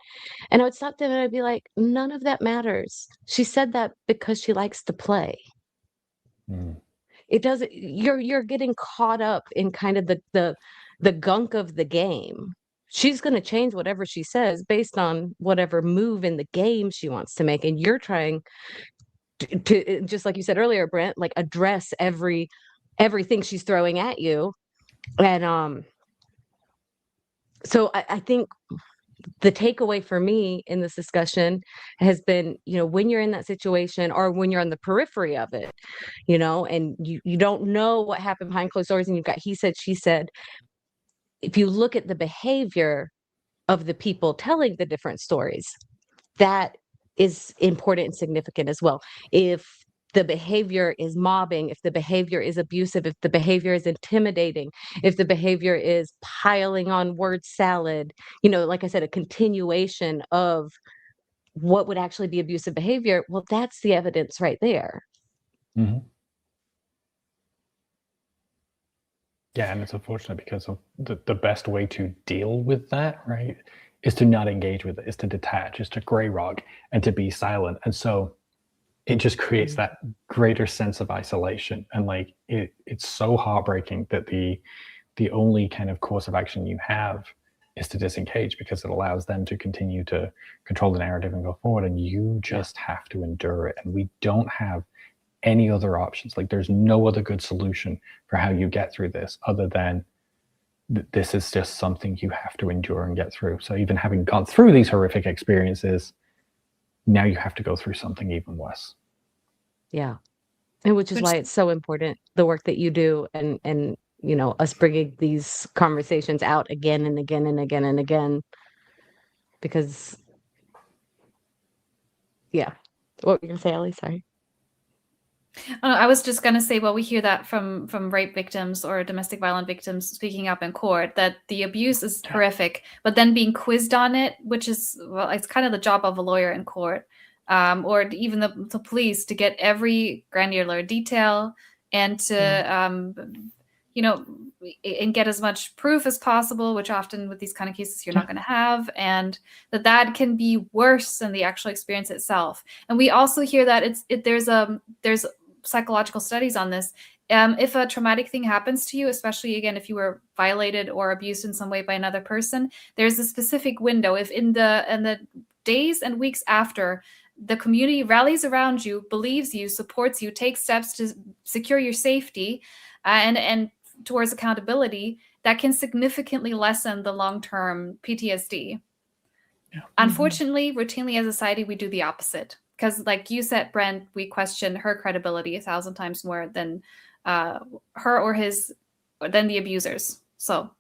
And I would stop them and I'd be like, none of that matters. She said that because she likes to play. It doesn't, you're getting caught up in kind of the gunk of the game. She's going to change whatever she says based on whatever move in the game she wants to make. And you're trying to, just like you said earlier, Brent, like address everything she's throwing at you. And so I think the takeaway for me in this discussion has been, you know, when you're in that situation or when you're on the periphery of it, you know, and you don't know what happened behind closed doors and you've got he said, she said, if you look at the behavior of the people telling the different stories, that is important and significant as well. If the behavior is mobbing, if the behavior is abusive, if the behavior is intimidating, if the behavior is piling on word salad, you know, like I said, a continuation of what would actually be abusive behavior, well, that's the evidence right there. Mm-hmm. Yeah, and it's unfortunate because of the best way to deal with that, right, is to not engage with it, is to detach, is to gray rock and to be silent. And so it just creates that greater sense of isolation. And like it's so heartbreaking that the only kind of course of action you have is to disengage, because it allows them to continue to control the narrative and go forward, and you just have to endure it. And we don't have any other options. Like, there's no other good solution for how you get through this other than this is just something you have to endure and get through. So even having gone through these horrific experiences, now you have to go through something even worse. Yeah. And which is why it's so important, the work that you do, and you know, us bringing these conversations out again and again and again and again, because yeah. What were you gonna say, Elly? Sorry. I was just going to say, well, we hear that from rape victims or domestic violence victims speaking up in court, that the abuse is horrific, but then being quizzed on it, which is, well, it's kind of the job of a lawyer in court, or even the police, to get every granular detail and to, you know, and get as much proof as possible, which often with these kind of cases you're not going to have, and that can be worse than the actual experience itself. And we also hear that there's psychological studies on this. If a traumatic thing happens to you, especially again if you were violated or abused in some way by another person, there's a specific window. If in the days and weeks after, the community rallies around you, believes you, supports you, takes steps to secure your safety, and towards accountability, that can significantly lessen the long-term PTSD. Yeah. Unfortunately, routinely as a society, we do the opposite. Because like you said, Brent, we question her credibility 1,000 times more than her or his, than the abusers. So,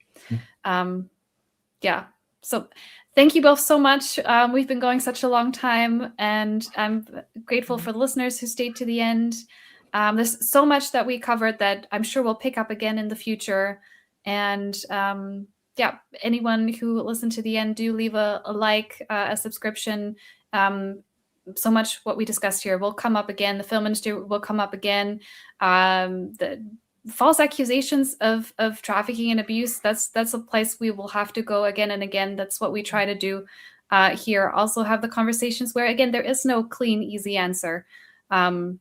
yeah. So thank you both so much. We've been going such a long time, and I'm grateful for the listeners who stayed to the end. There's so much that we covered that I'm sure we'll pick up again in the future. And yeah, anyone who listened to the end, do leave a like, a subscription. So much what we discussed here will come up again. The film industry will come up again. The false accusations of trafficking and abuse, that's a place we will have to go again and again. That's what we try to do here. Also have the conversations where, again, there is no clean, easy answer. Yeah,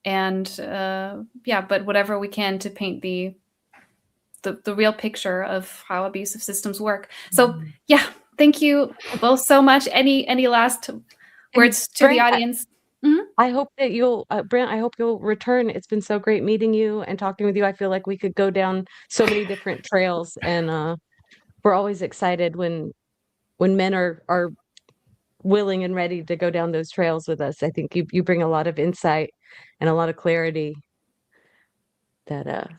but whatever we can to paint the real picture of how abusive systems work. So yeah, thank you both so much. Any last words to Brent, the audience? I hope that you'll, Brent, I hope you'll return. It's been so great meeting you and talking with you. I feel like we could go down so many different trails, and we're always excited when men are willing and ready to go down those trails with us. I think you bring a lot of insight and a lot of clarity. That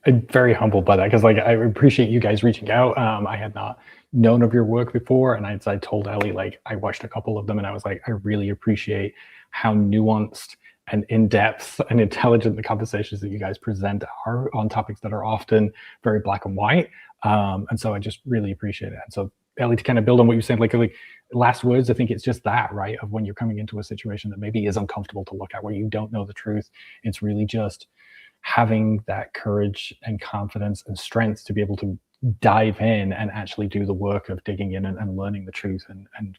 I'm very humbled by that, because like I appreciate you guys reaching out. I had not known of your work before, and I told Elly, like, I watched a couple of them and I was like, I really appreciate how nuanced and in-depth and intelligent the conversations that you guys present are on topics that are often very black and white. And so I just really appreciate it. And so Elly, to kind of build on what you're saying, like last words, I think it's just that, right? Of when you're coming into a situation that maybe is uncomfortable to look at, where you don't know the truth, it's really just having that courage and confidence and strength to be able to dive in and actually do the work of digging in and learning the truth and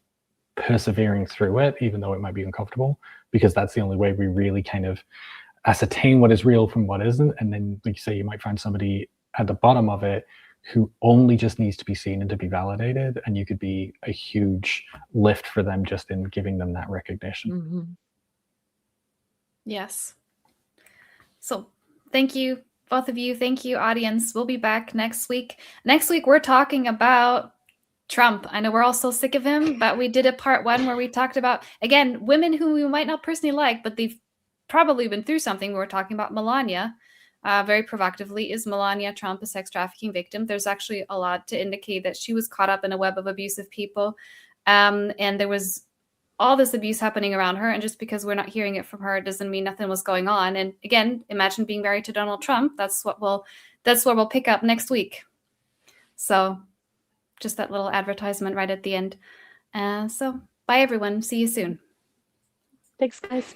persevering through it, even though it might be uncomfortable, because that's the only way we really kind of ascertain what is real from what isn't. And then, like you say, you might find somebody at the bottom of it who only just needs to be seen and to be validated, and you could be a huge lift for them just in giving them that recognition. Yes. So thank you, both of you. Thank you, audience. We'll be back next week. Next week, we're talking about Trump. I know we're all so sick of him, but we did a part 1 where we talked about, again, women who we might not personally like, but they've probably been through something. We're talking about Melania. Very provocatively, is Melania Trump a sex trafficking victim? There's actually a lot to indicate that she was caught up in a web of abusive people. And there was all this abuse happening around her. And just because we're not hearing it from her doesn't mean nothing was going on. And again, imagine being married to Donald Trump. That's what we'll pick up next week. So just that little advertisement right at the end. So bye, everyone. See you soon. Thanks, guys.